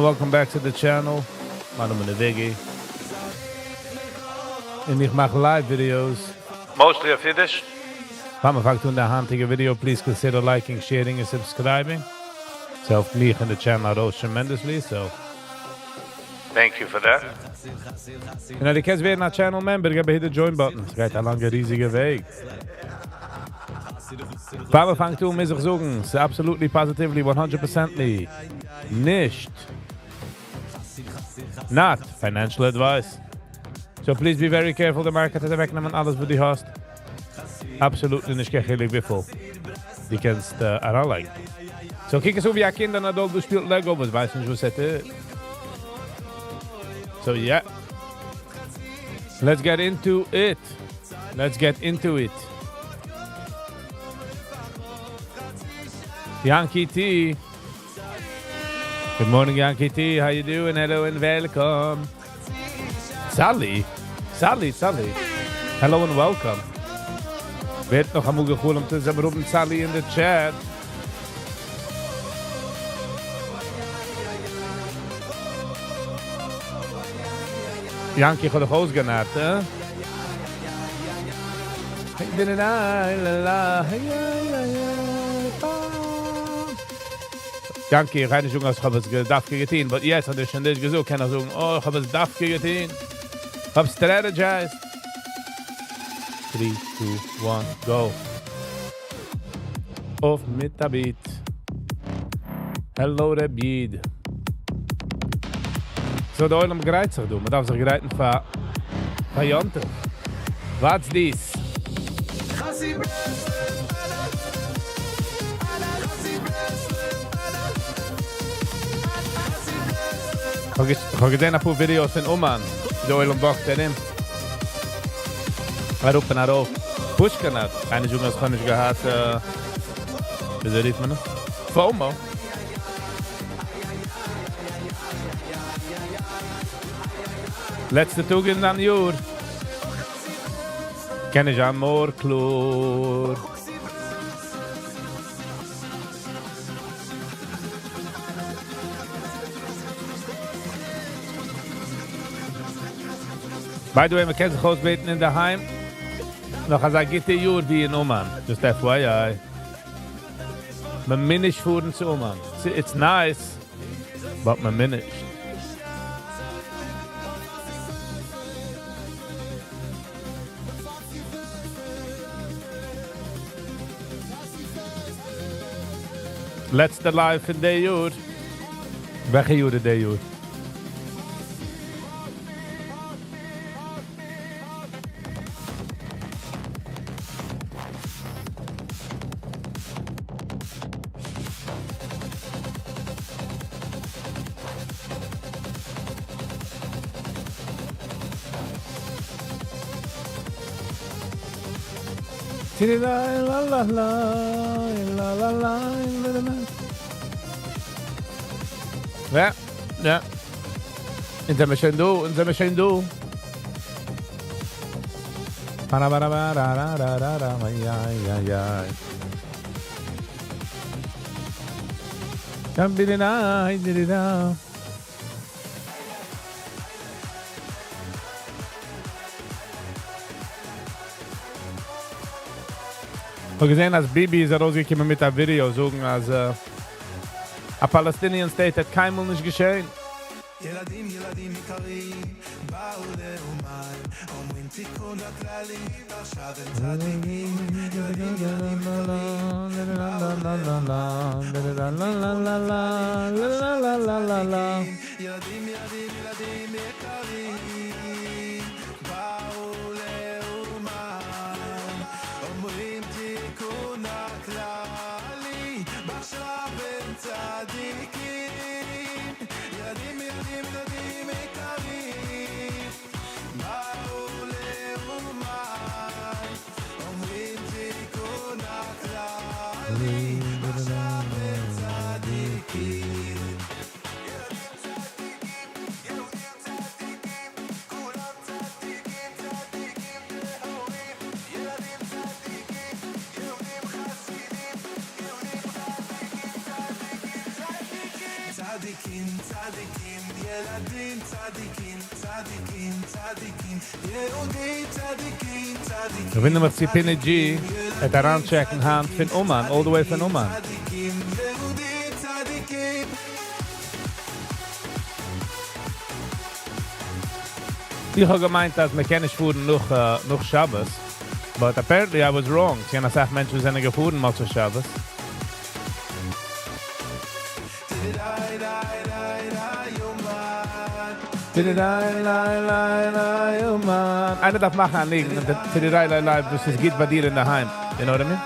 welcome back to the channel. My name is Viggy. And I make live videos. Mostly of Yiddish. If you like the handige video, please consider liking, sharing, and subscribing. It helps me and the channel out tremendously, so thank you for that. En als je kijkt weer naar channel member, heb je de join button. Het gaat een lange, riesige weg. Papa fangt um, is ich sagen, it's absolutely, positively, 100%ly nicht. Not financial advice. So please be very careful, the market is wegnehmen, alles wat die hast. Absolutely nicht gechillig wie voll. Die kannst anlegen. So kijk eens hoe wie Kinder en adult speelt Lego, was weiß nicht, was het is. So yeah. Let's get into it. Let's get into it. Yankee T. Good morning, Yankee T. How you doing? Hello and welcome. Sally. Hello and welcome. Werd nog amul gehoord om te zeggen, roepen Sally in de chat. Yankee gaat nog uitgenaard, hè? Yankee, ich habe nicht gesagt, ich habe es dafür getan, aber jetzt habe ich schon nicht gesagt, kann ich sagen, oh, ich habe es dafür getan. Ich habe strategized. 3, 2, 1, go. Auf mit der Beat. Hello, der Beat. So, der Oilem gereiht sich, du. Man darf sich gereiten für Jonte. Was dies? Ich habe gesehen ein paar Videos von Oman. Der Oilem bockt er ihm. Er ruft nach auf. Pushkanat. Eine Junge, das kann ich gehört. Wieso rief man noch? FOMO. Letzte Tag in einem Jahr. Kenn ich Amor klar. By the way, man kann sich ausbeten in der Heim. Noch als ein gute Jahr wie in Oman. Just FYI. Man will nicht fahren zu Oman. It's nice, but man will nicht. Letzte live in der Jahr. Welche Jahr in der Jahr? Ja. Und sind wir schön du. Ich habe gesehen, als Bibi ist rausgekommen mit einem Video, sagen, als a Palestinian State hat keinmal nicht geschehen. Ich bin immer zu Pinny G, at heranchecken Hand von Oman, all the way von Oman. Ich habe gemeint, dass wir nicht fuhren noch Shabbos. But apparently I was wrong. Sie haben gesagt, Menschen sind gefahren mal zu Shabbos. Einer darf machen anlegen. Das ist geht bei dir in der Heim. You know what I mean?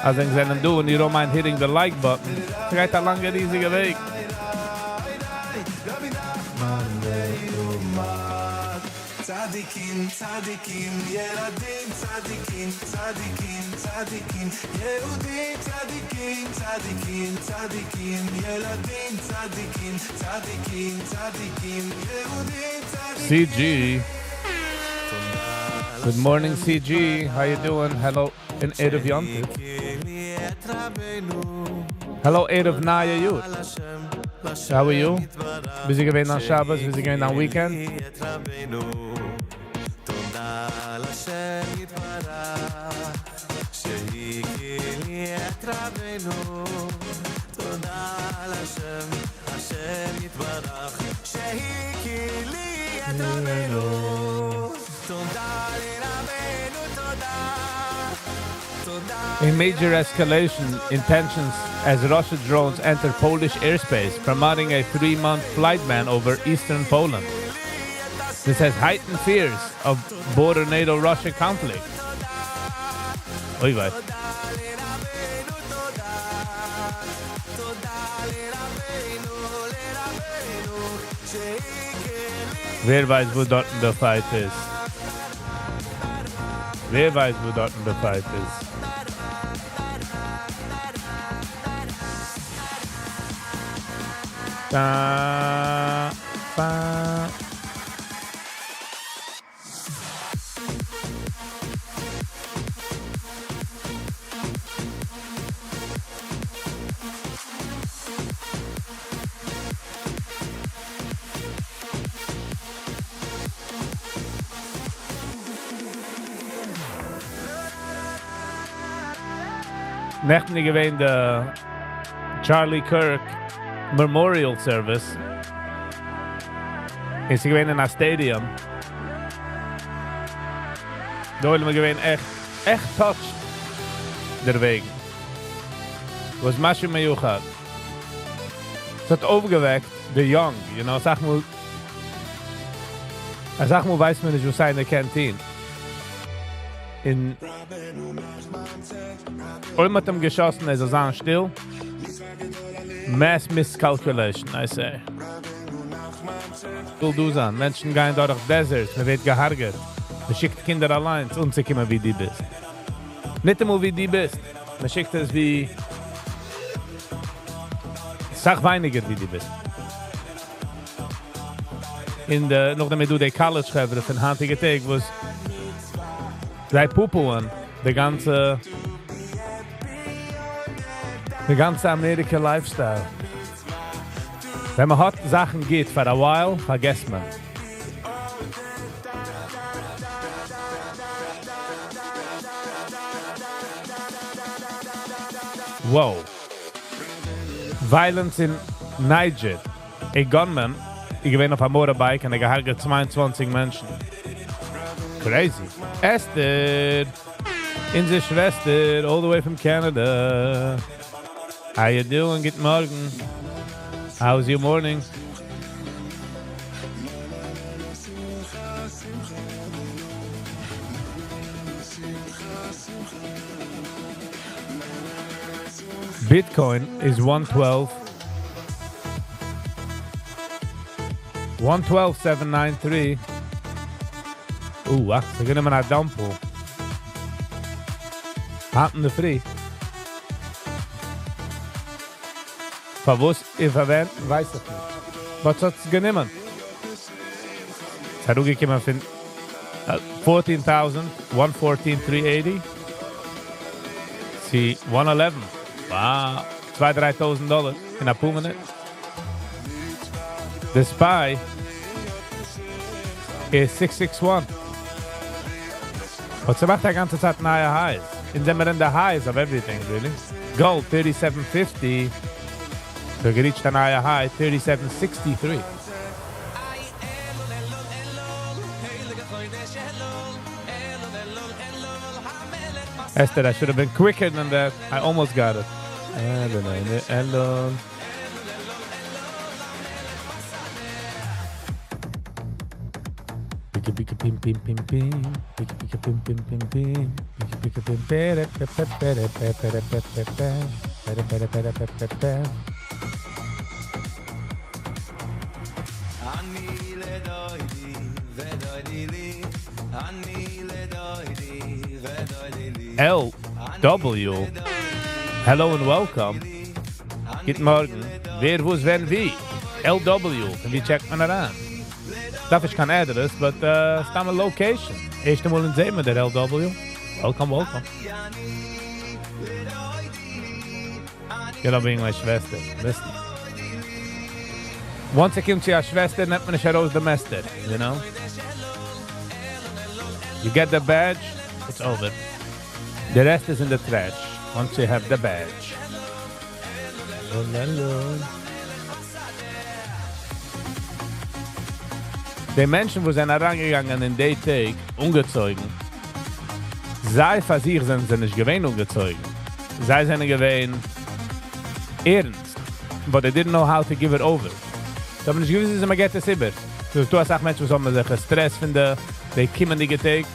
Also ich sage, du, and you don't mind hitting the like button. Es geht ein langer, riesiger Weg. Tzadikim, tzadikim, Yeradim, tzadikim, tzadikim, tzadikim, Yehudim, tzadikim, tzadikim, tzadikim, Yeradim, tzadikim, tzadikim, tzadikim, Yehudim, tzadikim. CG. Good morning, CG. How you doing? Hello, in Eid of Yom Tov. Hello, Eid of Naya Yud. How are you? Busy gewesen on Shabbos, busy gewesen on weekend? A major escalation in tensions as Russian drones enter Polish airspace, promoting a 3-month flight ban over eastern Poland. This has heightened fears of border NATO-Russia conflict. Oy vey. Wer weiß, wo dort der Fight ist? Wer weiß, wo dort der Fight ist? Da, ba. Nächten gewesen der Charlie Kirk Memorial Service. Ist gewesen in a Stadium. Da wollen wir gewesen echt touched der Weg. Was Maschi Meyuchat. Es hat aufgeweckt, the young, you know, sag mal, weiß man nicht, was seine Kantine. In Ulm hat ihm geschossen, er sah still. Mass miscalculation, I say. Will du sein, Menschen gehen durch Deserts, man wird gehargert. Man schickt Kinder allein, zu uns kommen wie die bist. Nicht einmal wie die bist. Man schickt es wie... Sag weniger wie die bist. Noch damit du die College-Schäfer von heutigen Tag, wo es... Sei Pupuan, der ganze Amerika-Lifestyle. Wenn man hat Sachen geht for a while, vergesst man. Wow. Violence in Niger. A gunman, ich gewinne auf einem Motorbike und er gehargert 22 Menschen. Crazy. Esther, unsere Schwester, all the way from Canada. How you doing? Good morning. How's your morning? Bitcoin is 112. 112,793. Ooh, ach, ze kunnen me naar Dampo. Haten de free. Van was in verwend, weiß ich nicht. Was hat es genommen? Es hat auch gekommen von 14,000, 114,380. See, 111. Wow. $2,000-3,000 in a paar minute. The SPY is 661. But sie macht die ganze Zeit neue highs. And then we're in the highs of everything, really. Gold, 37.50. So we reached a neue high, 37.63. Esther, I should have been quicker than that. I almost got it. Hello. Pika pim pim pim pim. Pika pika pim pim pim pim. Pika pika pim pere pere pere pere pere pere pere pere pere pere. LW. Hello and welcome. Guten Morgen. Wer, wo's, wenn, wie? LW. Und wie checkt man an? Darf ich kein Address, but it's not a location. Erste Mal in Zeeman, der LW. Welcome, welcome. Genau wegen meiner Schwester. Listen. Once it comes to your Schwester, nennt man nicht heraus der Mester, you know? You get the badge, it's over. The rest is in the trash. Once you have the badge. Hello. Die Menschen, die sind herangegangen in den Tag, ungezeugen, sei für sich sind sie nicht gewähnt ungezeugen. Sei sind gewähnt ernst. But they didn't know how to give it over. So haben nicht gewiss, dass man geht es immer. Du hast auch Menschen, die sich Stress finden, die kommen die Tag.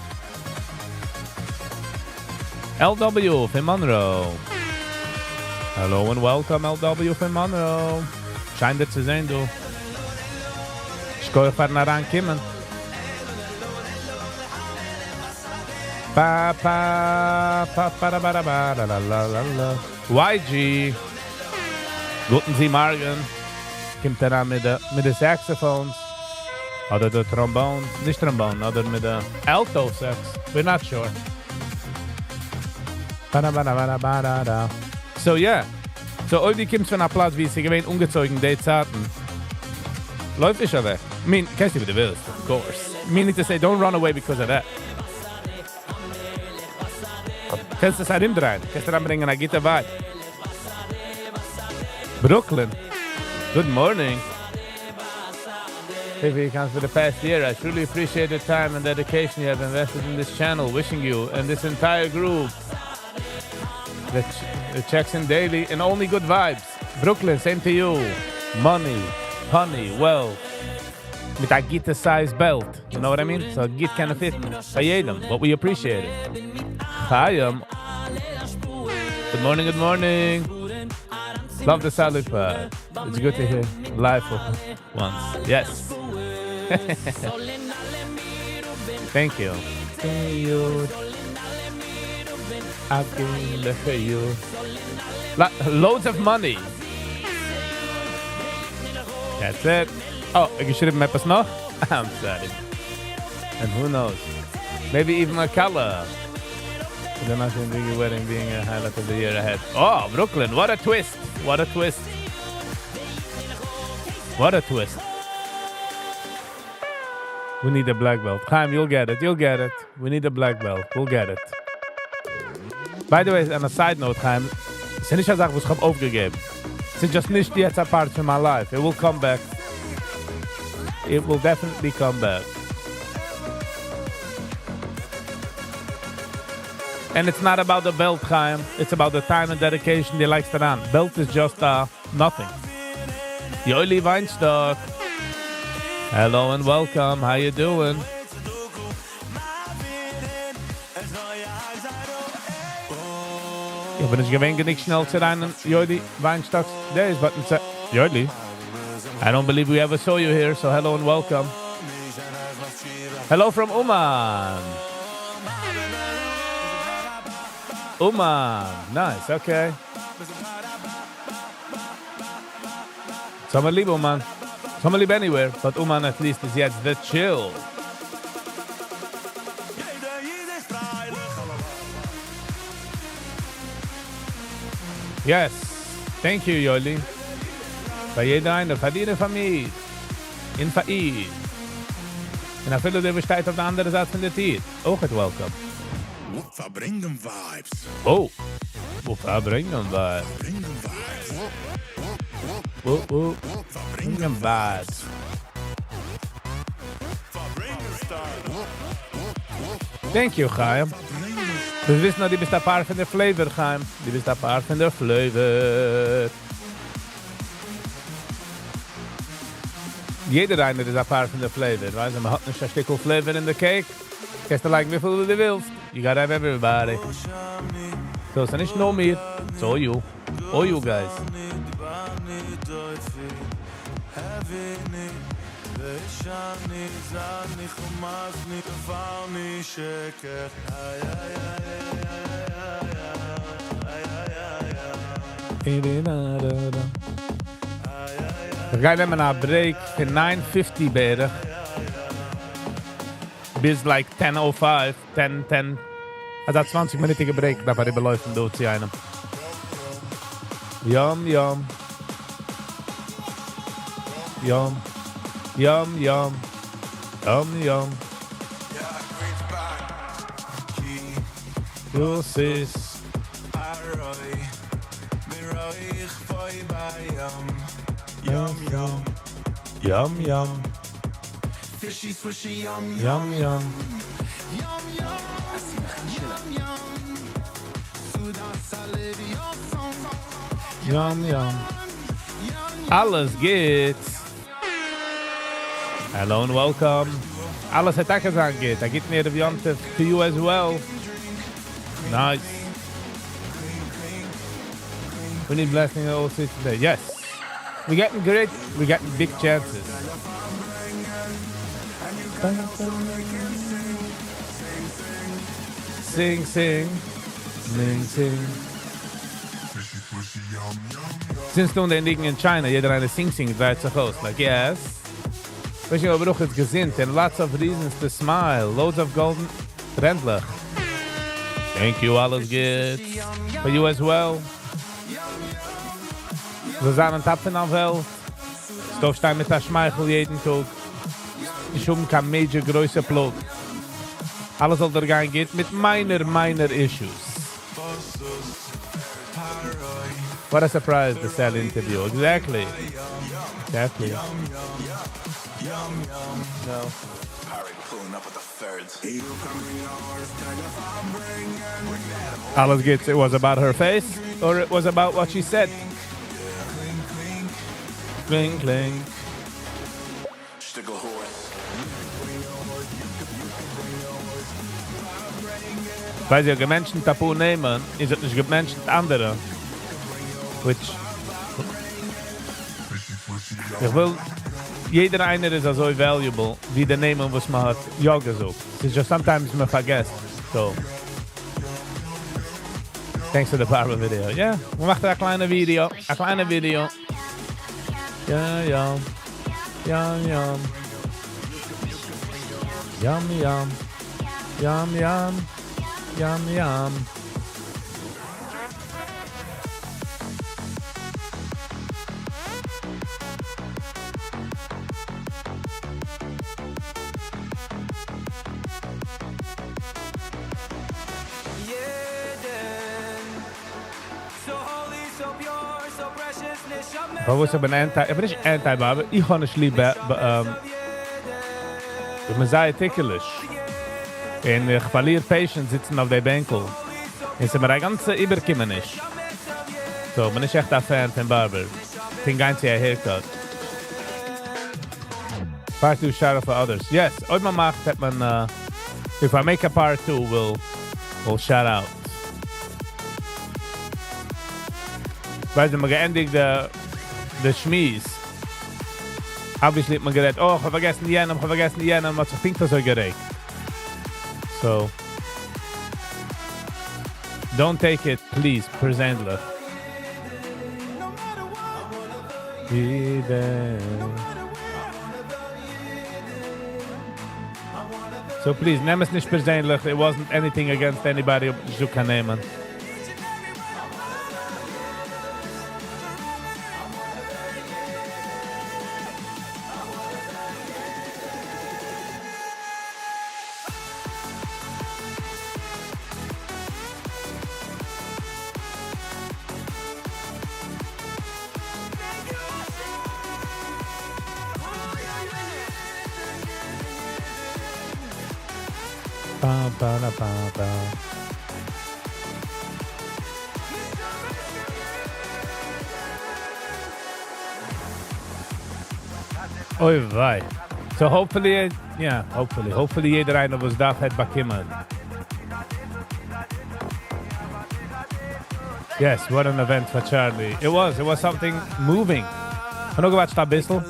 LW from Monroe. Hello and welcome, LW from Monroe. Scheint dir zu sehen, du. Ich kann euch nach rankommen. Pa pa pa pa ba ba ba la la la la. YG. Guten Sie Morgen. Kommt mit der Saxophones. Oder der Trombone. Nicht Trombone, oder mit der Alto Sax. We're not sure. So yeah. So all die kommt von einer Platz, wie sie gewähnt ungezeugen die Zeiten. Läuft nicht weg. I mean, kannst du, wie du willst, of course. I mean, to say, don't run away because of that. Kannst du es halt drehen. Kannst du ranbringen, eine gute Vibe. Brooklyn. Good morning. Viggy, for the past year, I truly appreciate the time and dedication you have invested in this channel. Wishing you and this entire group that checks in daily and only good vibes. Brooklyn, same to you. Money, honey, wealth. With a Gita-sized belt. You know what I mean? So Git kind of fit. By jedem, but we appreciate it. Hi, Good morning, good morning. Love the salad pad. It's good to hear live for once. Yes. Thank you. Loads of money. That's it. Oh, you should have met us noch? I'm sorry. And who knows? Maybe even a color. The National Viggy wedding being a highlight of the year ahead. Oh, Brooklyn, what a twist. What a twist. What a twist. We need a black belt. Chaim, you'll get it. You'll get it. We need a black belt. We'll get it. By the way, on a side note, Chaim, es ist nicht eine Sache, was ich habe aufgegeben. Es ist just nicht jetzt a part of my life. It will come back. It will definitely come back. And it's not about the belt, Chaim. It's about the time and dedication they likes to run. Belt is just nothing. Yoeli Weinstock. Hello and welcome. How you doing? Ich bin nicht gewinnt, nicht schnell zu rein, Yoeli Weinstocks days, but Yoeli. I don't believe we ever saw you here, so hello and welcome. Hello from Oman. Oman. Nice, okay. Some live Oman. Some live anywhere, but Oman at least is yet the chill. Yes. Thank you, Jolly. Bei jeder eine verdiene Familie. In Faid. En dan vullen we tijd op de andere zijde van de tijd. Ook het welkom. Verbringen vibes. Oh. Verbringen vibes. Verbringen vibes. Thank you, Chaim. We wissen nog, die bist een paar van de flavor, Chaim. Die bist een paar van de flavor. Jeder einer is een paar van de flavor. Weißt du, man hat nicht ein Stück flavor in the cake. Kannst du like, wie viel du willst. You gotta have everybody. So, it's nicht nur mir. It's all you. All you guys. We gaan nemen naar break van 9:50 bezig. Bis like 10:05, 10. Het is 20 minuten gebreak, dat we beluisteren door te zijn. Yum. Yum. Sis. Yum. Fishy, swishy, yum. Yum. Alles geht. Hello and welcome. Alles het ook aan geht. I get near the beyond to you as well. Nice. We need blessing all city today. Yes. We're getting great. We're getting big chances. Sing. Since toen de dingen in China, jeder eine sing draait zich aus. Like, yes. Weet je wel, Bruch is gezind and lots of reasons to smile. Loads of golden trendlich. Thank you, alles good. For you as well. We zijn een tap van de Welt. Stofstein mit der Schmeichel jeden Tag. Ich kein major größer Plug. Alles soll der Gang geht mit minor issues. What a surprise, the Cell interview. Exactly. No. Alles gets, it was about her face, or it was about what she said. Cling. Weil sie gemenschen Tapu nehmen, ist es nicht gemenschen andere. Which... Ich will... Jeder einer ist so valuable, wie der Namen, was man hat ja gesucht. It's just sometimes man vergesst. So... Thanks for the power video. Yeah, we machen ein kleines Video. Ja. Yum. Aber was ich bin nicht anti-Barber, ich kann nicht lieber, ich bin sehr ticklisch. Und ich verliere Patients sitzen auf der Bänkel. Und sie mir ein ganzer überkommen ist. So, bin ich echt ein Fan von Barber. Ich bin ganz sehr Haircut. Part 2 shout out for others. Yes, heute man macht, hat man, if I make a part 2, we'll shout out. Weißt du, man geendigt de Schmies. Obviously hat man gedacht, oh, ich habe vergessen jenen, was ich denke, das so geregt. So, don't take it, please, presently. So please, nehm es nicht persönlich. It wasn't anything against anybody, ob ich so kann nehmen. Ba, ba, da, ba, ba. Oy vey. So hopefully jeder einer was darf hat bekommen. Yes, what an event for Charlie. It was something moving. Can you watch that bissel?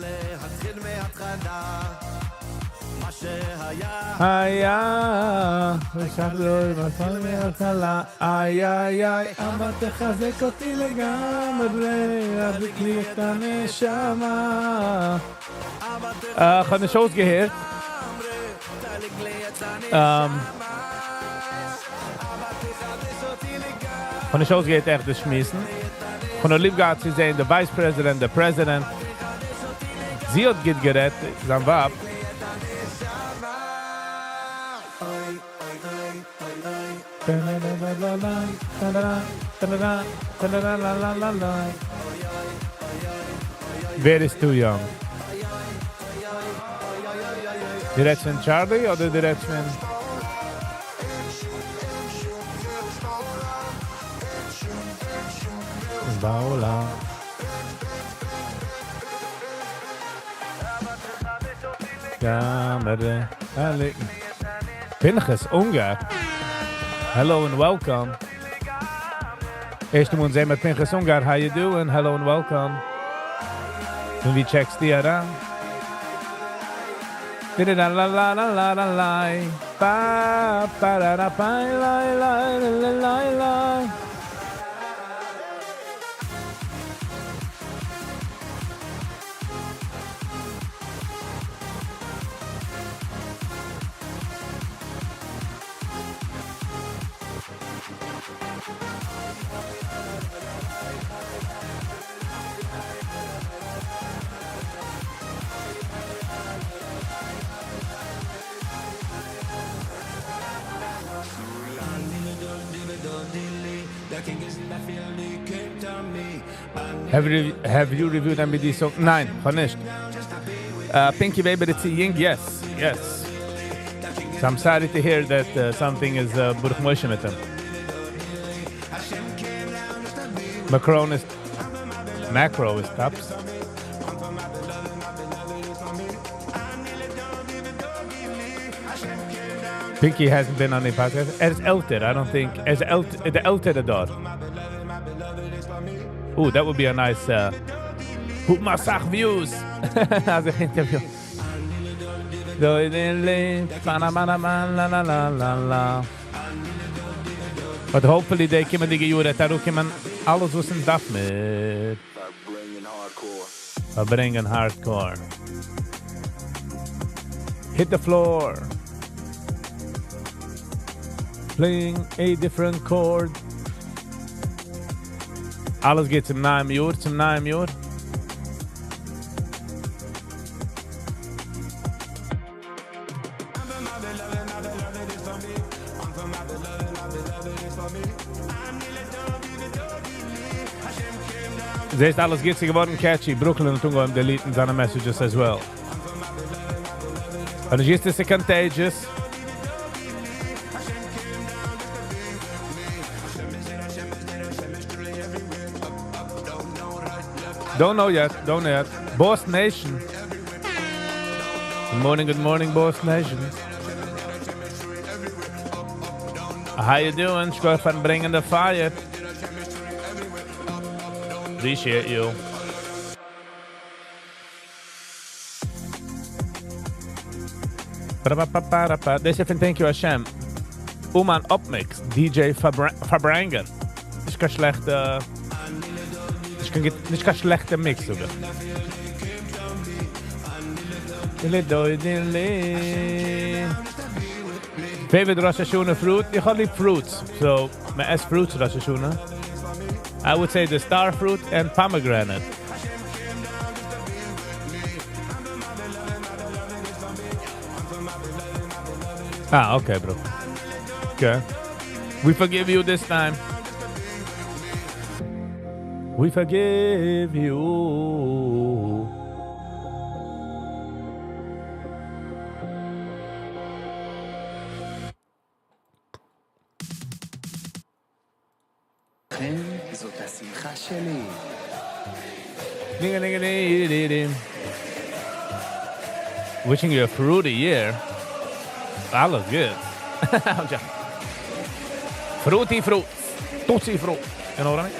אבל תחזק אותי לגמרי, אדליק לי את הנשמה. Ich habe eine Shows gehört. Von den Shows geht echt das Schmissen. Von der Lieb gehabt zu sehen, der Vice President, der President. Sie hat geht gerät, sein Wab. Wer ist too young? Direkt von Charlie oder direkt von... Baula. Kamera. Pinchas Ungar. Hello and welcome. Eerst moet zijn met Pinchas Ungar. How you doing? Hello and welcome. En wie checks die aan? La la la la la la la. Pa pa la la pa la la la la la. Have you reviewed MBD song? Nein, finished. Pinky Baby the Ying, yes. So I'm sorry to hear that something is Burk Moshe mit him. Macro is tops. Pinky hasn't been on the podcast. It's älter, I don't think. It's the ältere dog. Ooh, that would be a nice Hoop Masach views. As an interview. But hopefully they come and you that are coming alles was in darf mit. Bringen hardcore. Hit the floor. Playing a different chord. Alles geht zum neuen Jahr. Siehst, alles geht geworden catchy. Brooklyn und Tungo im deleten seine messages as well. Und jetzt ist es contagious. Don't know yet. Boss Nation. Good morning, Boss Nation. How you doing? Schau von bringing the fire. Appreciate you. Deze vind thank you Hashem. Oman Opmix, DJ Fabrangen. Ist kein schlechter... Nicht kein schlechter Mix sogar. Favorite Rosh Hashanah fruit? Ich liebe fruits. So, I ess fruits Rosh Hashanah. I would say the star fruit and pomegranate. Okay, bro. Okay. We forgive you this time. We forgive you. לכן זאת השמחה שלי. Wishing you a fruity year. That looks good. Fruity fruits. Tutti fruit. You know what I mean?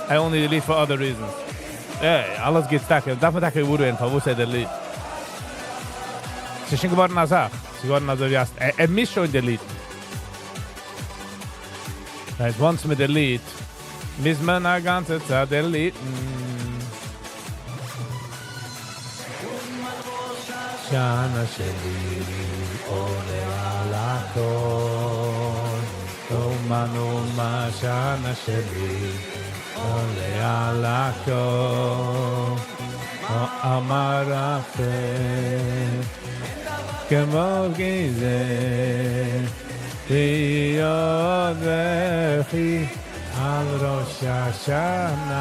I only delete for other reasons. Hey, alles geht stack. Darf man da kein Wurden von wo sei delete? Sie sind geworden als Sach. Sie geworden also wie er misst schon delete. Right, once mit delete, miss man a ganze Zeit deleten. Shana sheli ole alakon. Oma shana sheli ole alakon. O amarafe kemo gize Yod vechi al Rosh Hashanah.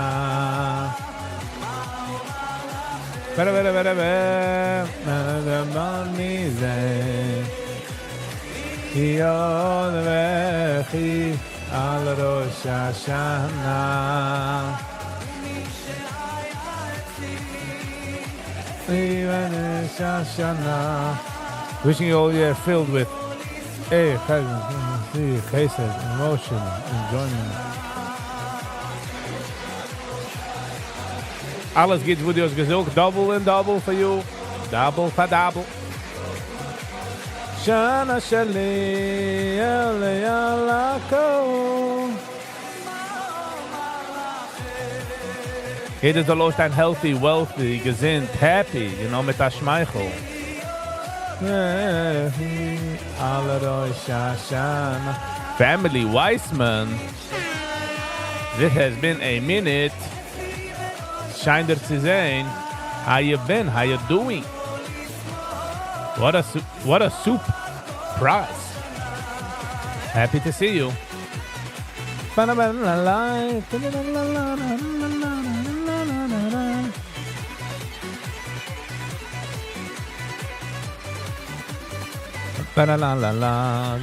Yod vechi al Rosh Hashanah. Rosh Hashanah. Wishing you all year filled with chesed, emotion, enjoyment. Alles geht Videos gesucht, double and double for you, double for double. Shana sheli alako. Jeder soll auch sein healthy, wealthy, gesinnt, happy, you know, mit der Schmeichel. Family Weissman. This has been a minute. Scheint dir zu sehen. How you been? How you doing? What a surprise. Happy to see you. La la la la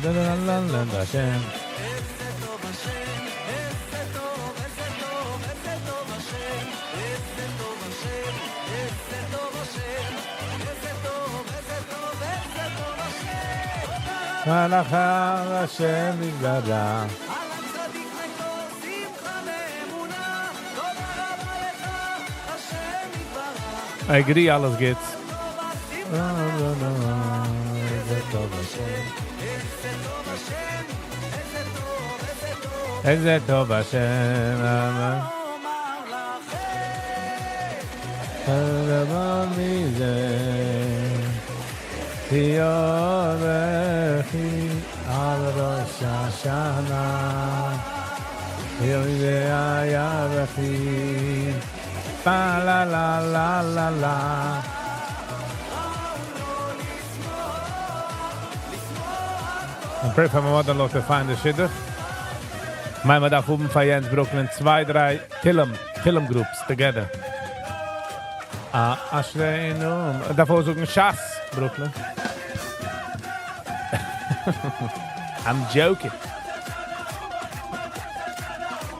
la la la la Hashem. Malachar Hashem Yigdada. I agree, alles geht's. איזה טוב השם דבר מזה תיאורכי על ראש השנה יודע ירחי pa la la la la la. I pray for my mother-in-law to find the shidduch. My mother from Jens Brooklyn, 2-3 Tillum groups together. Ashreinu. Davor sogar Schass, Brooklyn. I'm joking.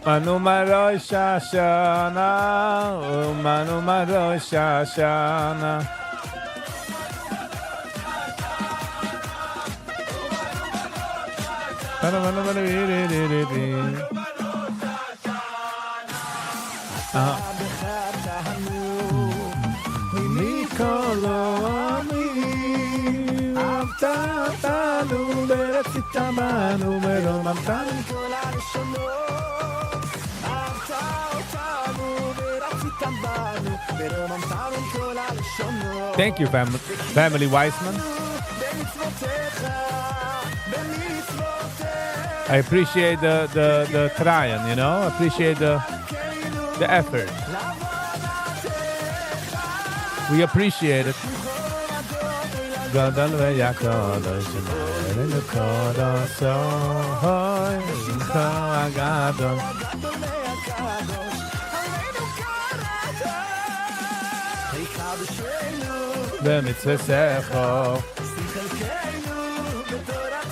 Manu Rosh Hashanah, Manu Rosh Hashanah. Thank you, family Weissman. I appreciate the trying, you know. I appreciate the effort. We appreciate it.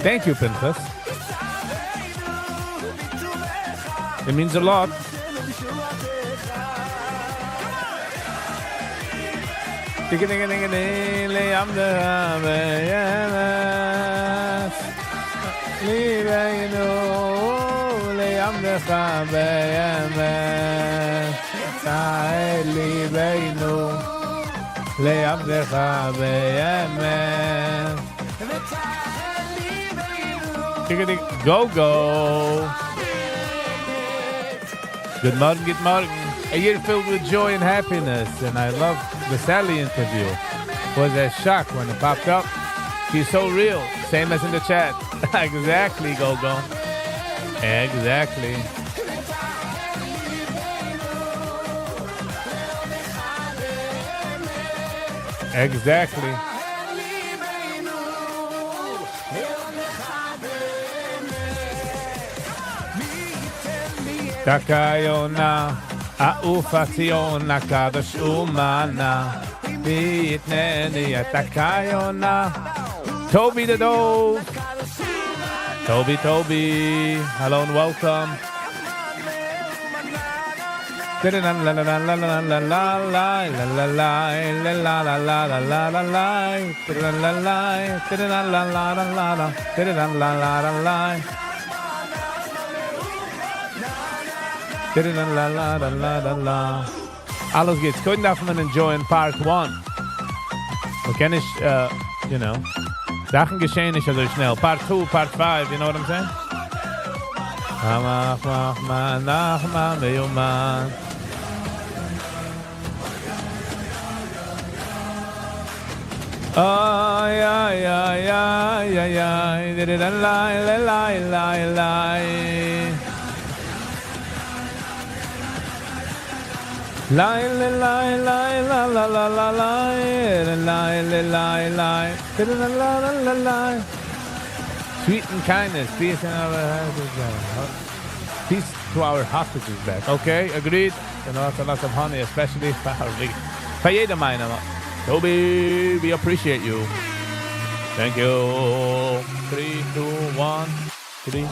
Thank you, Pinchas. It means a lot. Go, go. Good morning, good morning. A year filled with joy and happiness, and I love the Sally interview. It was a shock when it popped up. She's so real, same as in the chat. Exactly, go, go. Exactly. Exactly. Takayona, Aufationa, Kadosh Umana, Bitneni, Takayona, Toby the Dove, Toby, hello and welcome. Alles geht's. Couldn't have man enjoying part 1. Wir kennen nicht, you know, Sachen geschehen nicht so schnell. Part 2, part 5, you know what I'm saying? Oh, yeah, yeah, yeah, yeah, yeah. Did it lie. Lie, sweet and kindness, peace to our hostages back. Okay, agreed. And also lots of honey, especially for Viggy. For jeder meiner. Toby, we appreciate you. Thank you. 3, 2, 1, 3.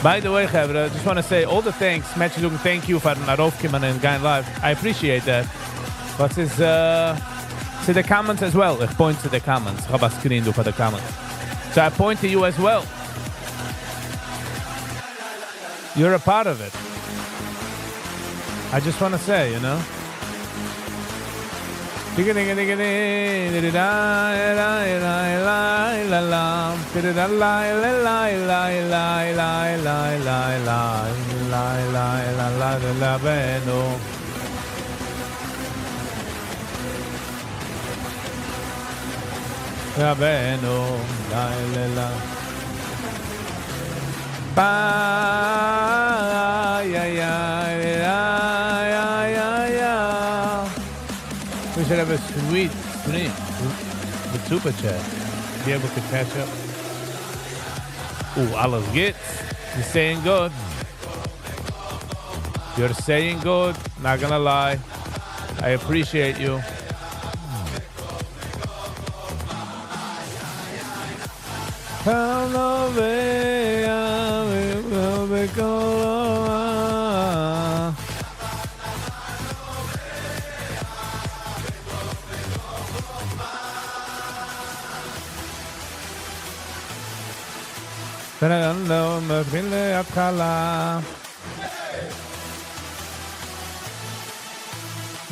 By the way, Chavra, I just want to say all the thanks. Mensen doen thank you for Narovkim and Gain Live. I appreciate that. But it's to the comments as well. I point to the comments. I have a screen for the comments. So I point to you as well. You're a part of it. I just want to say, you know. We should have a sweet stream with Super Chat. Be able to catch up. Ooh, alles geht's. You're saying good. You're saying good. Not gonna lie. I appreciate you.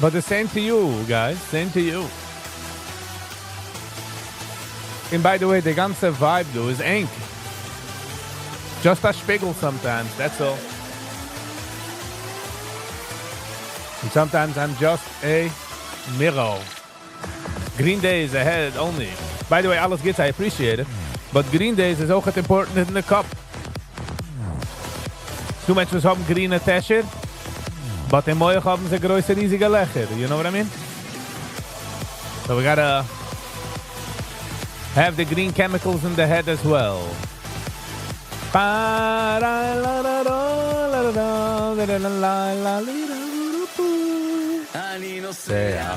But the same to you, guys. Same to you. And by the way, the ganze vibe, though, is eng. Just a spiegel sometimes, that's all. And sometimes I'm just a mirror. Green Day is ahead only. By the way, alles geht's, I appreciate it. But Green Days is ook het important in de kop. Two mensen hebben green tasje, but in morgen hebben ze grote riesige legger. You know what I mean? So we gotta have the green chemicals in the head as well. אני נוסע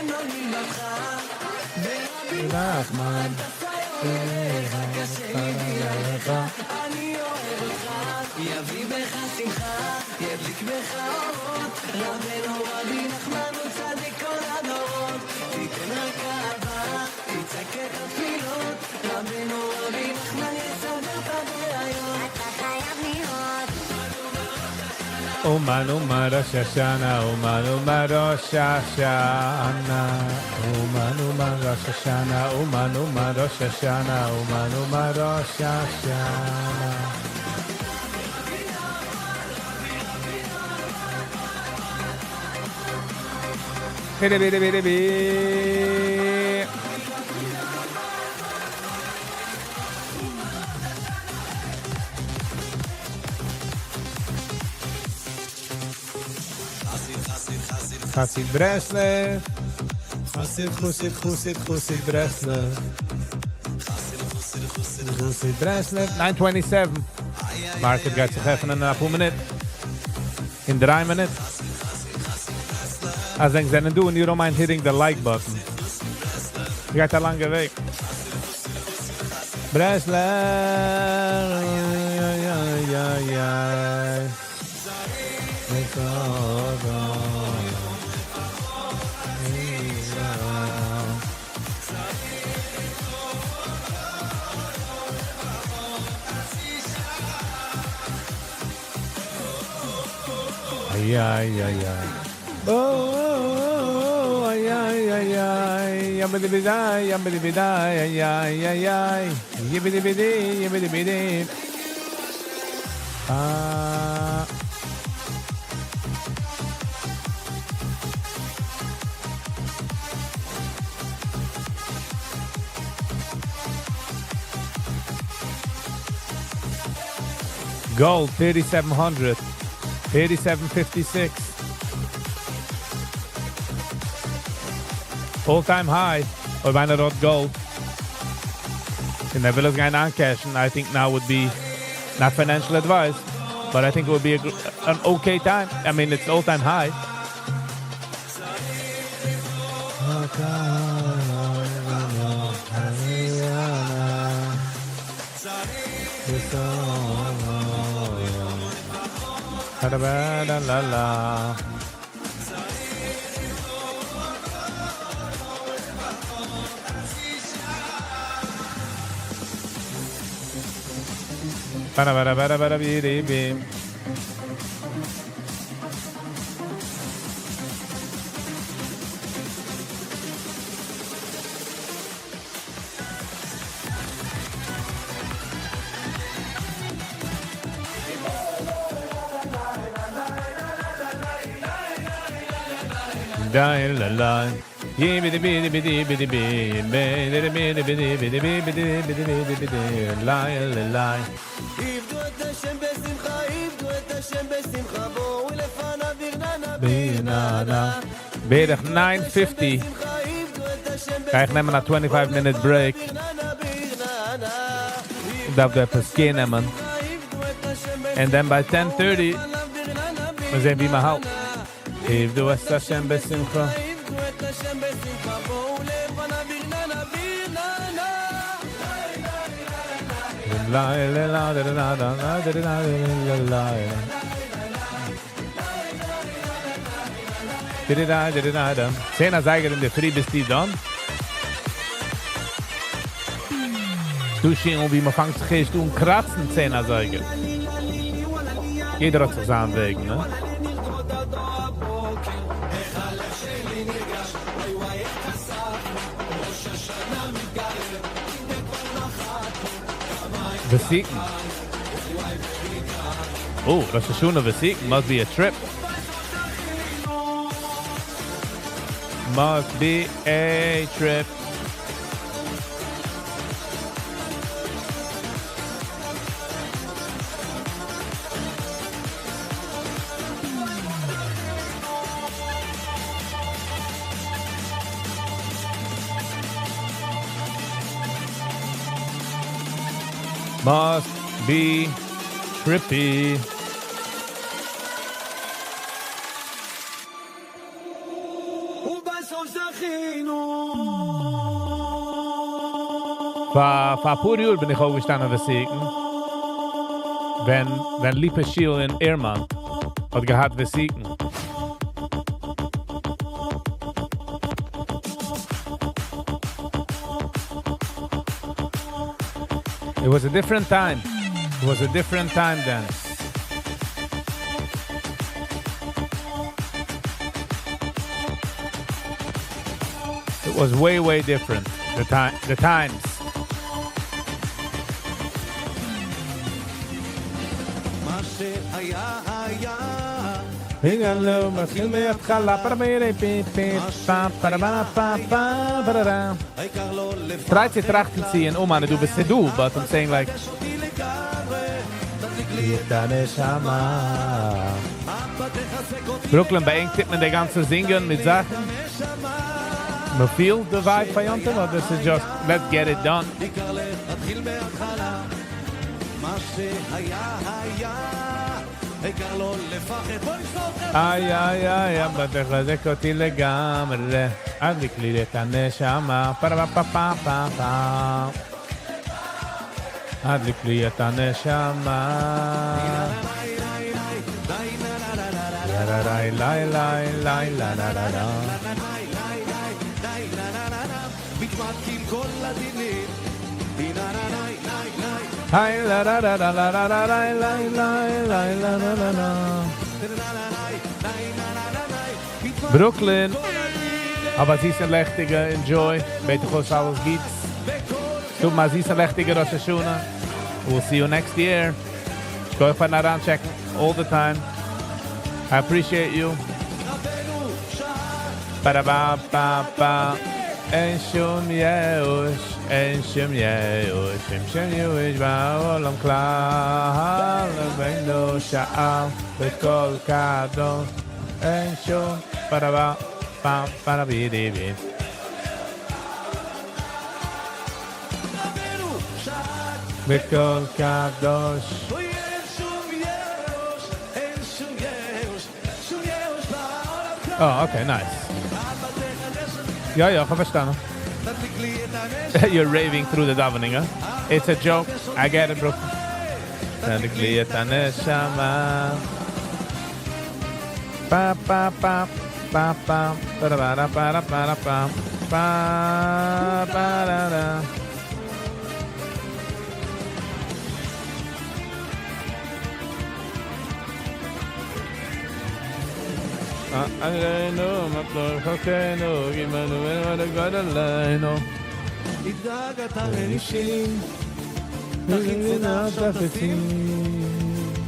נחמן. אני אוהב אותך, יביא בך שמחה, ידליק בך אורות, רבנו רבי נחמן הוא צדיק כל הדורות, תיתן רק אהבה, תצעק את התפילות, רבנו רבי נחמן יסדר את הבעיות, אתה חייב לראות. אומן אומן ראש השנה, אומן אומן ראש השנה, אומן אומן ראש השנה, אומן אומן ראש השנה, אומן אומן ראש השנה. בידי בידי בידי בידי. חסיד ברסלב, חסיד ברסלב, חסיד ברסלב. 9:27. Market gaat zich even een paar minuten. In 3 minuten. Als ik zijn doen, you don't mind hitting the like button. Je gaat al lange weg. Breslev, ja. Ay. Oh, ay. Yambidi-bidi, ay. Yibbidi-bidi. Gold, 3,700. 37.56. All-time high. Or bijna rot gold. En daar wil ik gaan aancashen. I think now would be not financial advice, but I think it would be an okay time. I mean, it's all-time high. La. Bara biri. La. La. עבדו את השם בשמחה, בואו לפניו ברננה. Berg 9:50. Krijg nemen na 25-minute break. Dat we even skin nemen. And then by 10:30 we zijn wie maar houdt. Caved het Hashem besimcha. Sena zeiger in de free bestied dan. Duschen wie man fangt geest doen kratzen Sena zeiger. Jeder hat sich seinen Weg, ne? Vasiken. Oh, Rosh Hashanah Vasiken must be a trip. Must be a trip. Must be trippy. ובסוף זכינו Vor ein paar Uhr bin ich aufgestanden Vesiken. Wenn Lippe Schiel in Ehrmann hat gehad Vesiken. It was a different time. It was a different time then. It was way different. The times. Hingalo, מתחיל מההתחלה, Try to trachten ziehen, man, du bist du, but I'm saying like Brooklyn beëingt man die ganze Singen mit Sachen. Man feel the vibe von Jonten, or this is just, let's get it done. איי, אבל תחזק אותי לגמרי, הדליק לי את הנשמה, פרה-פרה-פרה-פרה, הדליק לי את הנשמה. Hi la la la la la la la la la la la la la. Brooklyn. Aber sie sind lechtige, enjoy. Beter was alles gibt's. Tut mal, sie sind lechtige Rosh Hashanah. We'll see you next year. Go ahead and check all the time. I appreciate you. Ba-da-ba-ba-ba. אין שום ייאוש, אין שום ייאוש, אין שום ייאוש בעולם כלל, לבנו שעה בכל קדוש, אין שום פרבה, פרבידיבי. בכל קדוש. Oh, okay, nice. Ja, ich habe verstanden. You're raving through the davening, huh? It's a joke. I get it, bro. Pa pa pa pa pa para para para para pa pa para. I know my floor, okay, no, give me the God alone. It's a got a machine. Nothing in our prophecy.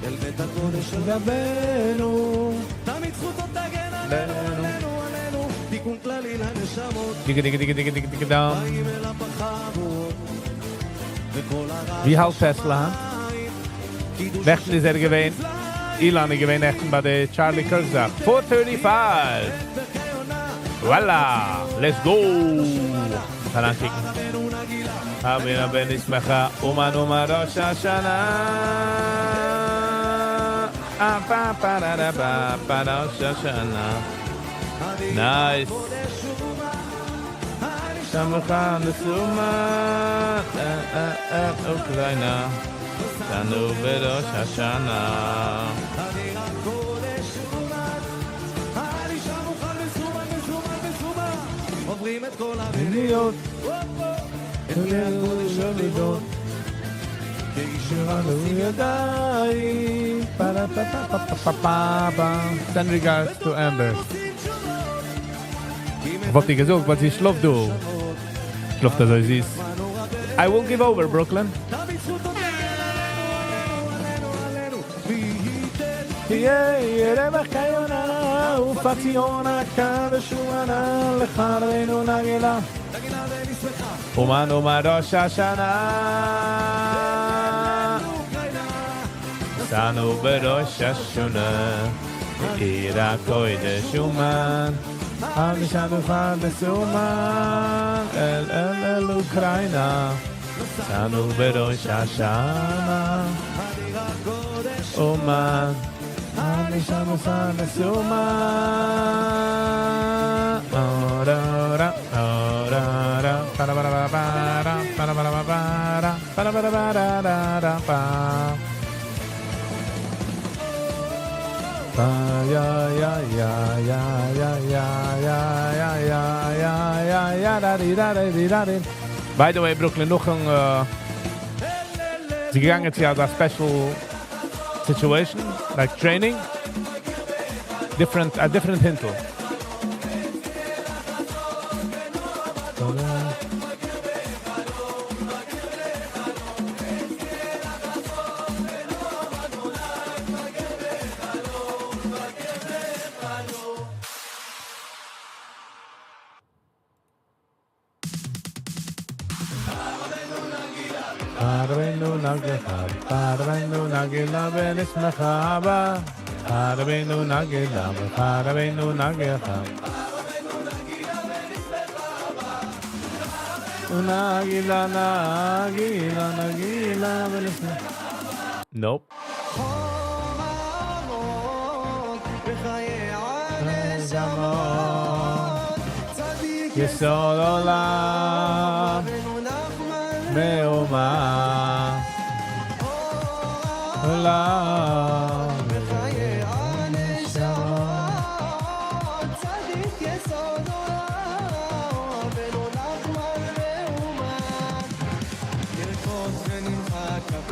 El betatore shogabeno. Tamit zchutot tagen alenu, alenu. Tikun klali laneshamot. Dig down. Wie halt Tesla? Lechten is gewesen. Ilan gewinnt echt bei der Charlie Kirk sagt 4:35. Voila, let's go. Kann ankicken. Abina ben ismecha Uman Rosh Hashanah. Pa Rosh Hashanah. Nice. Shamucha Nesuman Ukraina. Tanu Rosh Hashanah. עוברים את כל המניות ולדות כשירנו ידיים Send regards to Amber. Wat die gezocht, wat sie schloft du. Schloft das so süß. I will give over, Brooklyn. רווח חיונה ופציונה כבשוענה לחרנו נגילה אומנו מראש השנה סנו בראש השונה עיר הקודש אומן המשנו חד לסומן אל אוקראינה סנו בראש השנה אומן Amishanu sana suma ora ora ora By the way, Brooklyn, noch ein sie gegangen jetzt ja a special situation, like training, a different hintle. Parabenu nagila benismacha ba. Parabenu nagila benismacha. Nope. Yesod olam me'oma olam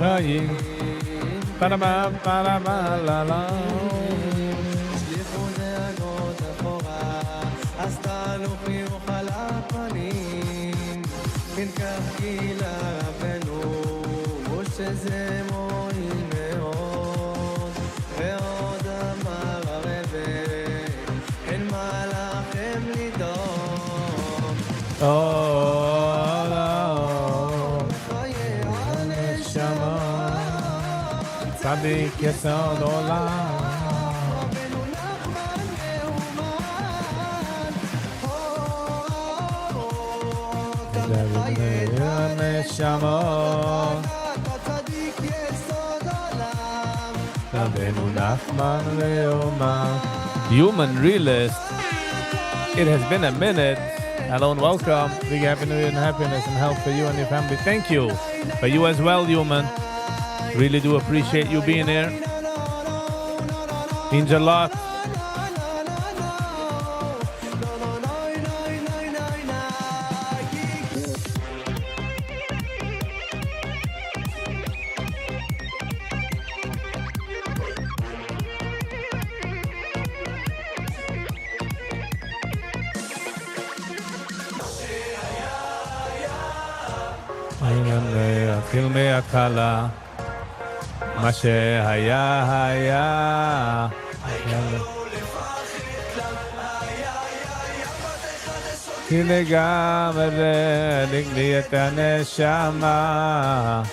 crying parama la la שזה מועיל מאוד ועוד אמר הרבה אין מה לכם לדאוג חיי הנשמה צדיק יסוד עולם רבנו נחמן מאומן חיי הנשמה Human realist. It has been a minute. Hello and welcome. Big happy new year and happiness and health for you and your family. Thank you. For you as well, human. Really do appreciate you being here. Means a lot. נתחיל מההתחלה מה שהיה היה כי לגמרי הדליק לי את הנשמה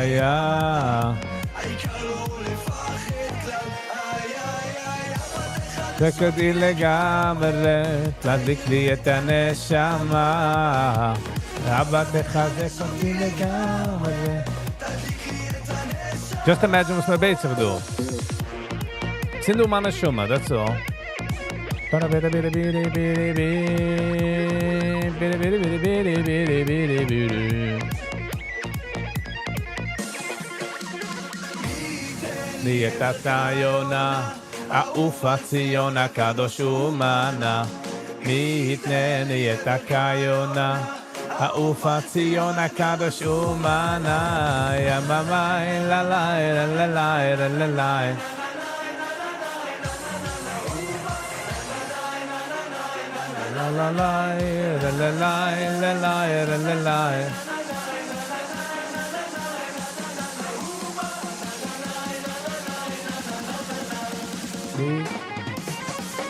היה תקדי לגמרי תדליק לי את הנשמה אבא תחזק אותי לגמרי Just imagine what's my bait to do Sindu mana shuma, that's all לי את הציונה, העופה ציונה, קדוש ומנה. מי יתנה לי את הקיונה, העופה ציונה, קדוש ומנה. יממי, ללי, ללי, ללי. ללי, ללי, ללי.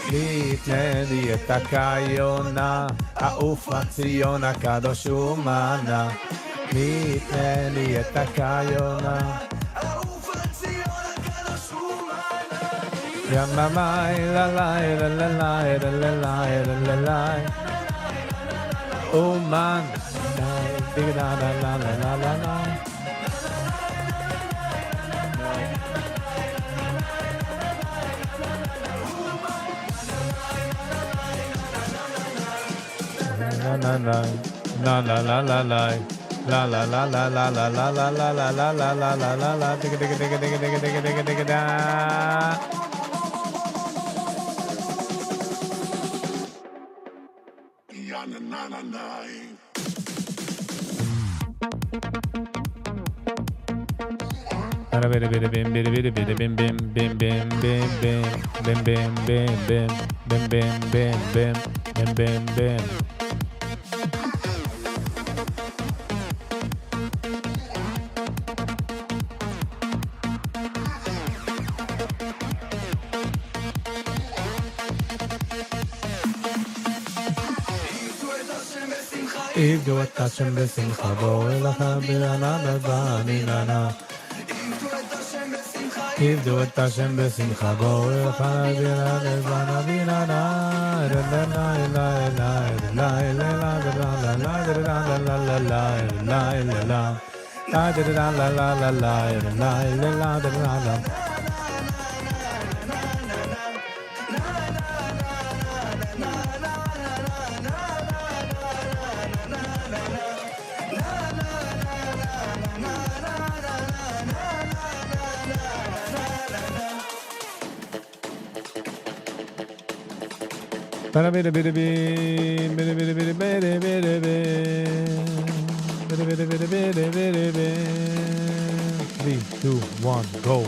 תתנה לי את הקיונה, העופה ציונה, קדוש ומנה. תתנה לי את הקיונה, העופה ציונה, קדוש ומנה. יממי, ללי, ללי, ללי, ללי. אומן. La la la la la. La la la la la la la la la la la la la la la la digga digga digga digga digga digga digga digga da. Bim bim bim bim bim bim bim bim bim bim bim bim bim bim bim bim bim bim bim. If you at Hashem b'simcha bo elacha b'rana b'vanina. If you at Hashem b'simcha bo elacha b'rana b'vanina. Three, two, one, go.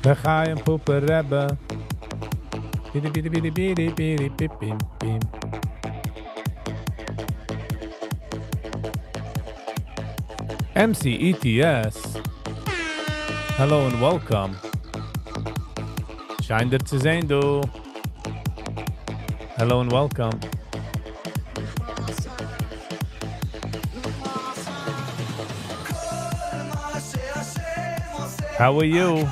L'chaim Puppe Rebbe. MCETS. Hello and welcome. Schijn er te zijn, doe. Hello and welcome. How are you?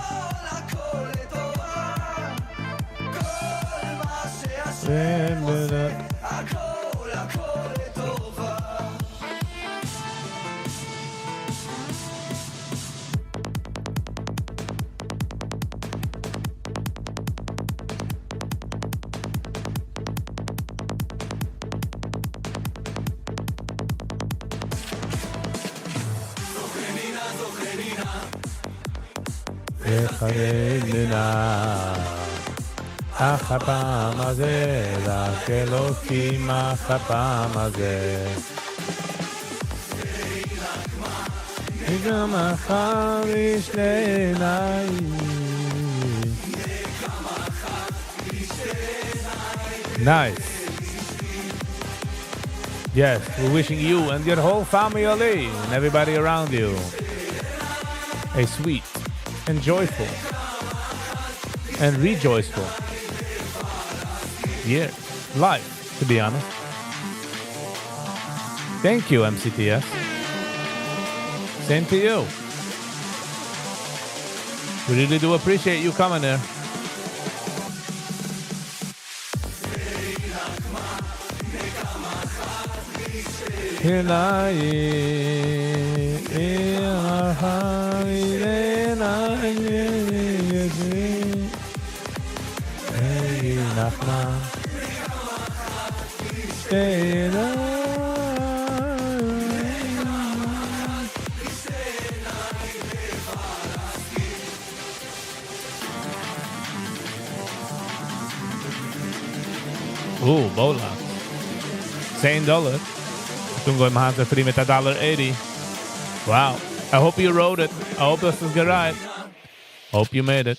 אך הפעם הזה, רק אלוקים, אך הפעם הזה. וגם מחר ישלנה. Nice. Yes, we're wishing you and your whole family and everybody around you a sweet and joyful and rejoiceful year, life, to be honest. Thank you, MCTS. Same to you. We really do appreciate you coming here. Ooh, bola. $10. Toen gooi mijn hand free met $1.80. Wow. I hope you wrote it. I hope this is right. Hope you made it.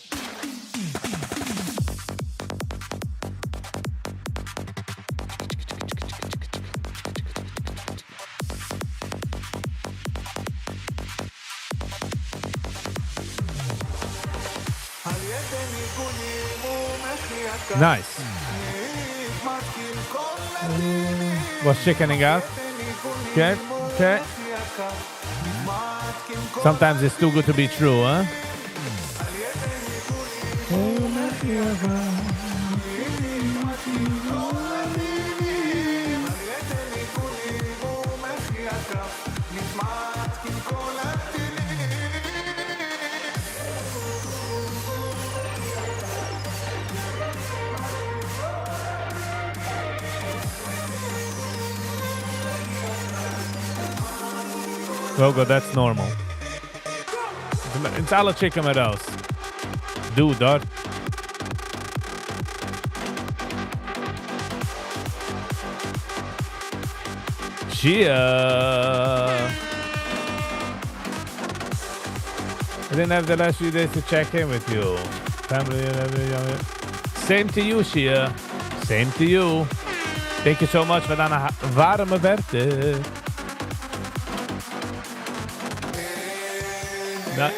Nice. Was chickening out. Okay, okay. Sometimes it's too good to be true, huh? Gogo, that's normal. It's alle chicken met raus. Du, dort. Shia. I didn't have the last few days to check in with you. Family and everything. Same to you, Shia. Same to you. Thank you so much for deine warme Werte. Nice.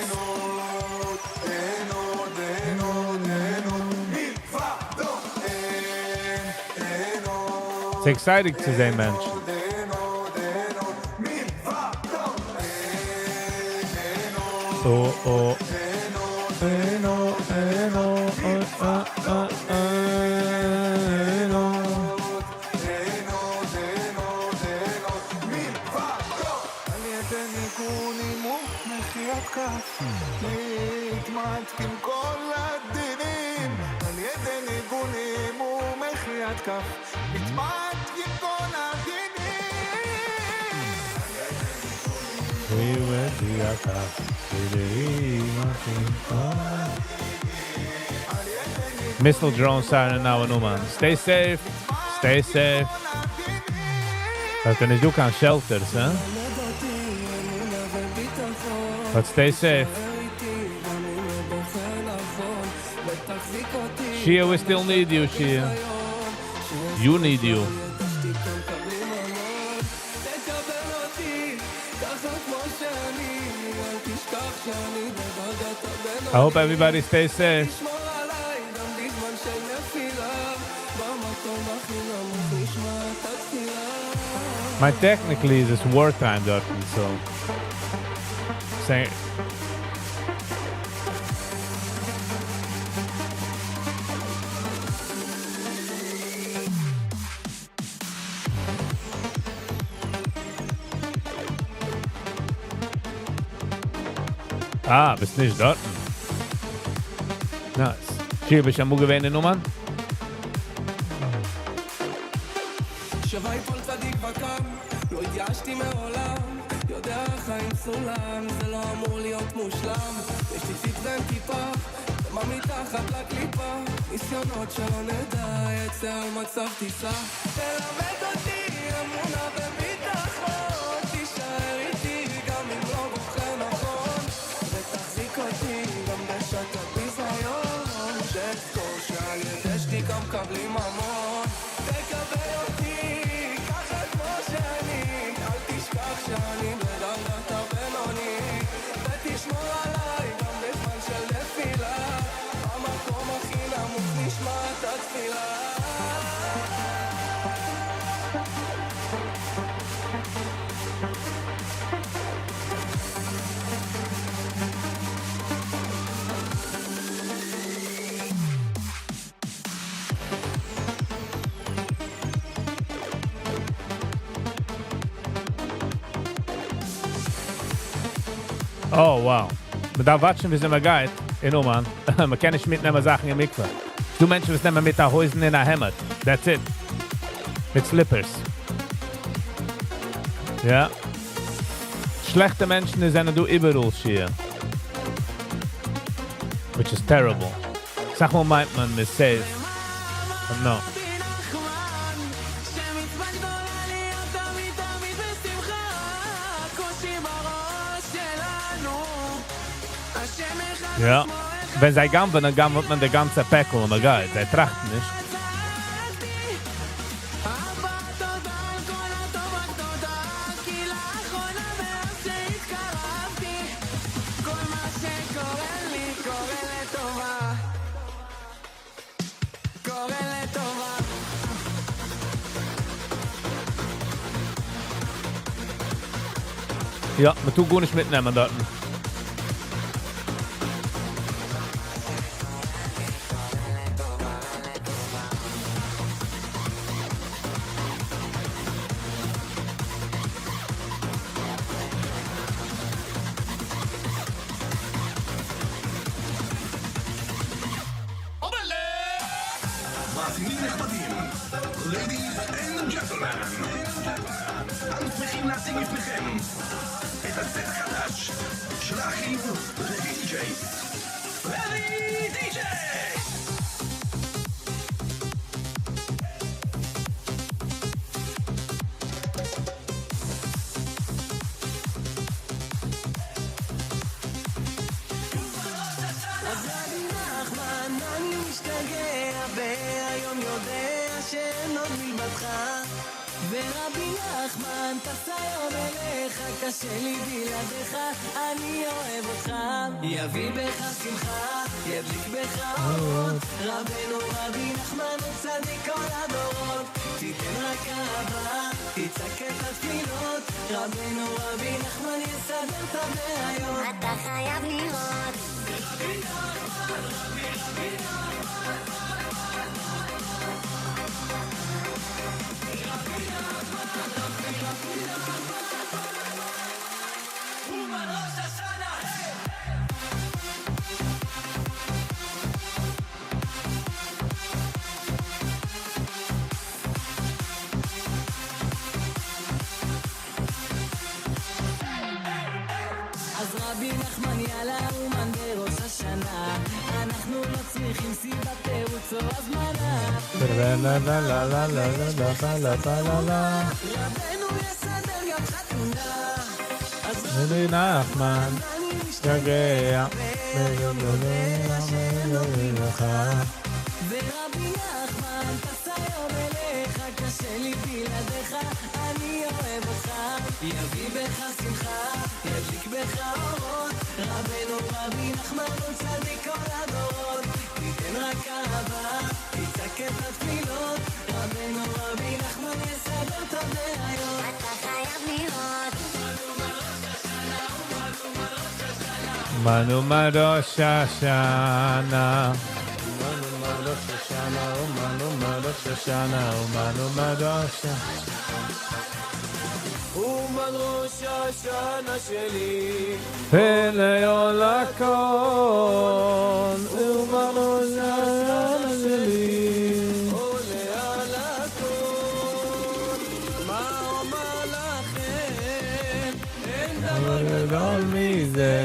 It's exciting to say, Mensch. Oh. Missile drone siren now in Oman. Stay safe. Stay safe. Dat kunnen zoeken aan shelters, hè? But stay safe. Shia, we still need you, Shia. You need you. I hope everybody stays safe. My technically this is wartime, Dortmund, so saying. Bist nicht dort. Nice. Hier bist du am gewähnen, Nummern? לא התייאשתי מעולם, יודע החיים סולם, זה לא אמור להיות מושלם, יש לי ציפרן כיפה, מה מתחת לקליפה, ניסיונות שלא נדע, יצא על מצב טיסה, תלמד אותי אמונה וביטחון, תישאר איתי גם אם לא בוחר נכון, ותחזיק אותי גם בשעת הביזיון, שתזכור שעל ידי שתיקה מקבלים המון, תקבל אותי שאני בדרגת הבינוני ותשמור עליי גם בזמן של נפילה המקום הכי נמוך נשמע את התפילה Oh, wow. Man darf watschen, wie es immer geht. In Oman. Man kann nicht mitnehmen Sachen im Mikve. Du Menschen, die nehmen mit der Häusen in der Hemmet. That's it. Mit Slippers. Ja. Schlechte Menschen, die sind du überall hier. Which is terrible. Sag mal, meint man, is safe. But no. Ja, wenn sie gampfen, dann gampft man die ganze Päckl und man geht. Sie trachten nicht. Ja, man tut gut nicht mitnehmen dort. Ladies and gentlemen, אנחנו שמחים להציג בפניכם את הסט חדש של האחים לדי-ג'יי. לדי-ג'יי! ורבי נחמן טס היום אליך, קשה לי בלעדיך, אני אוהב אותך. יביא בך שמחה, ידליק בך אורות, רבנו רבי נחמן הוא צדיק כל הדורות. תיתן רק אהבה, תצעק את התפילות, רבנו רבי נחמן יסדר את הבעיות. אתה חייב לראות רבי נחמן, רבי נחמן, אז רבי נחמן יאללה אומן בראש השנה, אנחנו לא צריכים סיבת תירוץ או הזמנה. רבנו יסדר גם חתונה, אז רבי נחמן יגע ורבי נחמן טס היום אליך, קשה לי בלעדיך, אני אוהב אותך. יביא בך שמחה, ידליק בך אורות, רבנו רבי נחמן הוא צדיק כל הדורות. תיתן רק אהבה, תצעק את התפילות, רבנו רבי נחמן יסדר את הבעיות. אתה חייב לראות מנו מראש השנה, אומן ראש השנה שלי, פלאו לקון, אומן ראש השנה שלי, עולה על הכל. מה אומר לכם, אין דבר גדול מזה.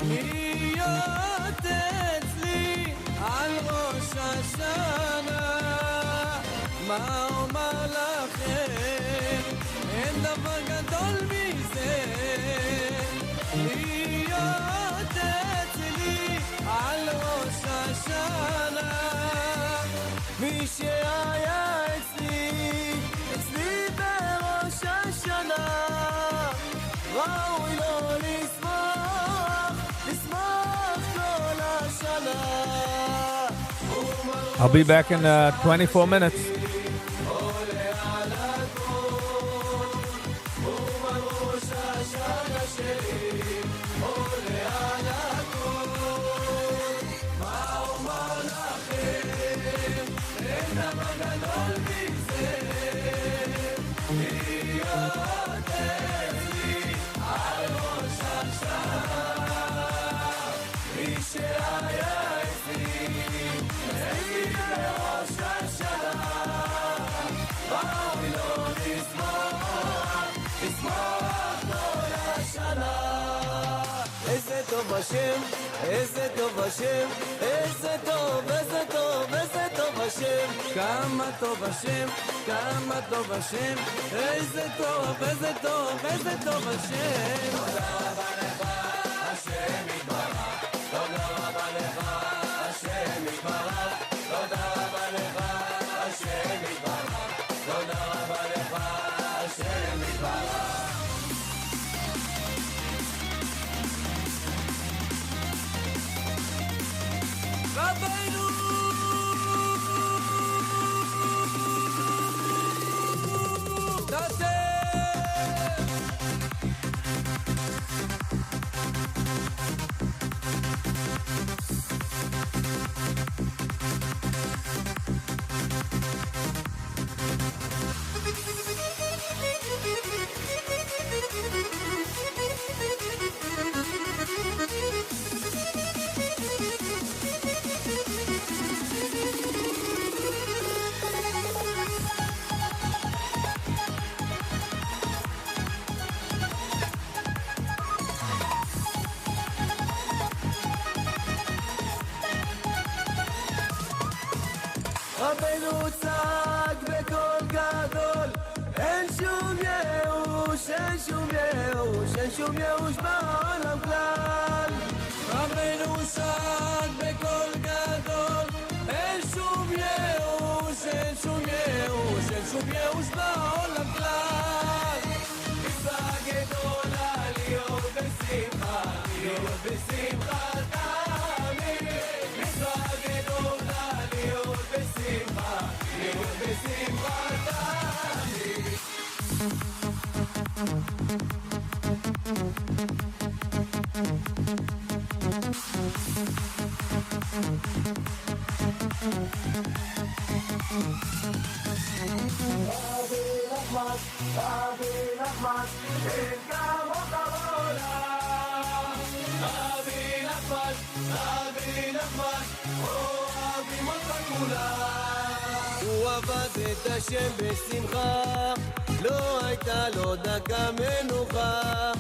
להיות אצלי על ראש השנה. מה אומר לכם, אין דבר גדול מזה, להיות אצלי על ראש השנה. מי שהיה אצלי בראש השנה, ראוי לו לשמוח כל השנה. I'll be back in 24 minutes. איזה טוב השם, איזה טוב השם, איזה טוב, איזה טוב, איזה טוב השם. כמה טוב השם, כמה טוב השם, איזה טוב, איזה טוב, איזה טוב השם. תודה רבה לך, השם יתברך, תודה רבה לך, השם יתברך, תודה רבה לך, השם יתברך, תודה רבה לך, השם יתברך. רבנו תעשה רבנו צעק בקול גדול, אין שום ייאוש, אין שום ייאוש, אין שום ייאוש בעולם כלל. רבנו צעק בקול גדול, אין שום ייאוש, אין שום ייאוש, אין שום ייאוש בעולם כלל. מצווה גדולה להיות בשמחה, להיות בשמחה תמיד. מצווה גדולה להיות בשמחה, להיות בשמחה תמיד. רבי נחמן, אין כמוך בעולם. רבי נחמן, אוהבים אותך כולם. הוא עבד את השם בשמחה, לא הייתה לו דקה מנוחה.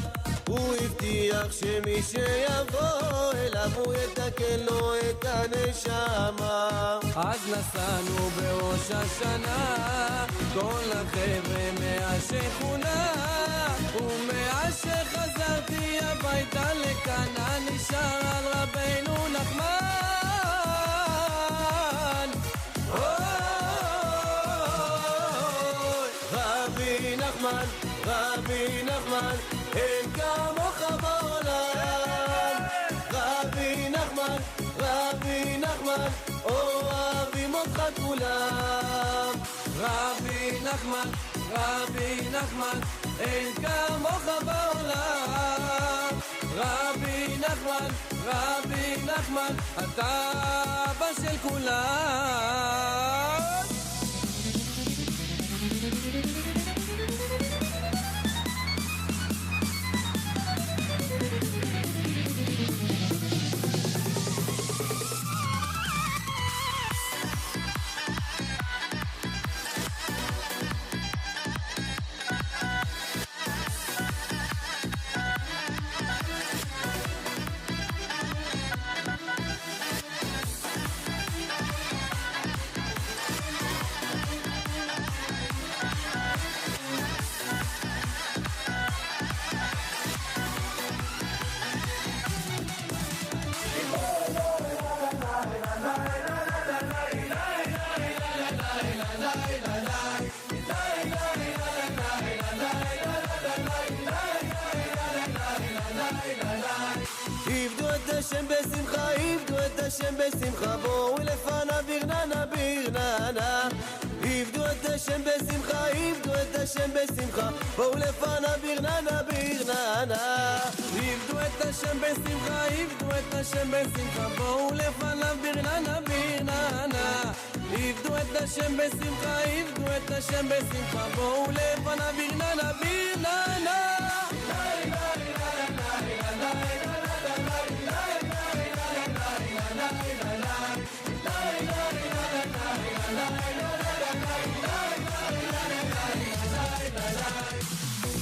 הוא הבטיח שמי שיבוא אליו הוא יתקן לו את הנשמה. אז נסענו בראש השנה, כל החבר'ה מהשכונה, ומאז שחזרתי הביתה לכאן נשאר על רבנו נחמן. רבי נחמן, רבי נחמן, אין כמוך בעולם. רבי נחמן, רבי נחמן, אוהבים אותך כולם. רבי נחמן, רבי נחמן, אין כמוך בעולם. רבי נחמן, רבי נחמן, אתה אבא של כולם. השם בשמחה, עבדו את השם בשמחה, בואו לפניו ברננה ברננה. עבדו את השם בשמחה, עבדו את השם בשמחה, בואו לפניו ברננה ברננה. עבדו את השם בשמחה, עבדו את השם בשמחה, בואו לפניו ברננה ברננה. עבדו את השם בשמחה, עבדו את השם בשמחה, בואו לפניו ברננה ברננה.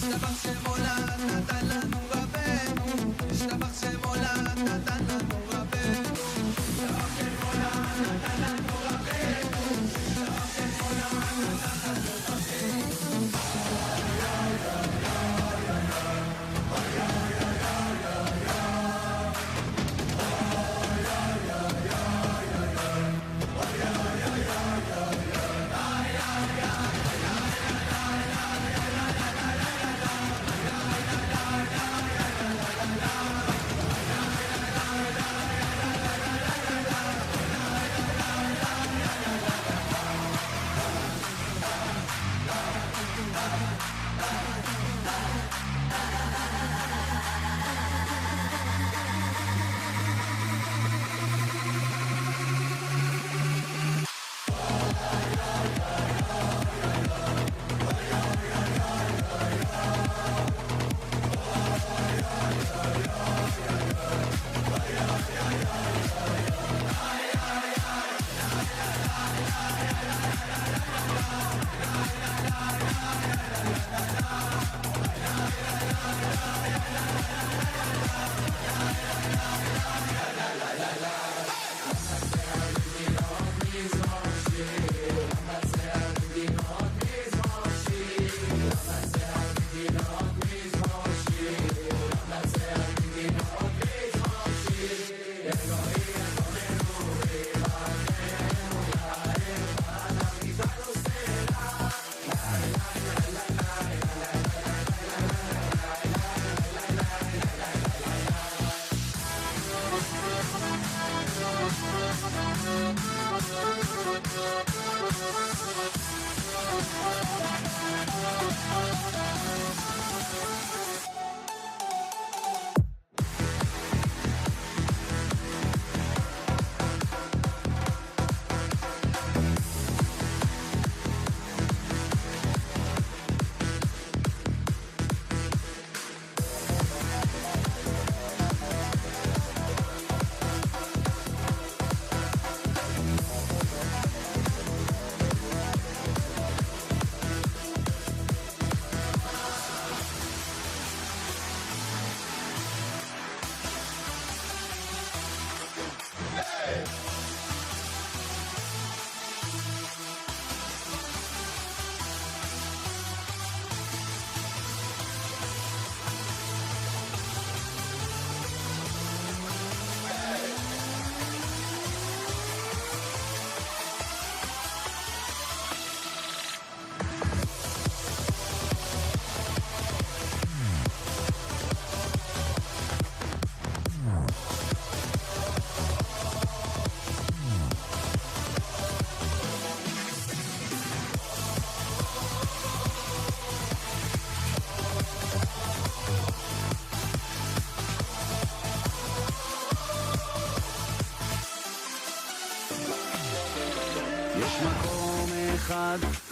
השתבח שמו לעד נתן לנו רבנו, השתבח שמו לעד נתן לנו רבנו, השתבח שמו לעד נתן לנו רבנו, השתבח שמו לעד נתן לנו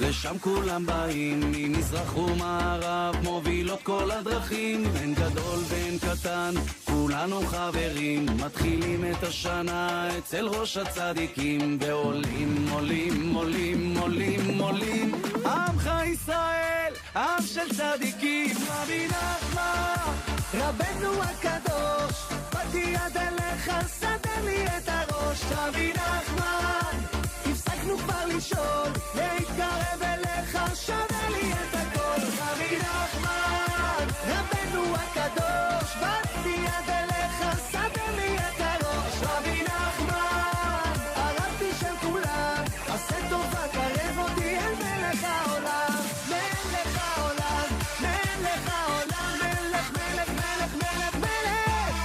לשם כולם באים, ממזרח ומערב מובילות כל הדרכים, בין גדול בין קטן, כולנו חברים, מתחילים את השנה אצל ראש הצדיקים, ועולים, עולים, עולים, עולים, עולים. עמך ישראל, עם של צדיקים, רבי נחמן, רבנו הקדוש, באתי יד אליך, סדר לי את הראש, רבי נחמן, הפסקנו כבר לשאול, להתקרב אליך, שווה לי את הכל, רבי נחמן, רבנו הקדוש, באתי יד אליך, סדר לי את הראש, רבי נחמן, הרבתי של כולם, עשה טובה, קרב אותי אל מלך העולם, מלך העולם, מלך העולם, מלך, מלך, מלך, מלך, מלך.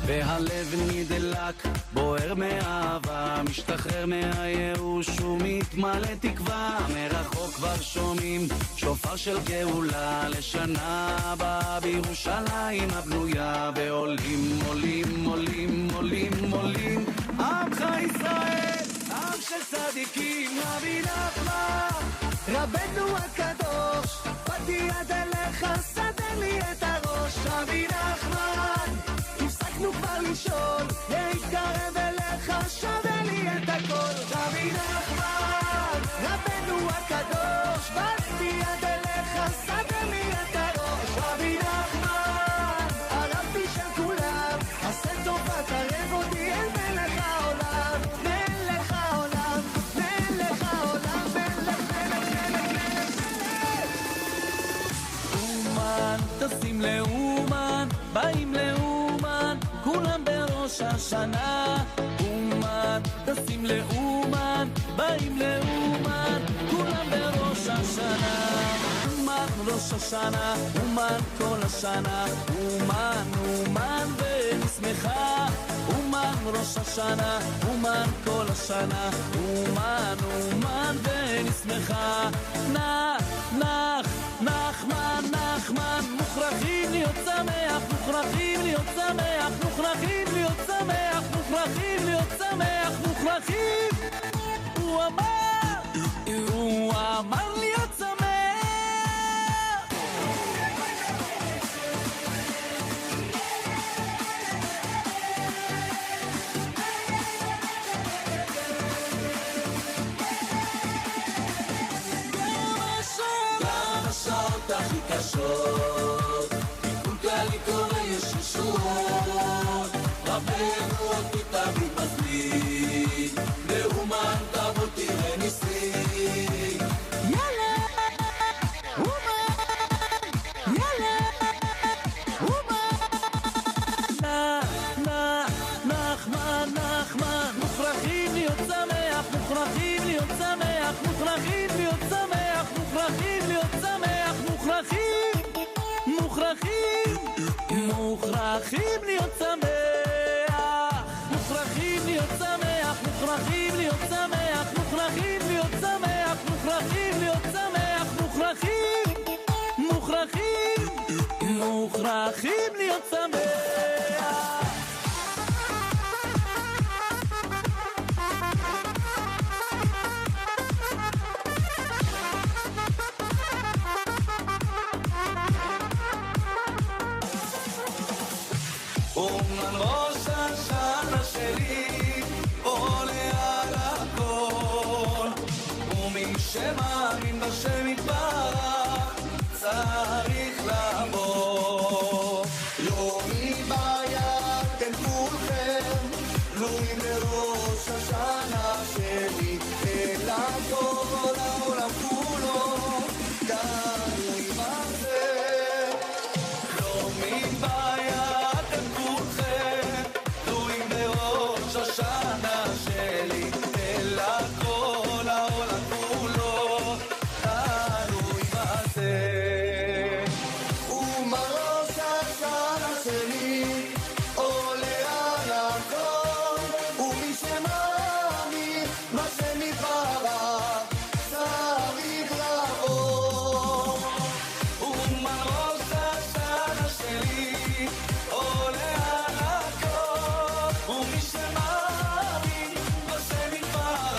והלב נדלק, בוער מאהבה, משתחרר מהייאוש ומתמלא תקווה, מרחוק כבר שומעים שופר של גאולה, לשנה הבאה בירושלים הבנויה, ועולים, עולים, עולים, עולים, עולים. עמך ישראל, עם של צדיקים, רבי נחמן, רבנו הקדוש, באתי יד אליך, סדר לי את הראש, רבי נחמן, הפסקנו כבר לשאול, להתקרב אליך, שווה לי את הכל, רבי נחמן, רבנו הקדוש, באתי יד אליך, סדר לי את הראש, רבי נחמן, הרבתי של כולם, עשה טובה, קרב אותי אל מלך העולם, מלך העולם, מלך העולם, מלך, מלך, מלך, מלך, מלך. אומן, טסים לאומן, באים לאומן, כולם בראש השנה, אומן, טסים לאומן, באים לאומן, כולם בראש השנה, אומן ראש השנה, אומן כל השנה, אומן, אומן ונשמחה, אומן ראש השנה, אומן כל השנה, אומן, אומן ונשמחה, נחמן, נחמן, מוכרחים להיות שמח, מוכרחים להיות שמח, מוכרחים להיות שמח, מוכרחים להיות שמח, מוכרחים. הוא אמר להיות שמח. השעות הכי קשות, מקולקל לי קורא יש ישועות, רבנו אותי תמיד מזמין, לאומן תבוא תראה ניסים. יאללה, אומן, יאללה, אומן. נחמן, מוכרחים להיות שמח, מוכרחים להיות שמח, מוכרחים להיות שמח, מוכרחים להיות שמח, מוכרחים להיות שמח, מוכרחים להיות שמח, מוכרחים להיות שמח, מוכרחים להיות שמח, מוכרחים להיות שמח, מוכרחים להיות שמח. אומן ראש השנה שלי עולה על הכל, ומי שמאמין בשם יתברך צריך לבוא. לא מבעיה אתם כולכם תלויים בראש השנה שלי, אלא כל העולם כולו תלוי בזה. לא מבעיה השנה שלי, אלא כל העולם כולו תלוי בזה. ומראש השנה שלי עולה על הכל, ומי שמאמין מה שמתברך צריך לבוא. ומראש השנה שלי עולה על הכל, ומי שמאמין עושה מדברה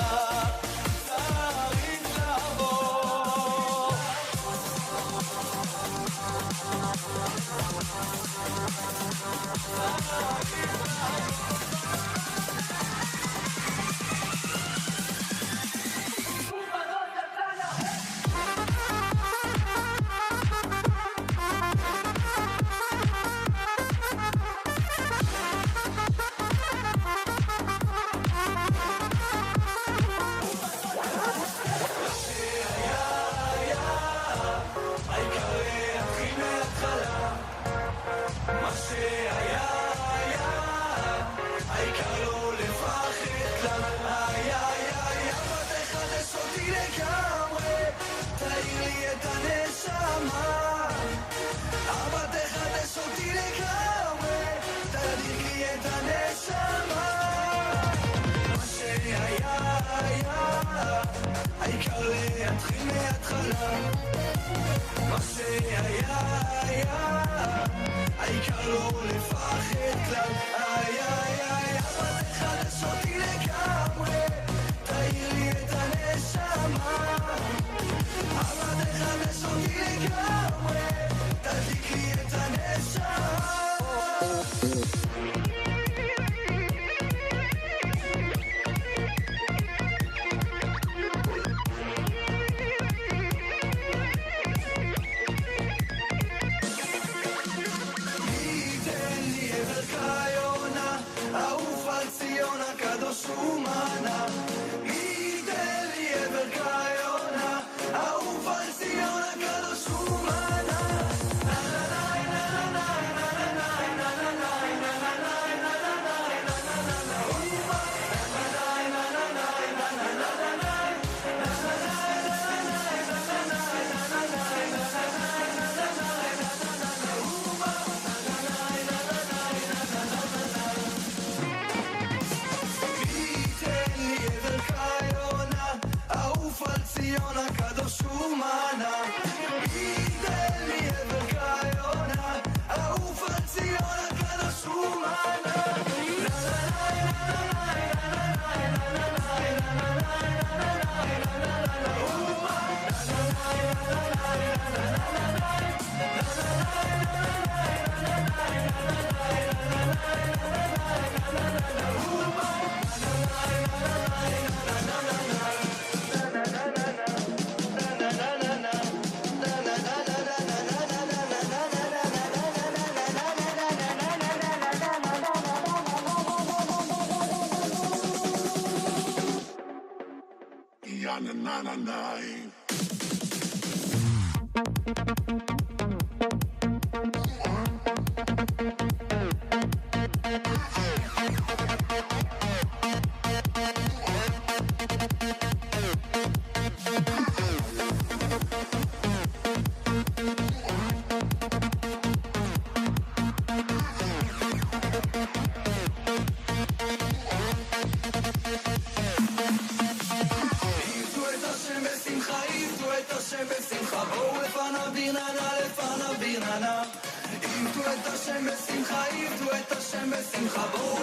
צריך לעבור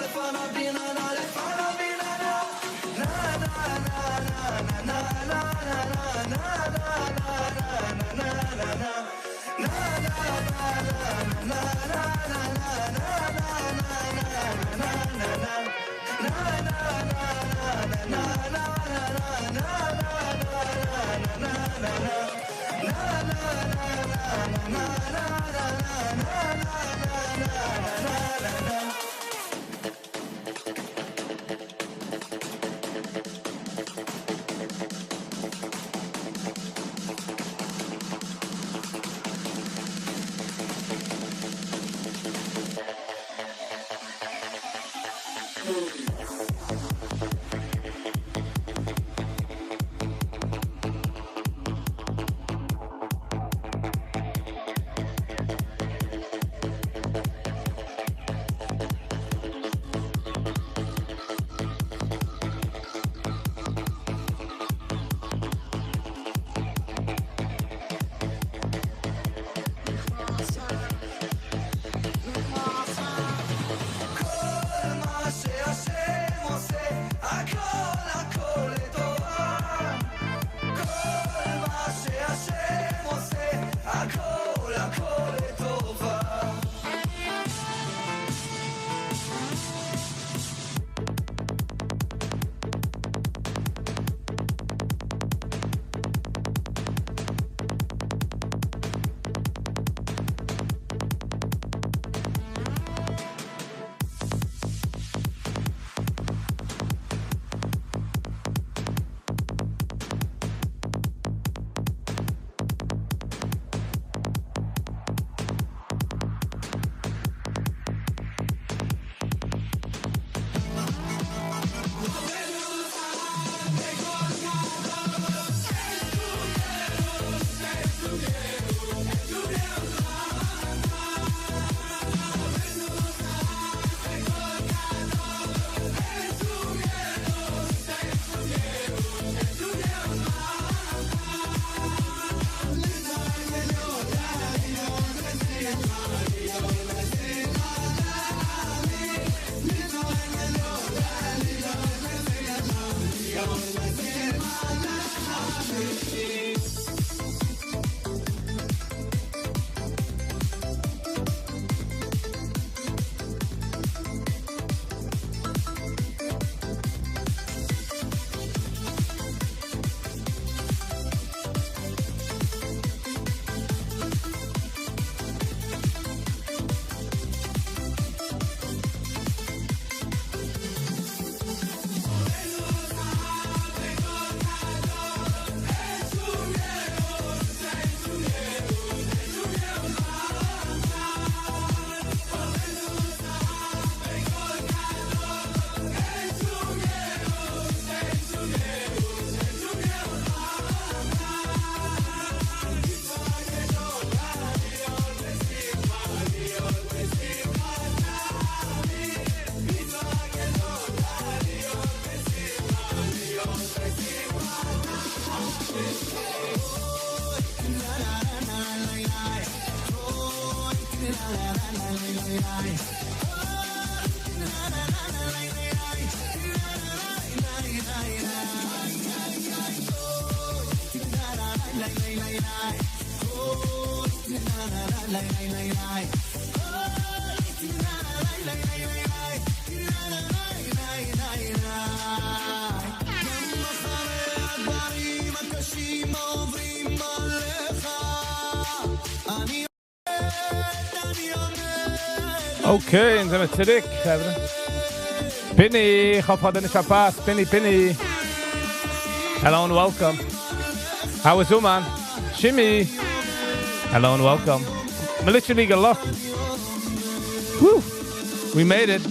Okay, and then zurück. Penny, ich hoffe, hat nicht verpasst. Penny. Hello and welcome. How is you, man? Shimmy. Hello and welcome. I'm literally gelaufen. Woo! We made it.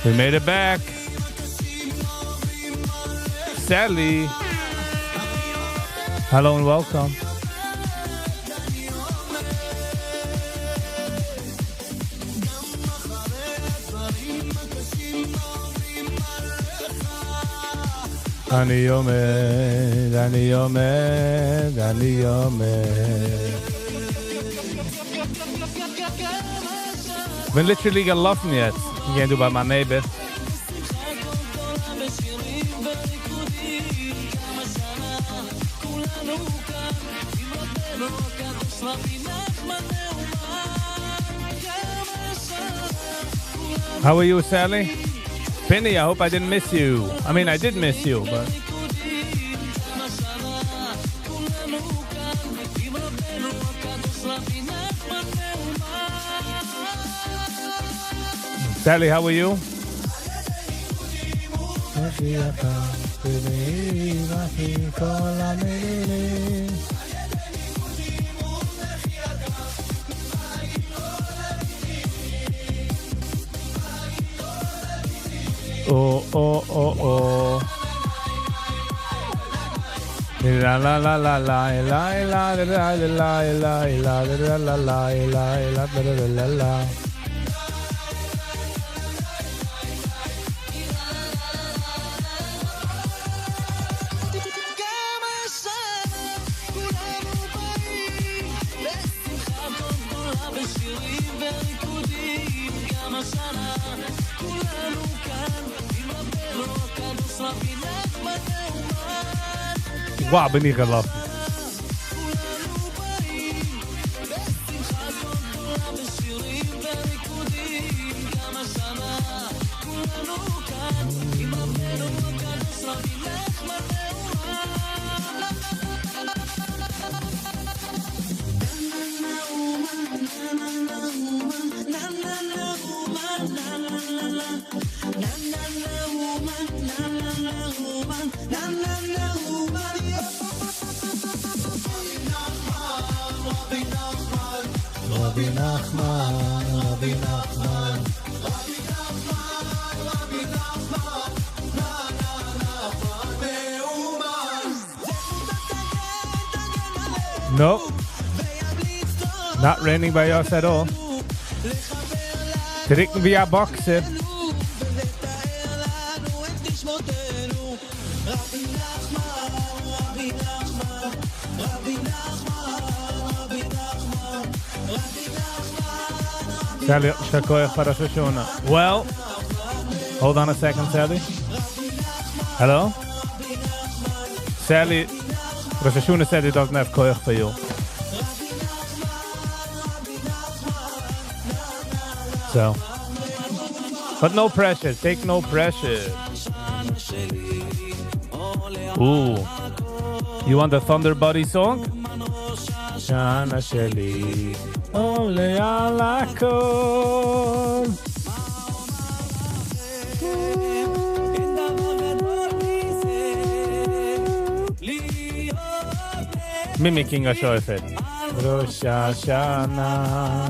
We made it back. Sally. Hello and welcome. אני עומד. Been literally gelaufen jetzt. Ich gehe bei meinem Neighbor. How are you, Sally? Penny, I hope I didn't miss you. I mean, I did miss you, but... Sally, how are you? Oh. La la la la la la la la la la la la. Wow, bin ich gelaufen. Nope. Not raining by us at all. Trinken via boxen. Sally, well, hold on a second, Sally. Hello? Sally, Rosh Hashanah said he doesn't have koyach for you. So, but no pressure, take no pressure. Ooh, you want the Thunder Buddy song? Shana Sheli, Ole Alakol. Mimicking a shofet. Rosh Hashanah.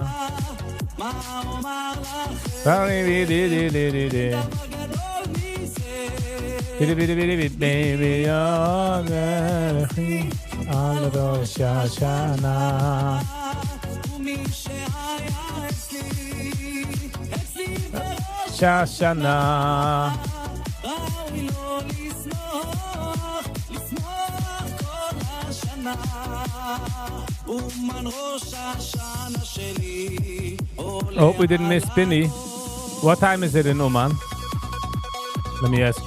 Baby, al Rosh Hashanah. Shashana. Oh, we didn't miss Penny. What time is it in Oman? Let me ask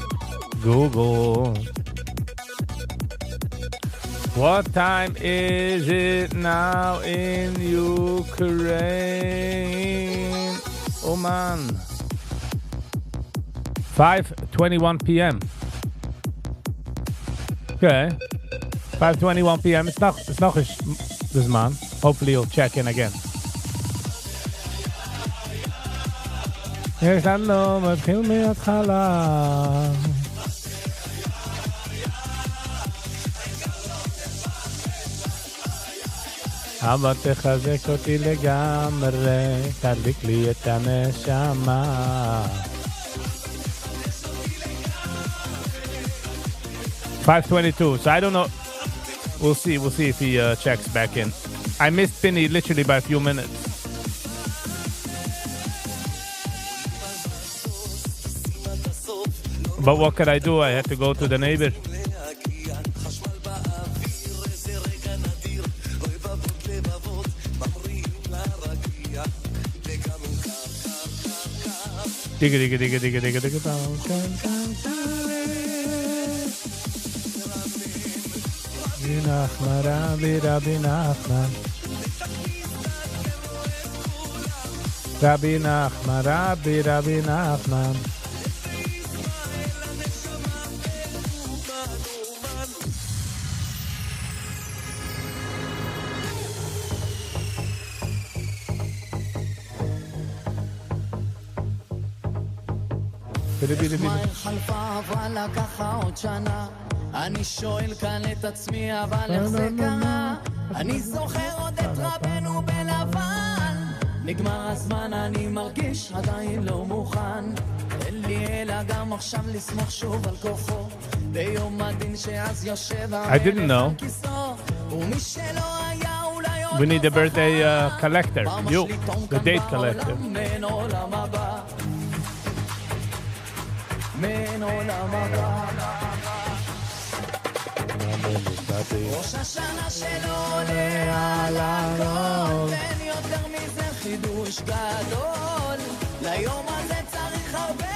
Google. What time is it now in Ukraine? Oh man. 5:21 p.m. Okay. 5:21 p.m. It's not this man. Hopefully you'll check in again. יש לנו מתחיל מההתחלה. אבא תחזק אותי לגמרי, תדליק לי את הנשמה. 5:22, so I don't know. We'll see if he checks back in. I missed Penny literally by a few minutes. But what could I do? I had to go to the neighbor. Digga digga digga digga digga digga down. Binachman, Rabbi Nachman. Rabbi Nachman, Rabbi Nachman. חלפה אבל ככה עוד שנה אני שואל כאן את עצמי אבל איך זה קרה אני זוכר עוד את רבנו בלבן נגמר הזמן אני מרגיש עדיין לא מוכן אין לי אלא גם עכשיו לסמוך שוב על כוחו ביום הדין שאז יושב I didn't know. ומי שלא היה אולי We need a birthday collector. You, the date collector. מן עולם הבא ראש השנה שלו עולה על הכל אין יותר מזה חידוש גדול ליום הזה צריך הרבה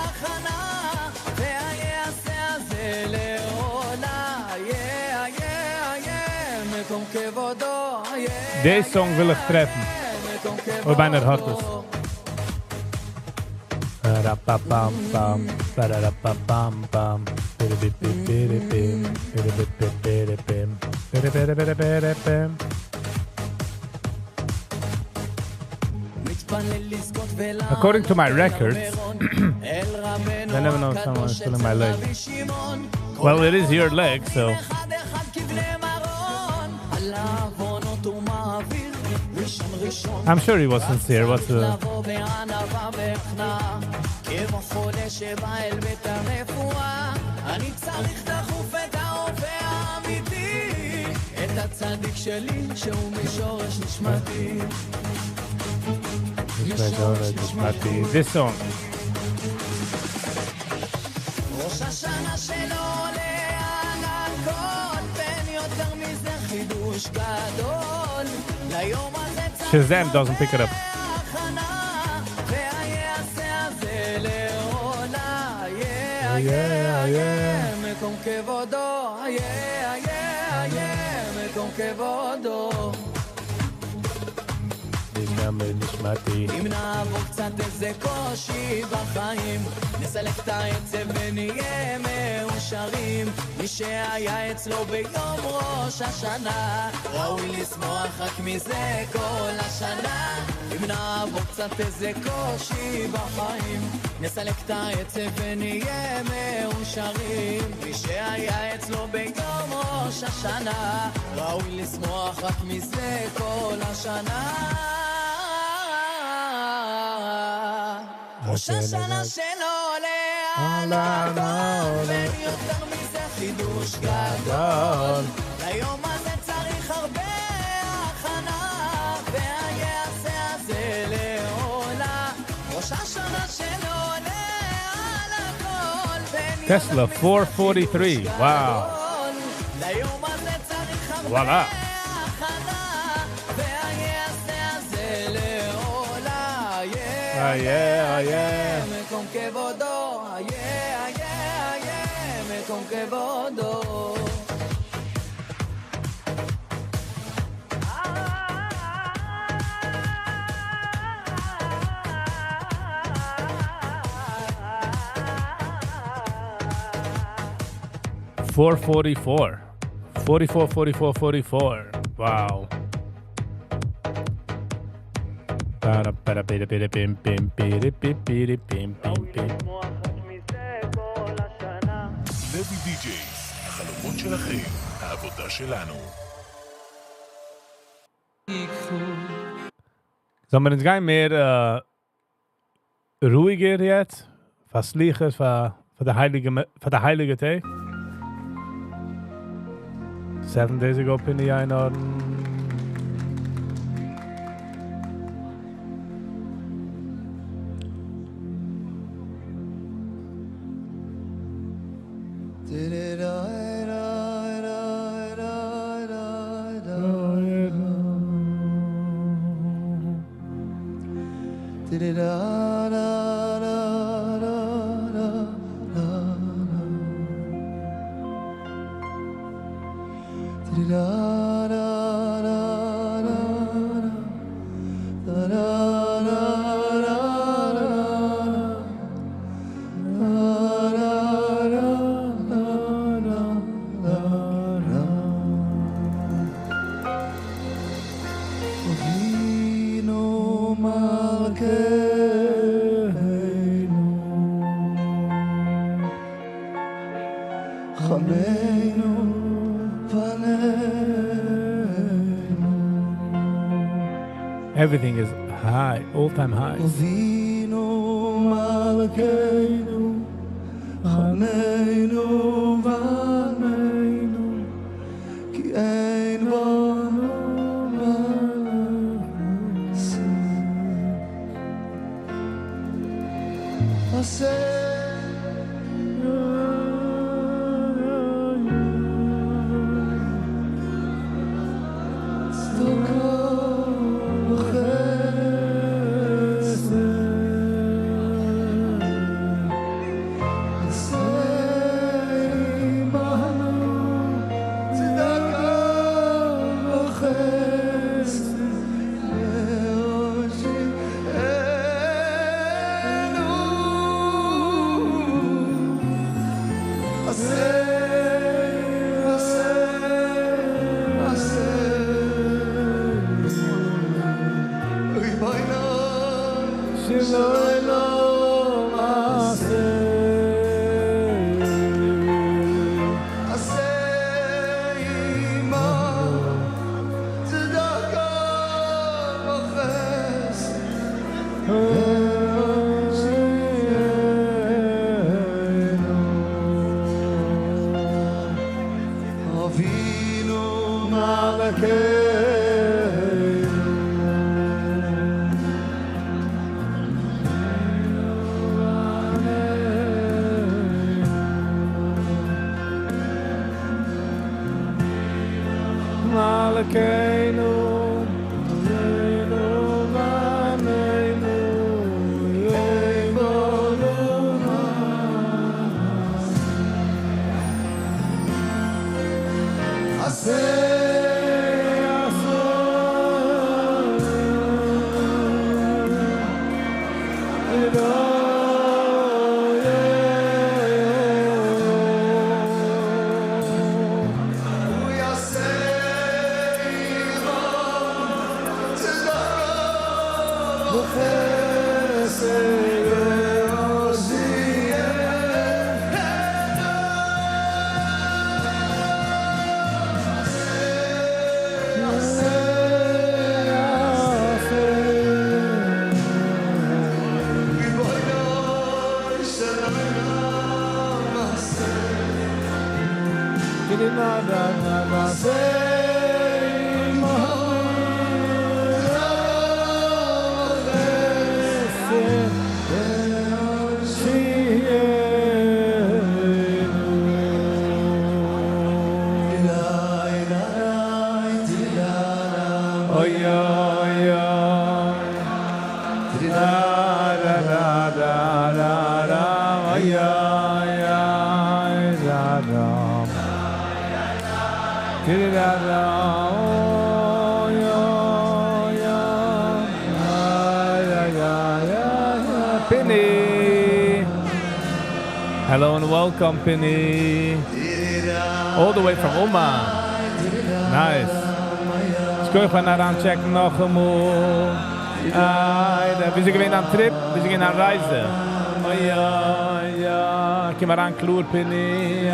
הכנה והיעשה הזה לעולה מקום כבודו Deze song wil ik treffen. Hoe bijna het hart is. Ba-da-ba-bam, bam, ba-da-da-ba-bam, bim, bim. According to my records, I never know if someone is pulling my leg. Well, it is your leg, so. I'm sure he was sincere. What's the... This song. Shazam doesn't pick it up. אם נעבור קצת איזה קושי בחיים נסלק את העצב ונהיה מאושרים מי שהיה אצלו ביום ראש השנה ראוי לשמוח רק מזה כל השנה אם נעבור קצת איזה קושי בחיים נסלק את העצב ונהיה מאושרים מי שהיה אצלו ביום ראש השנה ראוי לשמוח רק מזה כל השנה ראש השנה שלו עולה על הכל ואין יותר מזה חידוש גדול ליום הזה צריך הרבה הכנה והיעשה הזה לעולה ראש השנה שלו עולה על הכל Tesla 443. Wow. ליום הזה צריך הרבה Voila. מקום כבודו, מקום כבודו 444. 44, 44, 44. Wow. לוי די-ג'ייס, החלומות שלכם, העבודה שלנו. Sollen wir uns gehen mehr ruhiger jetzt? Was liegen für der heilige Tag? 7 days ago bin ich einladen. Everything is high, all-time high. Hello and welcome, Penny. All the way from Oman. Nice. Schön von daran checken noch einmal. Wir sind gewesen am Trip, wir sind in einer Reise. Oh ja, ja. Komm mal ran, Klur, Penny.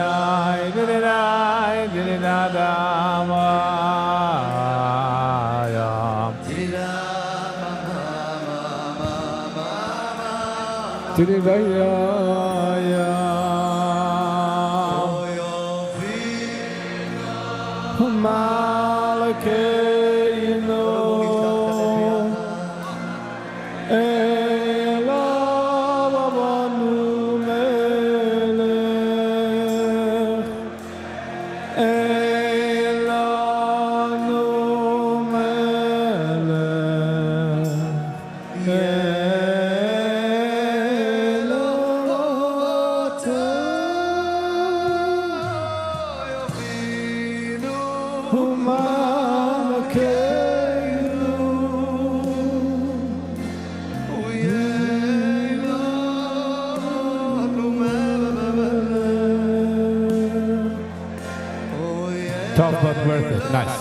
Tough but worth it. Nice.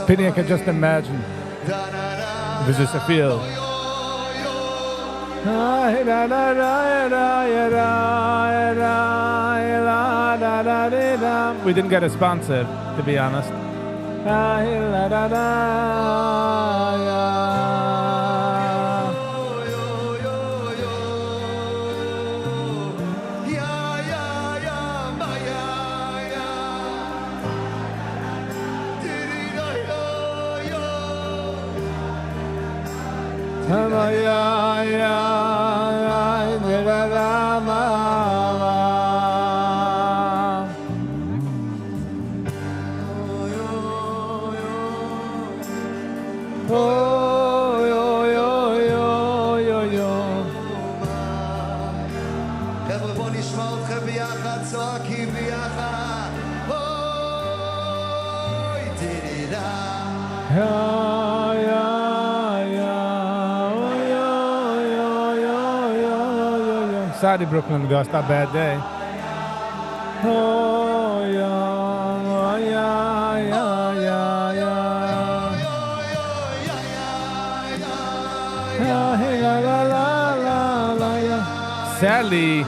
Penny, I can just imagine. It was just a feel. We didn't get a sponsor, to be honest. Sorry, Brooklyn girls, not a bad day. Oh yeah, yeah, yeah, yeah, yeah. Sally.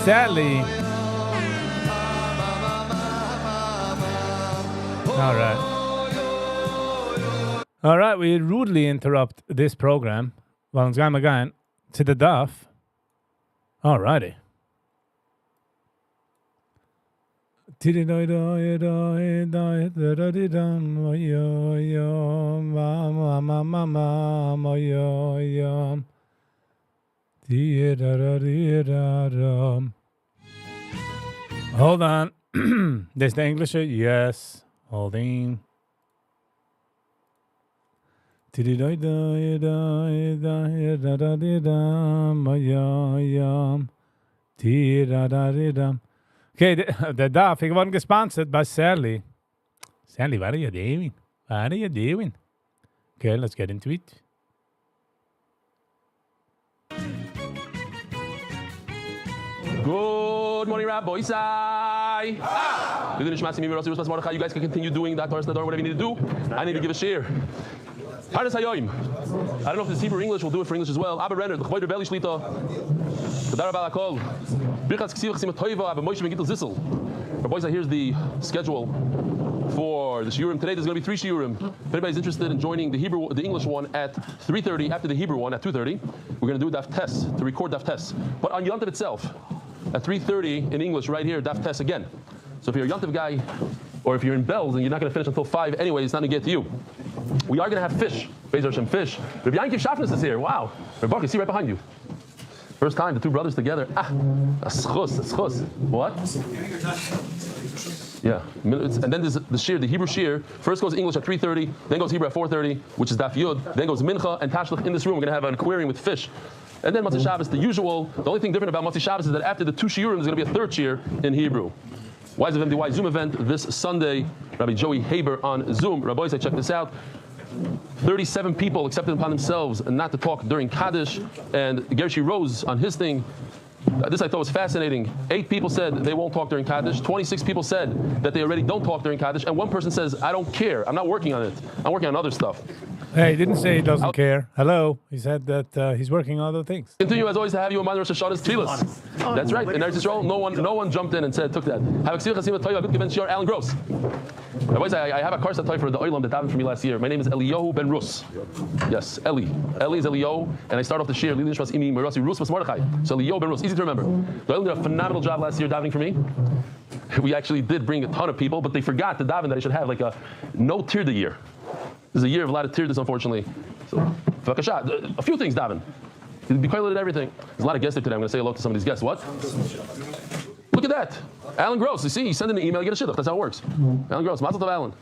Sally. All right, we rudely interrupt this program. Well, it's again to the Duff. Alrighty. Hold on. There's the English. Yes. Holding. Okay, the Duff, he wasn't sponsored by Sally. Sally, what are you doing? What are you doing? Okay, let's get into it. Good morning, Rabbi Isai. You guys can continue doing that, whatever you need to do. I need to give a share. Harnas Hayoim. I don't know if this Hebrew or English will do it for English as well. Abba Renner, the Chvoider Belly Shlita. Tadar Abba Lakol. Birchatz Ksiv Chsim Toiva, Abba Moshe Megidl Zissel. Rabbi Isai, here's the schedule for the shiurim. Today there's going to be 3 shiurim. If anybody's interested in joining the English one at 3:30, after the Hebrew one at 2:30, we're going to do Daf Tes, to record Daf Tes. But on Yom Tov itself, at 3:30 in English, right here, Daf Tes again. So if you're a Yom Tov guy, or if you're in Bells and you're not going to finish until 5 anyway, it's not going to get to you. We are going to have fish. Bezer Hashem, fish. Rabbi Yankiv Shafnis is here. Wow. Rabbi Baruch, see right behind you. First time, the 2 brothers together. A schus. What? Yeah. And then there's the shir, the Hebrew shir. First goes English at 3:30, then goes Hebrew at 4:30, which is Daf Yud. Then goes Mincha and Tashlich in this room. We're going to have an aquarium with fish. And then Motzei Shabbos, the usual. The only thing different about Motzei Shabbos is that after the 2 shiurim, there's going to be a 3rd shir in Hebrew. Wise of MDY Zoom event this Sunday. Rabbi Joey Haber on Zoom. Rabbi, I checked this out. 37 people accepted upon themselves not to talk during Kaddish, and Gershi Rose on his thing. This I thought was fascinating. 8 people said they won't talk during Kaddish. 26 people said that they already don't talk during Kaddish, and 1 person says, I don't care. I'm not working on it. I'm working on other stuff. Hey, he didn't say he doesn't care. Hello. He said that he's working on other things. Continue as always to have you in mind Rosh Hashanah's tefillas. That's right. In Eretz Yisrael, no one jumped in and took that. Have a ksir chasim toiva good given shiur Alan Gross. I have a karsa toy for the oilam that happened for me last year. My name is Eliyahu Ben Rus. Yes, Eli. Eli is Eliyahu, and I start off the shiur Lilin Shmas Imi Merasi Rus Bas Mordechai. So Eliyahu Ben Rus, easy to remember. The oilam did a phenomenal job last year davening for me. We actually did bring a ton of people, but they forgot to daven that I should have like a no tirda year. There's a year of a lot of tirdas, unfortunately. So, a few things, daven. Be quite at everything. There's a lot of guests here today. I'm going to say hello to some of these guests. What? Look at that. Alan Gross. You see, you send in an email, you get a shidduch. That's how it works. Alan Gross. Mazel tov, Alan.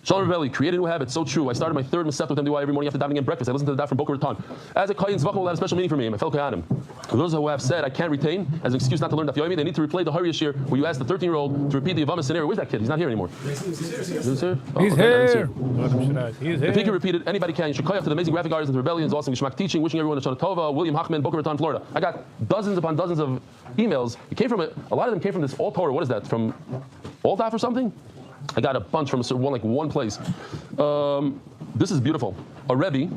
Shalom Rebelli, create a new habit. So true. I started my 3rd Masechet with MDY every morning after davening and breakfast. I listen to the daf from Boca Raton. As a Kohen Zvachim will have a special meaning for me, my fellow Kohanim. For those who have said I can't retain as an excuse not to learn daf yomi, they need to replay the Hari Yashir where you ask the 13-year-old to repeat the Yavama scenario. Where's that kid? He's not here anymore. He's here. He's here. If he can repeat it, anybody can. You should call out to the amazing graphic artists and the rebellions, awesome Gishmak teaching, wishing everyone a Shana Tova. William Hochman, Boca Raton, Florida. I got dozens upon dozens of emails. It came from a lot of them came from this All Torah. What is that? From All Daf or something? I got a bunch from one place. This is beautiful. A Rebbe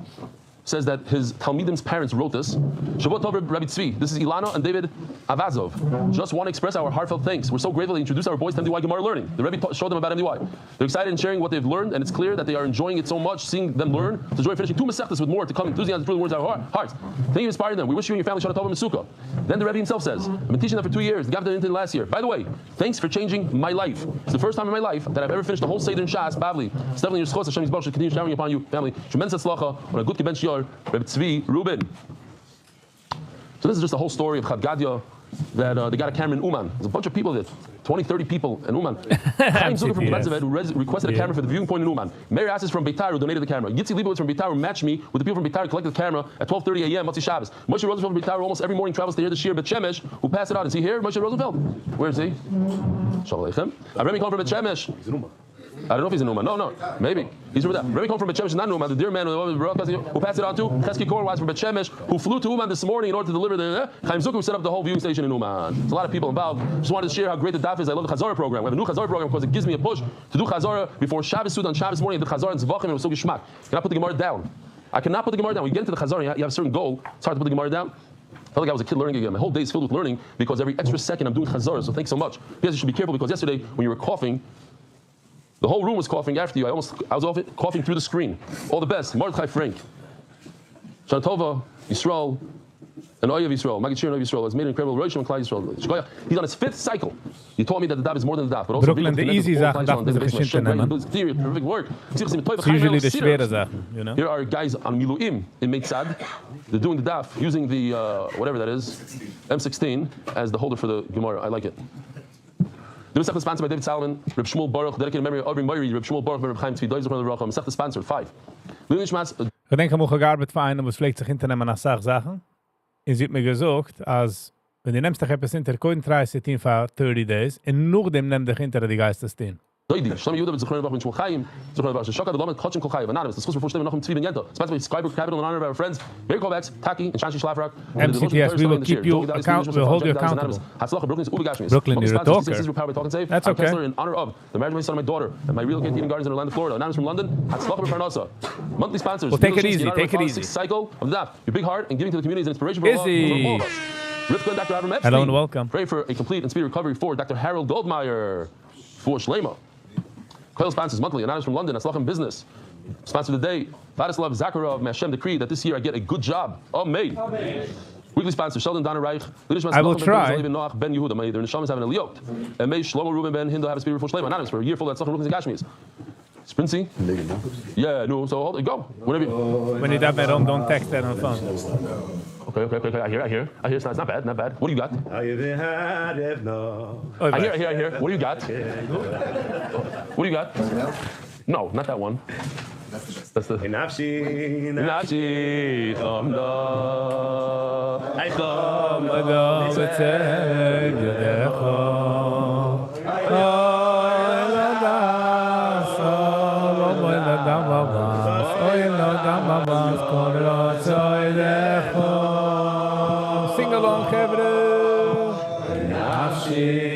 says that his Talmidim's parents wrote this. Shavot Tov Rabbi Tzvi. This is Ilana and David Avazov. Just want to express our heartfelt thanks. We're so grateful to introduce our boys to MDY Gemara learning. The Rebbe showed them about MDY. They're excited in sharing what they've learned, and it's clear that they are enjoying it so much, seeing them learn. To enjoy finishing 2 Masechtas with more to come, enthusiasm through the words of our hearts. Thank you, inspired them. We wish you and your family Shana Tova Mesuka. Then the Rebbe himself says, I've been teaching them for 2 years. The Gav did it last year. By the way, thanks for changing my life. It's the first time in my life that I've ever finished the whole Seder in Shas, Bavli. Stephanie, your schos, Hashem Yisbarach should continue showering upon you, family. Tremendous tzlacha on a good kibbutz shiur, Rebbe Tzvi Rubin. So this is just a whole story of Chad Gadya that they got a camera in Uman. There's a bunch of people there, 20, 30 people in Uman. Chaim Zucker from Kibetzevet who requested a camera for the viewing point in Uman. Mary Assis from Beitar who donated the camera. Yitzi Leibowitz from Beitar who matched me with the people from Beitar who collected the camera at 12:30 a.m. Motzei Shabbos. Moshe Rosenfeld from Beitar who almost every morning travels to hear the Shir Bet Shemesh who passed it on. Is he here? Moshe Rosenfeld? Where is he? Shalom Aleichem. Remy Cohen from Bet Shemesh. I don't know if he's in Numa. No, maybe. He's from that. Remy Cohen from Bet Shemesh is not Numa. The dear man who passed it on to Chesky Korwaz from Bet Shemesh, who flew to Uman this morning in order to deliver the Chaim Zucker who set up the whole viewing station in Uman. There's a lot of people involved. Just wanted to share how great the daf is. I love the Chazorah program. We have a new Chazorah program because it gives me a push to do Chazorah before Shabbos Sud on Shabbos morning. I did Chazorah and Zvachim and it was so geschmack. Can I put the Gemara down? I cannot put the Gemara down. When you get into the Chazorah, you have a certain goal. It's hard to put the Gemara down. I felt like I was a kid learning again. My whole day is filled with learning because every extra second I'm doing Chazorah. So thanks so much. Yes, you should be careful because yesterday when you were coughing, the whole room was coughing after you. I was coughing through the screen. All the best. Mordechai Frank. Shana Tova, Yisrael, and Oyev Yisrael. Magid Shir and Oyev Yisrael has made an incredible Rosh and Klal Yisrael. He's on his 5th cycle. He taught me that the daf is more than the daf. But also Brooklyn, the easy Sachen darf man sich geschichten nennen. It's terrific work. It's usually the schwere Sachen, you know? Here are guys on Miluim in Meitzad. They're doing the daf using the, whatever that is, M16 as the holder for the Gemara. I like it. The Masechta sponsored by David Salomon, Reb Shmuel Baruch, dedicated in memory of Aubrey Moiri, Reb Shmuel Baruch, Reb Chaim Tzvi, Doiv Zechron L'Rocha. Masechta sponsored 5. Ich denke, ich habe gearbeitet für einen, was pflegt sich hinternehmen nach Sachen. Und sie hat mir gesagt, als wenn du nimmst dich etwas hinter, kein 30 für 30 days, und nur dem nimm dich hinter die Geistesdien. Doidi, Shlomo Yehuda b'Zichron Baruch Shmuel Chaim, Zichron Baruch Shaka the Lamed Kachim Kol Chaim. Anonymous. The schools for Shlomo Nachum Tzvi Ben Yenta. Sponsored by Skyberg Capital in honor of our friends Gary Kovacs, Taki, and Shanshi Shlafrak. MCTS, we will keep you accountable. We'll hold you accountable. Brooklyn, you're a talker. That's okay. In honor of the marriage of my son and my daughter and my relocated Eden Gardens in Orlando, Florida. Anonymous from London. Hatzlacha b'Parnasa. Monthly sponsors. Well, take it easy. Take it easy. Cycle of the Your big heart and giving to the community is an inspiration for all of us. Rivka and Dr. Avram Epstein. Hello and welcome. Pray for a complete and speedy recovery for Dr. Harold Goldmeyer for Shlema. Coil sponsors monthly. Anonymous from London. Aslachem Business. Sponsor today. Vladislav Zakharov. May Hashem decree that this year I get a good job. Amen. Weekly sponsor Sheldon Donna Reich. I will try. Ben Yehuda. May their neshamas have an eliyot. And may Shlomo Ruben Ben Hindo have a speedy for Shlema. Anonymous for a year full of Aslachem Ruchnis and Gashmis. Sprincy? Yeah, no. So hold it. Go. Whatever. When you're that bad, don't text that on the phone. Okay. I hear. It's not bad. What do you got? I hear. What do you got? What do you got? No, not that one. That's the. Nafshi. Sing along, Kevin. Nafshi.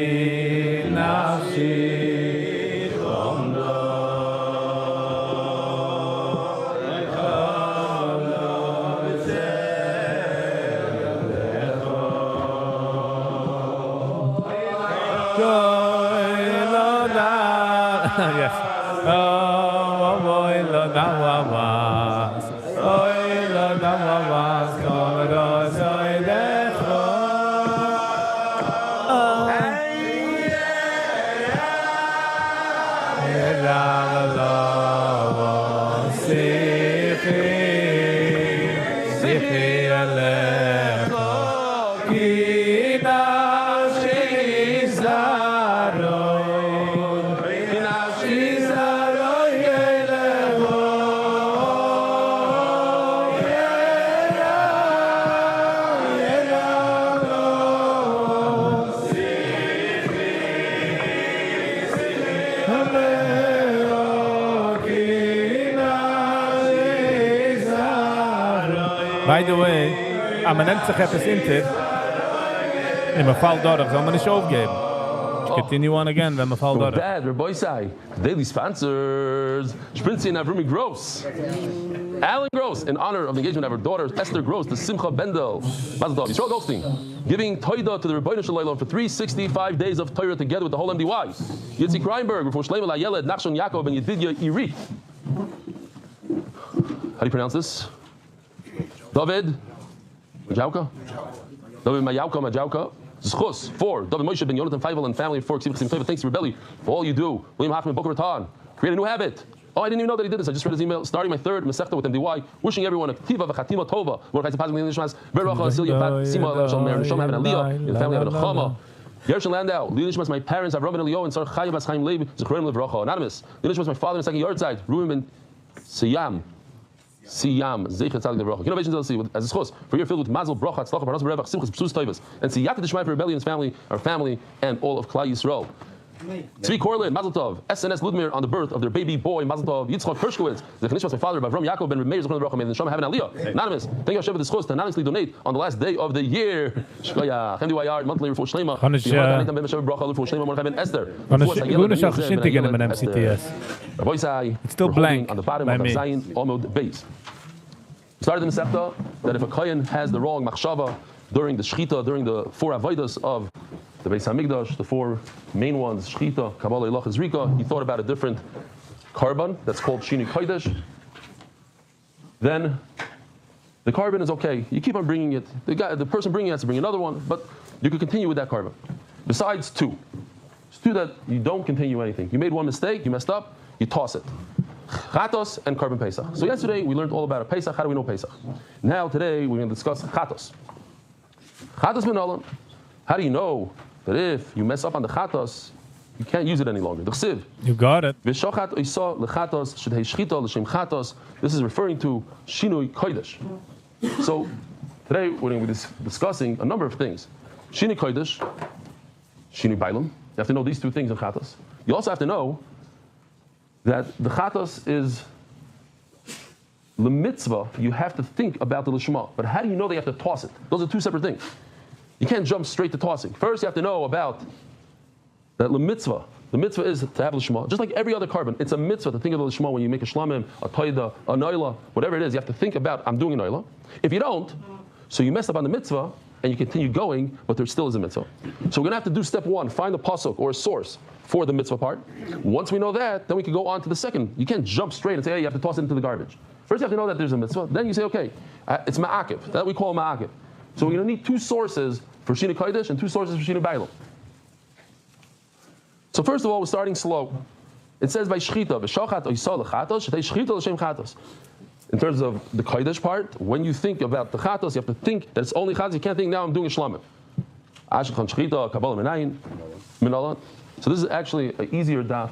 Yes. Oh, boy, Lord, By the way, I'm an empty etwas inter. In my fall daughter, so I'm going to show game. Continue on again, then my fall daughter. Bad, Rabbi Sai. Daily sponsors. Sprincy and Avrumi Gross. Alan Gross, in honor of the engagement of her daughter, Esther Gross, the Simcha Bendel. Mazel Tov. Yisrael Goldstein. Giving Toida to the Rebbeinu Shalom for 365 days of Torah together with the whole MDY. Yitzik Reinberg, before Shleim Yeled, Nachshon Yaakov, and Yedidya Iri. How do you pronounce this? David Majauka? David Majauka. Zchus, 4. David Moshe ben Yonatan Feivel and family, 4. Thanks to Rebelli for all you do. William Hoffman, Boca Raton. Create a new habit. Oh, I didn't even know that he did this. I just read his email. Starting my third Masechta with MDY. Wishing everyone a Ktiva v'chatima tova. Mordechai Tzapazim Nishmas. Vervacha Celia Pat Sima Shal Mer Nisham having a Aliyah. The family having a Chama. Gershon Landau. Nishmas my parents have Robin Elio and Sar Chaya Bas Chaim Leib. Zechronim Levracha. Anonymous. Nishmas my father in second yard side. Ruben ben Siyam. Zeichet Tzadik Levracha. Innovations LLC as a schos for a year filled with Mazel Bracha Tzlacha Baras Berevach Simchas Psus Toivas and Siyata Deshmai for Rebelli and his family, our family, and all of Klal Yisrael. Tzvi Korlin, Mazel Tov, SNS Ludmir on the birth of their baby boy, Mazel Tov, Yitzchak Hershkowitz, the Kanishmas, my father, Avram Yaakov ben Meir Zechron Levracha, may the Neshama have an Aliyah. Anonymous, thank you Hashem for this schos to anonymously donate on the last day of the year. Shkoyach, MDYR, monthly for Shlema. It's still blank on the bottom of Zayin Omod base. Started in the Masechta that if a Kohen has the wrong machshava during the Shechita, during the 4 avodas of the Beis HaMikdash, the 4 main ones, Shechita, Kabbalah, Eloch, Zrika, he thought about a different carbon that's called Shini Kodesh, then the carbon is okay. You keep on bringing it. The person bringing it has to bring another one, but you could continue with that carbon. Besides 2. It's 2 that you don't continue anything. You made one mistake, you messed up, you toss it. Chatos and Carbon Pesach. So yesterday we learned all about a Pesach. How do we know Pesach? Now today we're going to discuss Chatos. Chatos Menolan. How do you know that if you mess up on the Chatos, you can't use it any longer? The Chsiv. You got it. V'shochat oisa lechatos shedhei shchita l'shem chatos. This is referring to Shinui Kodesh. So today we're going to be discussing a number of things. Shinui Kodesh, Shinui Bailam. You have to know these 2 things in Chatos. You also have to know that the chatos is the mitzvah. You have to think about the lishma. But how do you know that you have to toss it? Those are two separate things. You can't jump straight to tossing. First, you have to know about that the mitzvah. The mitzvah is to have lishma. Just like every other carbon, it's a mitzvah to think of the lishma when you make a shlamim, a toida, a noila, whatever it is. You have to think about, I'm doing a noila. If you don't, so you mess up on the mitzvah, and you continue going, but there still is a mitzvah. So we're going to have to do step one, find a pasuk or a source for the mitzvah part. Once we know that, then we can go on to the second. You can't jump straight and say, hey, you have to toss it into the garbage. First you have to know that there's a mitzvah. Then you say, okay, it's ma'akiv. That we call ma'akiv. So we're going to need two sources for Shina Kodesh and two sources for Shina Bailam. So first of all, we're starting slow. It says by shchita, v'shochat oisal l'chatos, shetei shchita l'shem chatos. In terms of the Kodesh part, when you think about the chatos, you have to think that it's only chatos. You can't think, now I'm doing a shlamim. Ashchan shchita, kabbalah menayin, minalan. So this is actually an easier daf.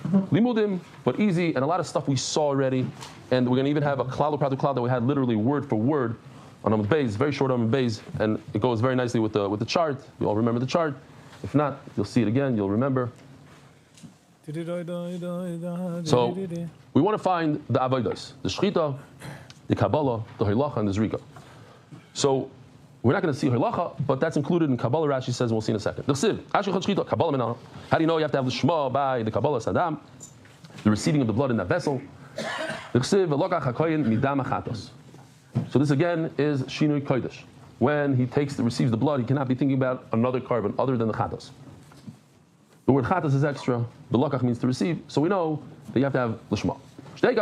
Limudim, but easy, and a lot of stuff we saw already. And we're going to even have a klal u'pratu that we had literally word for word on Amud Beis, very short Amud Beis, and it goes very nicely with the chart. You all remember the chart. If not, you'll see it again, you'll remember. So, we want to find the avodas, the shchita, the kabbalah, the hilacha, and the zrika. So, we're not going to see hilacha, but that's included in Kabbalah. Rashi says, and we'll see in a second. How do you know you have to have the shema by the Kabbalah Saddam, the receiving of the blood in that vessel? So this again is Shinui Kodesh. When he receives the blood, he cannot be thinking about another carbon other than the chatos. The word chatos is extra. The lokach means to receive. So we know that you have to have lishma. The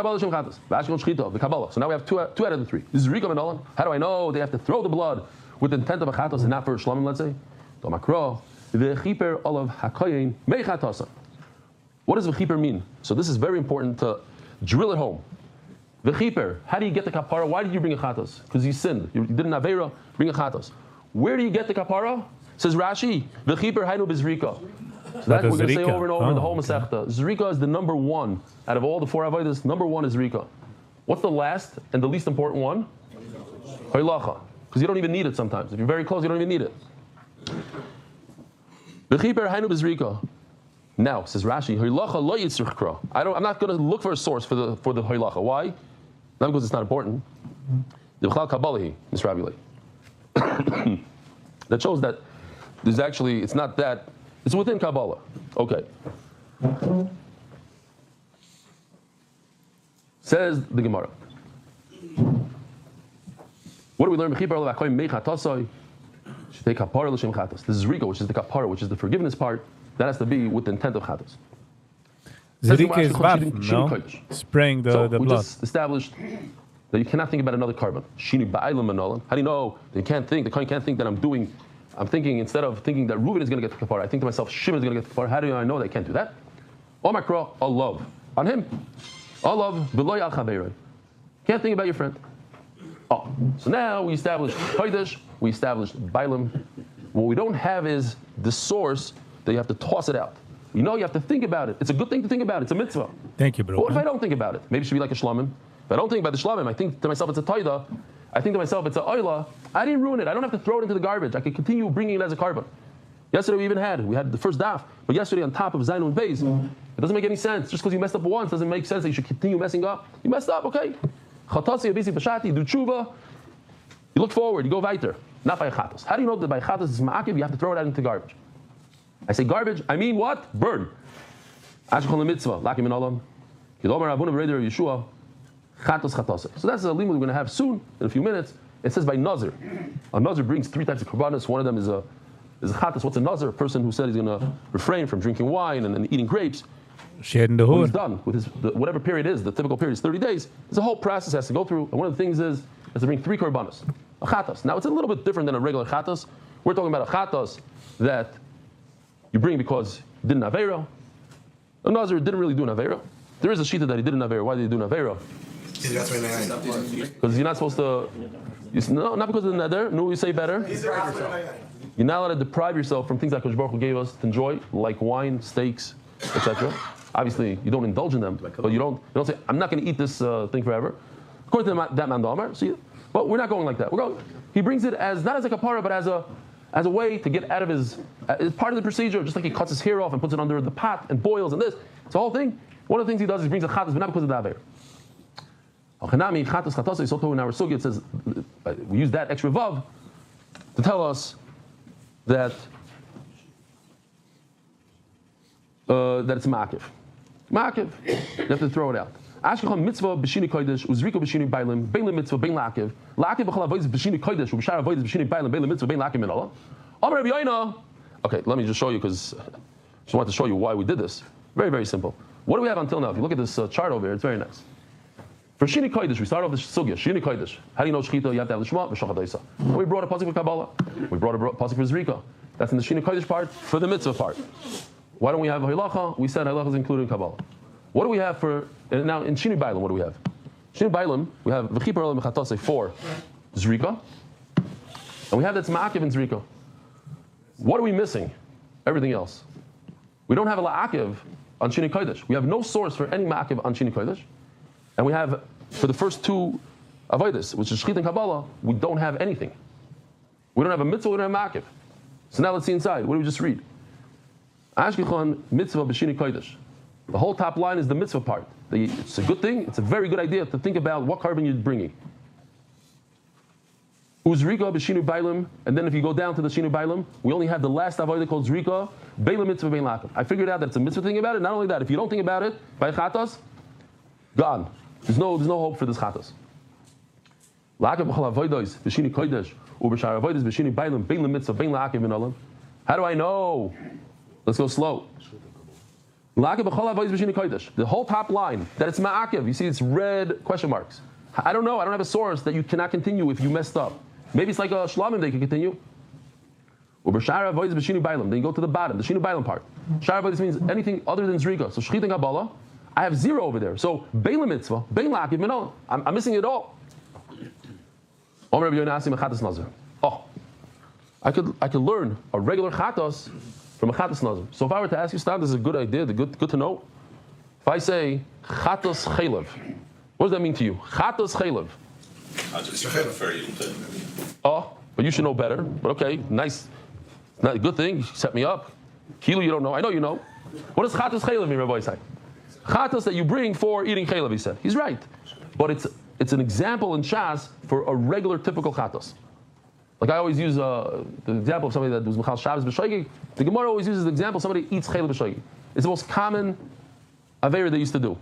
Kabbalah. So now we have two out of the three. This is Rika Menolan. How do I know they have to throw the blood with the intent of a chatos and not for a shlamim, let's say? What does v'chiper mean? So this is very important to drill it home. V'chiper, how do you get the kapara? Why did you bring a chatos? Because you sinned. You did an avera, bring a chatos. Where do you get the kapara? Says Rashi, v'chiper hainu b'zrika. So that we're going to say over and over in the whole Masechta. Zrika is the number one out of all the four avodas. Number one is Zrika. What's the last and the least important one? Hilacha. Because you don't even need it sometimes. If you're very close, you don't even need it. V'chiper hainu b'zrika. Now, says Rashi, Hilacha lo yitzrich kra. I'm not going to look for a source for the Hilacha. Why? Not because it's not important. The B'chal Kabbalahi, misrabulate. That shows that there's actually, it's not that, it's within Kabbalah. Okay. Says the Gemara. What do we learn? This is Rika, which is the kapara, which is the forgiveness part. That has to be with the intent of chatos. Zrika is bad, no? Spraying the blood. We just established that you cannot think about another carbon. Shini ba'aylam manolan. How do you know that you can't think? The kohen can't think that I'm thinking, instead of thinking that Reuben is going to get the kapara, I think to myself, Shimon is going to get the kapara. How do I know that I can't do that? Omakra, a love. On him. A love, beloy al chaveiroi. Can't think about your friend. Oh, so now we established Kodesh, we established Bailam. What we don't have is the source that you have to toss it out. You know you have to think about it. It's a good thing to think about it. It's a mitzvah. Thank you, bro. But what if I don't think about it? Maybe it should be like a shlamim. If I don't think about the shlamim, I think to myself it's a taida. I think to myself it's a oila. I didn't ruin it. I don't have to throw it into the garbage. I can continue bringing it as a carbon. Yesterday we had the first daf, but yesterday on top of Zainun Beis, it doesn't make any sense. Just because you messed up once doesn't make sense that you should continue messing up. You messed up, okay. Chatasi, abisi, pashati, do tshuva. You look forward, you go weiter. Not by chatos. How do you know that by chatos is ma'akiv? You have to throw it out into garbage. I say garbage, I mean what? Burn. Ashkol mitzvah, lakim in olam. Yidomar avuna b'reder Yeshua, chatos chatose. So that's a limud we're going to have soon, in a few minutes. It says by nazir. A nazir brings three types of korbanos. One of them is a chatos. What's a nazir? A person who said he's going to refrain from drinking wine and eating grapes. Shedding the hood. He's done with whatever period is. The typical period is 30 days. There's a whole process has to go through. And one of the things is to bring three korbanos. A chatos. Now it's a little bit different than a regular chatos. We're talking about a chatos that you bring because you did an avera. A nazir didn't really do an avera. There is a shita that he did an avera. Why did he do an avera? Because you're not supposed to. No, not because of the neder. No, you say better. You're not allowed to deprive yourself from things that Kosh Baruch Hu gave us to enjoy, like wine, steaks, etc. Obviously, you don't indulge in them, but you don't say, "I'm not going to eat this thing forever." According to that man Damar, but we're not going like that. He brings it as not as a kapara, but as a way to get out of his. It's part of the procedure, just like he cuts his hair off and puts it under the pot and boils and this. It's a whole thing. One of the things he does is he brings a chatas, but not because of the aver. Al-Chanami, chatas, chatas, is also in our sugi, it says, we use that extra vav to tell us that it's ma'akiv. Ma'akiv, you have to throw it out. Ashkechon mitzvah b'shini kodesh, uzriko b'shini bailim, beilim mitzvah, bein la'akiv, la'akiv b'chol avoidis b'shini kodesh, u'b'shar avoidis b'shini bailim, beilim mitzvah, bein la'akiv min Allah. Amar Rabbi Yoina. Okay, let me just show you, because I just want to show you why we did this. Very, very simple. What do we have until now? If you look at this chart over here, it's very nice. For Shini Kodesh, we start off with Sugya, Shini Kodesh. How do you know Shechita? You have to have the Shema, V'shachadaisa. And we brought a pasuk for Kabbalah. We brought a pasuk for Zrika. That's in the Shini Kodesh part, for the mitzvah part. Why don't we have Hilacha? We said Hilacha is included in Kabbalah. What do we have for, now in Shini Bailim, what do we have? Shini Bailim, we have V'chipar Olam Mechatase for Zrika. And we have that's Ma'akiv in Zrika. What are we missing? Everything else. We don't have a La'akiv on Shini Kodesh. We have no source for any Ma'akiv on Shini Kodesh. And we have, for the first two avodas, which is Shechit and Kabbalah, we don't have anything. We don't have a mitzvah, we don't have Ma'akiv. So now let's see inside. What do we just read? Ashkechon mitzvah b'shini kodesh. The whole top line is the mitzvah part. It's a good thing. It's a very good idea to think about what carbon you're bringing. Uzrika b'shinu bailim, and then if you go down to the shinu bailim, we only have the last avodah called zrika, bailim mitzvah bein la'akiv. I figured out that it's a mitzvah thing about it. Not only that, if you don't think about it, by chatas, gone. There's no hope for this chatas. La'akiv b'chol avodos b'shinu kodesh u'b'shar avodos b'shinu bailim bailim mitzvah bein la'akiv min olam. How do I know? Let's go slow. La'akiv b'chol avodos b'shinu kodesh. The whole top line that it's ma'akiv. You see, it's red question marks. I don't know. I don't have a source that you cannot continue if you messed up. Maybe it's like a shlamim they can continue. U'b'shar avodos b'shinu bailim. Then you go to the bottom, the shinu bailim part. Shar avodos means anything other than zrika. So shechit and Kabbalah, I have zero over there. So beilim mitzvah, bein la'akiv min olam. I'm missing it all. Oh, I could learn a regular chatos from a chatos nazir. So if I were to ask you, Stan, this is a good idea, good to know. If I say chatos chaylev, what does that mean to you? Chatos chaylev. Oh, but you should know better. But okay, nice, good thing. You set me up. Kilo, you don't know. I know you know. What does chatos chaylev mean, Rabbi Isai? Chatos that you bring for eating chaylev, he said. He's right, but it's an example in Shas for a regular, typical chatos. Like I always use the example of somebody that was Michal Shabbos b'shoigig. The Gemara always uses the example of somebody eats chaylev b'shoigig. It's the most common aveira they used to do.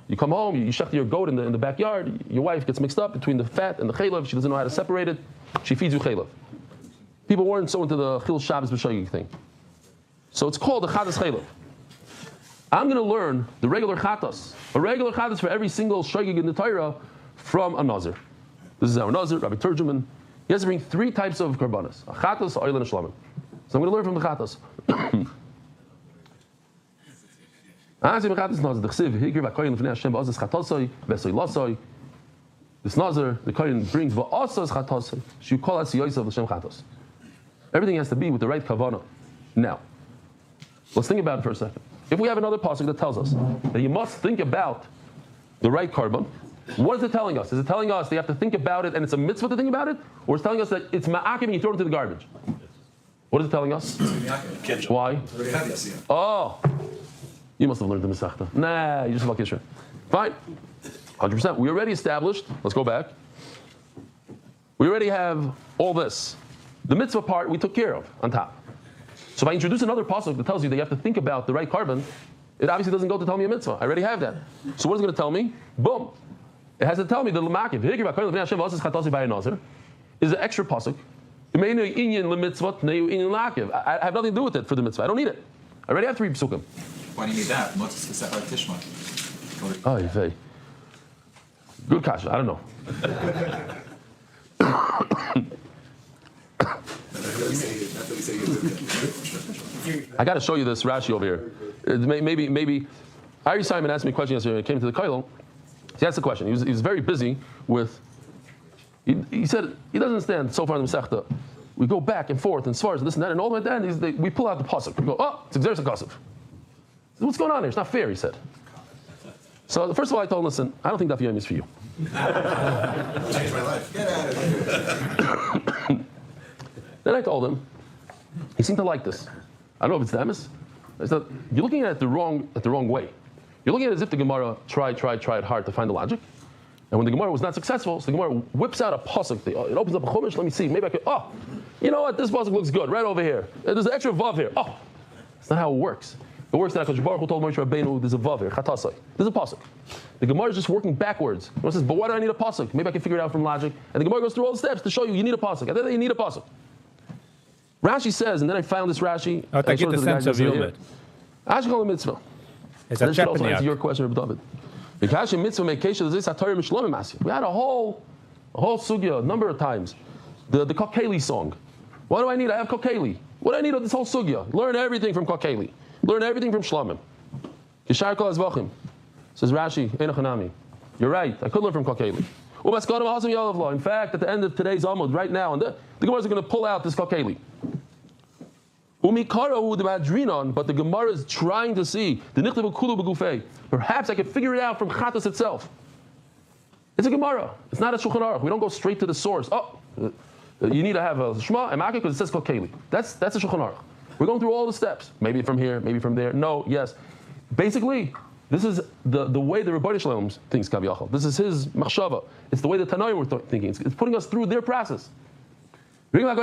You come home, you shech your goat in the backyard. Your wife gets mixed up between the fat and the chaylev. She doesn't know how to separate it. She feeds you chaylev. People weren't so into the chil Shabbos b'shoigig thing. So it's called the chatas chaylev. I'm going to learn the regular chatas, a regular chatas for every single shoigig in the Torah from a nazir. This is our nazir, Rabbi Turjuman. He has to bring 3 types of karbanas: a chatas, oil, and a shlamim. So I'm going to learn from the chatas. This nazir, the kohen brings va'asas chatasai. She call us yoysav l'shem chatas. Everything has to be with the right kavanah. Now, let's think about it for a second. If we have another pasuk that tells us that you must think about the right carbon, what is it telling us? Is it telling us that you have to think about it and it's a mitzvah to think about it? Or it's telling us that it's ma'akim and you throw it into the garbage? What is it telling us? Why? Oh, you must have learned the Masechta. Nah, you just have Kishra. Fine. 100%. We already established, let's go back. We already have all this. The mitzvah part we took care of on top. So if I introduce another pasuk that tells you that you have to think about the right carbon, it obviously doesn't go to tell me a mitzvah. I already have that. So what is it going to tell me? Boom. It has to tell me the l'makiv is an extra pasuk. I have nothing to do with it for the mitzvah. I don't need it. I already have 3 psukim. Why do you need that? Oh, you good kasha. I don't know. I got to show you this Rashi over here. Maybe Ari Simon asked me a question yesterday when I came to the Kailo. He asked the question. He was very busy with. He said he doesn't understand so far in the Masechta. We go back and forth and svars and this and that, and all the way at the end we pull out the pasuk. We go, oh, it's Xeris HaKasav. What's going on here? It's not fair, he said. So first of all, I told him, listen, I don't think Daf Yomi is for you. Changed my life. Get out of here. Then I told him, he seemed to like this. I don't know if it's the emes. I said, you're looking at it the wrong way. You're looking at it as if the Gemara tried hard to find the logic. And when the Gemara was not successful, so the Gemara whips out a pasuk. It opens up a chumash. Let me see. Maybe I could. Oh, you know what? This pasuk looks good right over here. There's an extra vav here. Oh, that's not how it works. It works that HaKadosh Baruch Hu told Moshe Rabbeinu, there's a vav here. Chatasai. There's a pasuk. The Gemara is just working backwards. It says, but why do I need a pasuk? Maybe I can figure it out from logic. And the Gemara goes through all the steps to show you need a pasuk. And then you need a pasuk. Rashi says, and then I found this Rashi. I get the sense of humor. Rashi called a mitzvah. It's and a then she also Chepniak. answer your question, Rabbi David. We had a whole sugya a number of times. The Kokeli song. What do I need? I have Kokeli. What do I need of this whole sugya? Learn everything from Kokeli. Learn everything from Shlomim. Yishar kol azvachim. Says Rashi, Einachanami. You're right. I could learn from Kokeli. In fact, at the end of today's Amud, right now, and the Gemara is going to pull out this Kokeli. But the Gemara is trying to see the nichtav kulu begufei. Perhaps I could figure it out from Chatos itself. It's a Gemara. It's not a Shulchan Aruch. We don't go straight to the source. Oh, you need to have a Shema and Makah because it says Kokeli. That's a Shulchan Aruch. We're going through all the steps. Maybe from here, maybe from there. No, yes. Basically, this is the way the Rebbeinu Shalom thinks Kaviyachal. This is his machshava. It's the way the Tanaim were thinking. It's putting us through their process. Oh,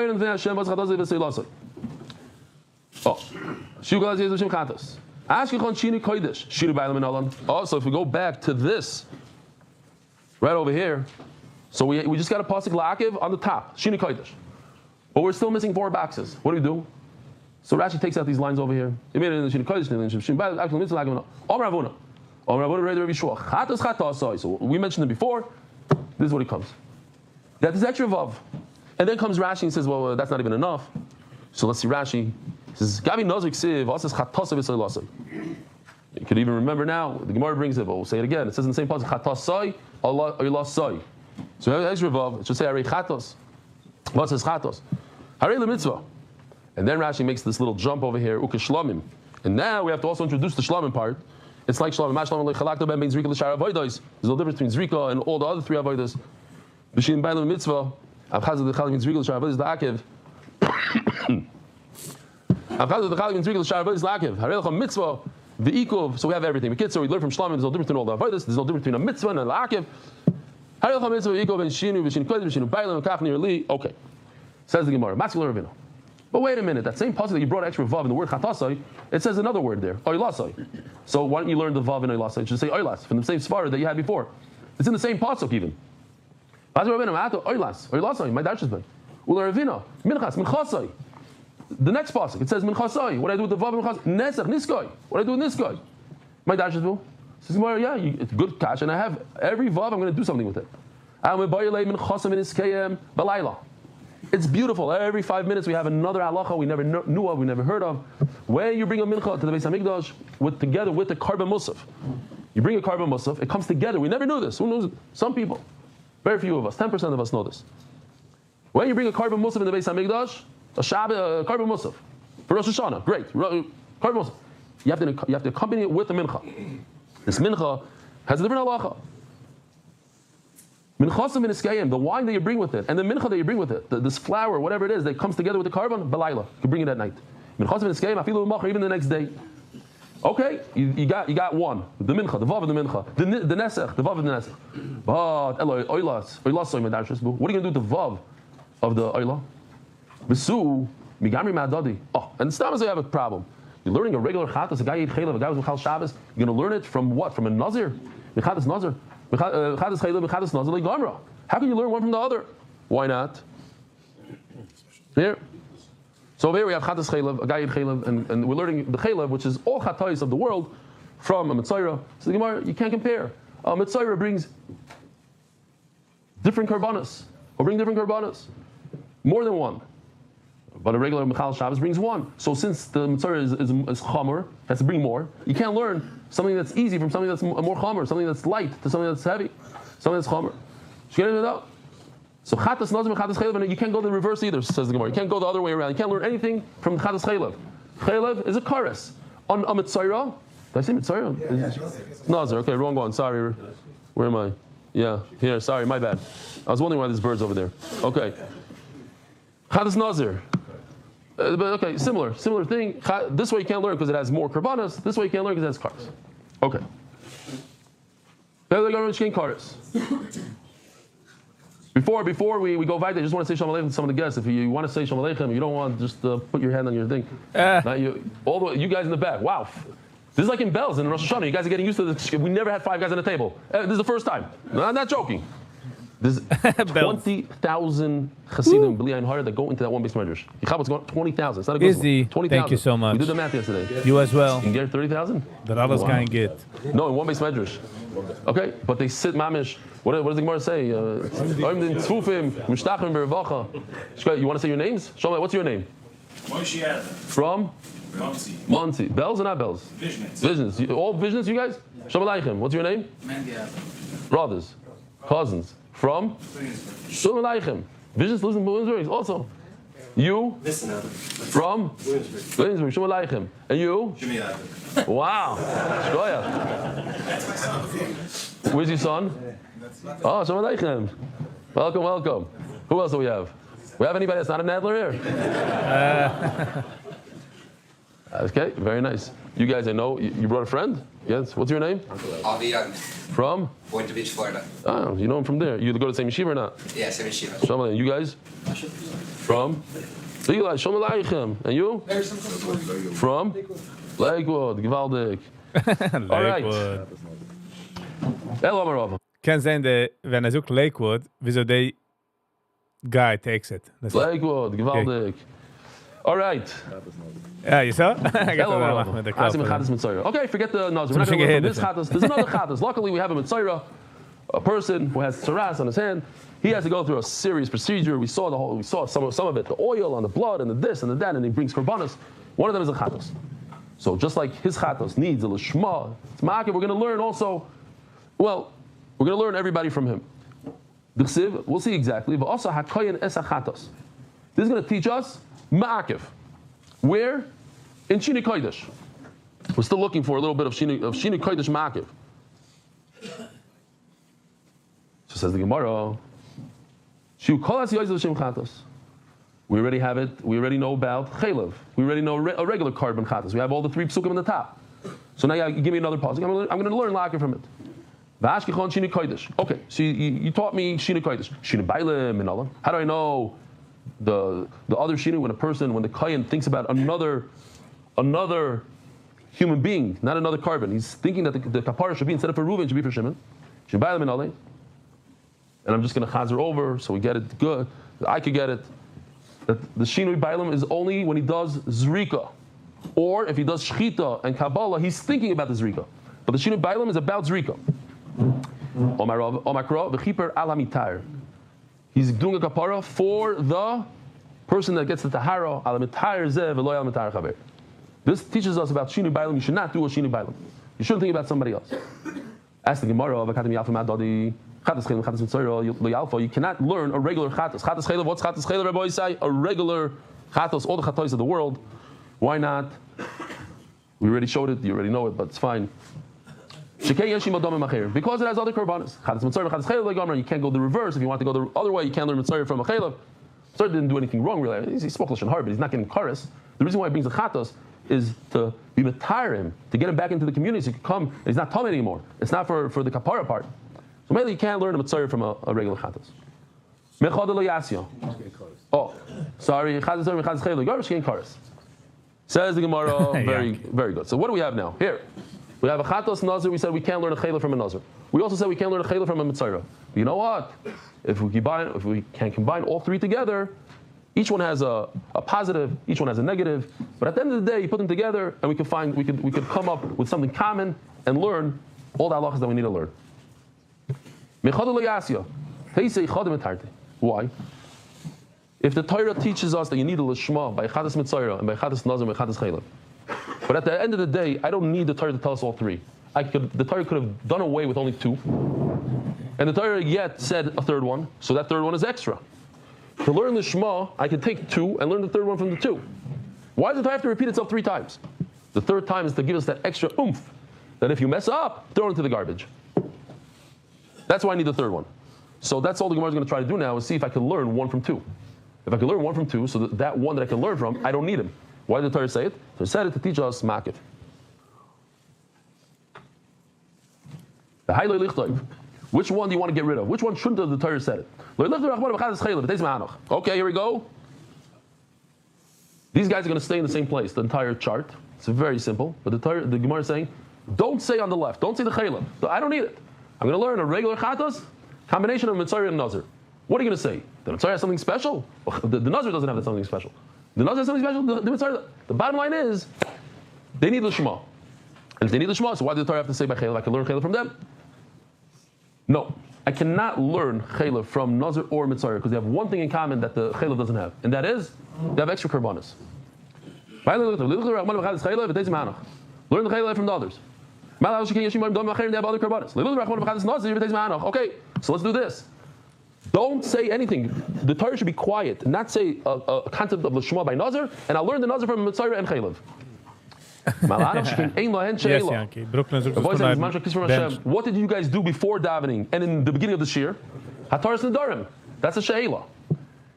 so if we go back to this, right over here, so we just got a pasuk la'akiv on the top, shini kodesh, but we're still missing 4 boxes. What do? So Rashi takes out these lines over here. We mentioned them before. This is what he comes. That is extra vav, and then comes Rashi and says, well, that's not even enough. So let's see Rashi. He says, Gabi Nozik Siv, Asas Chatasai V'Seilasai. You could even remember now, the Gemara brings it, but we'll say it again. It says in the same passage, Chatasai, Oilasai. So extra vav, it should say, Harei Chatos. What says Chatos? Harei L'mitzvah. And then Rashi makes this little jump over here, Uke Shlomim. And now we have to also introduce the Shlomim part. It's like Shlomim, Mash Shlomim, Lechalakta Ben Ben Zrika L'Shar Avodos. There's no difference between Zrika and all the other 3 Avodos. B'Shin Bailam Mitzvah, Avchaz L'Chal Ben Zrika L'Shar Avodos, the Akiv. So we have everything. So we learn from Shlomim, there's no difference between all the avodas, there's no difference between a mitzvah and an akiv. Okay. Says the Gemara. But wait a minute, that same pasuk that you brought extra vav in the word chatasai, it says another word there, oilasai. So why don't you learn the vav in oilasai? It should say oilas, from the same svara that you had before. It's in the same pasuk even. Oilasai, my dash has been. The next pasuk, it says minchasai. What do I do with the vav minchasai? Nesach, niskoi. What do I do with niskoi? My dashes will. Says Gemara, yeah, it's good cash, and I have every vav. I'm going to do something with it. It's beautiful. Every 5 minutes we have another halacha we never knew of, we never heard of. When you bring a mincha to the Beis Hamikdash together with the karban musaf, you bring a karban musaf. It comes together. We never knew this. Who knows it? Some people, very few of us, 10% of us know this. When you bring a karban musaf in the Beis Hamikdash, a Shabbat, karban musaf for Rosh Hashanah, great. Karban musaf. You have to accompany it with the mincha. This mincha has a different halacha. Minchasim v'niskayim, the wine that you bring with it, and the mincha that you bring with it, this flour, whatever it is, that comes together with the karban, belayla. You can bring it at night. Minchasim v'niskayim, afilu v'machar, even the next day. Okay, you got one, the mincha, the vav of the mincha, the nesech, the vav of the nesech. But eloi oilas, oilasoy medarshus. What are you going to do with the vav of the oila? Besu migamri ma'adadi. Oh, and sometimes I have a problem. You're learning a regular chatas, a guy eat chaylev, a guy was mechal Shabbos. You're going to learn it from what? From a nazir? Mechatas nazir. How can you learn one from the other? Why not? Here. So over here we have Chatas Chaylev, a guy in Chaylev, and we're learning the Chaylev, which is all Chatayis of the world, from a Mitzayra. So the Gemara, you can't compare. A Mitzayra brings different karbanas, or bring different karbanas, more than one. But a regular Mechal Shabbos brings one. So since the Mitzayra is Chomer, has to bring more, you can't learn something that's easy from something that's more Chomer, something that's light to something that's heavy, something that's Chomer. You get it out? So Chatas Nazim and Chatas Chaylev, and you can't go the reverse either, says the Gemara. You can't go the other way around. You can't learn anything from Chatas Chaylev. Chaylev is a Kares. On a Mitzayra, did I say Mitzayra? Yeah, Nazir, okay, wrong one, sorry. Where am I? Yeah, here, sorry, my bad. I was wondering why there's birds over there. Okay. Chatas Nazir. But okay, similar thing. This way you can't learn because it has more karbanas. This way you can't learn because it has cars. Okay. Before we go weiter, I just want to say Shalom Aleichem to some of the guests. If you want to say Shalom Aleichem, you don't want to just put your hand on your thing. Not you, all the way, you guys in the back. Wow. This is like in Bells in Rosh Hashanah. You guys are getting used to this. We never had 5 guys on the table. This is the first time. No, I'm not joking. There's 20,000 Hasidim, B'li Ein Hara, that go into that one base medrash. What's going on? 20,000. It's not a good Easy. 20,000. Thank you so much. We did the math yesterday. You as well. You can get 30,000? That others can't get. No, in one base medrash. Okay, but they sit mamish. What does the Gemara say? You want to say your names? Show me, what's your name? Moshe Adam. From? Monty. Bells or not bells? Visions. Visions. All visions, you guys? Shalom Aleichem. What's your name? Mandy Adam. Brothers. Cousins. From? Shalom Aleichem. Visions lives in Williamsburg also. You? From? Williamsburg. Shalom Aleichem. And you? Jimmy Adam. Wow. Shkoya. Where's your son? Oh, Shalom Aleichem. Welcome. Who else do we have? We have anybody that's not a Nadler here? Okay, very nice. You guys, I know, you brought a friend? Yes. What's your name? Avi Young. From? Boynton Beach, Florida. Oh, you know him from there. You go to the same yeshiva or not? Yeah, same yeshiva. Shalom Aleichem. You guys? From? Eli, Shalom Aleichem. And you? From? Lakewood. Gewaldig. All right. Hello, Marava. Kan zijn wenn zoekt Lakewood, wieso die guy takes it. Lakewood. Gewaldig. All right. Yeah, you saw? Hello, Marava. Okay, forget the Nazir. We're not going to learn from this Chattas. There's another Chattas. Luckily, we have a Mitzayra, a person who has tsaras on his hand. He has to go through a serious procedure. We saw some of it, the oil on the blood and the this and the that, and he brings korbanos. One of them is a Chattas. So just like his Chattas needs a lishma, it's ma'akev, we're going to learn also, well, we're going to learn everybody from him. We'll see exactly. But also, hakayin es Chattas. This is going to teach us ma'akev. Where? In Shini Kodesh. We're still looking for a little bit of Shini Kodesh ma'akev. So says the Gemara, we already have it. We already know about chaylev. We already know a regular carbon chatas. We have all the 3 psukim in the top. So now you give me another pasuk. I'm going to learn la'akev from it. V'ashkichon Shini Kodesh. Okay, so you taught me Shini Kodesh. Shini Bailim and Allah. How do I know the other Shini when the Kayan thinks about another human being, not another carbon. He's thinking that the kapara should be, instead of for Reuven, should be for Shimon. Shini Bailim and Allah. And I'm just going to chazer over so we get it good. I could get it. That the Shinui Bailam is only when he does Zrika. Or if he does Shchita and Kabbalah, he's thinking about the Zrika. But the Shinui Bailam is about Zrika. He's doing a kapara for the person that gets the Tahara. This teaches us about Shinui Bailam. You should not do a Shinui Bailam. You shouldn't think about somebody else. Ask the Gemara, you cannot learn a regular chatas. Chatas chaylev, what's chatas chaylev, Rabbi Yisai? A regular chatas, all the chatos of the world. Why not? We already showed it, you already know it, but it's fine. Because it has other korbanos. Chatas mitzvah, chatas chaylev, you can't go the reverse. If you want to go the other way, you can't learn mitzvah from a chaylev. Mitzvah didn't do anything wrong, really. He spoke lashon hara, but he's not getting kares. The reason why he brings the chatos is to be matire him, to get him back into the community so he can come, and he's not tamid anymore. It's not for the kapara part. So maybe you can't learn a mitzvah from a regular chatas. Oh, sorry. Says the Gemara, very good. So what do we have now? Here, we have a chatas nazir. We said we can't learn a chayla from a nazir. We also said we can't learn a chayla from a mitzvah. You know what? If we can combine all 3 together, each one has a positive, each one has a negative. But at the end of the day, you put them together, and we could come up with something common and learn all the halachas that we need to learn. Why? If the Torah teaches us that you need a lishma by chatas mitzayra and by chatas nazir and by chatas chaylev, but at the end of the day, I don't need the Torah to tell us all 3. The Torah could have done away with only 2, and the Torah yet said a 3rd one, so that 3rd one is extra. To learn the Shema, I can take 2 and learn the 3rd one from the 2. Why does the Torah have to repeat itself 3 times? The 3rd time is to give us that extra oomph, that if you mess up, throw it into the garbage. That's why I need the 3rd one. So that's all the Gemara is going to try to do now, is see if I can learn 1 from 2. If I can learn 1 from 2, so that one that I can learn from, I don't need him. Why did the Torah say it? So it said it to teach us ma'akev. The Hailoi Lichtoiv. Which one do you want to get rid of? Which one shouldn't have the Torah said it? Okay, here we go. These guys are going to stay in the same place, the entire chart. It's very simple. But the Gemara is saying, don't say on the left. Don't say the Chaylev. I don't need it. I'm going to learn a regular Chatos, combination of Mitzvah and Nazir. What are you going to say? The Mitzvah has something special? Well, the Nazir doesn't have something special. The Nazir has something special? The Mitzvah. The bottom line is, they need the Shema. And if they need the Shema, so why did the Torah have to say by Chaylev? I can learn Chaylev from them? No. I cannot learn Chaylev from Nazir or Mitzvah because they have one thing in common that the Chaylev doesn't have. And that is, they have extra Karbanis. Learn the Chaylev from the others. They have other Karbanis. Okay, so let's do this. Don't say anything. The Torah should be quiet, not say a concept of the Shema by Nazir, and I'll learn the Nazir from Mitzvah and Chaylev. Yes, Yankee. What did you guys do before davening and in the beginning of this year? Hataras Nedarim. That's a she'ela.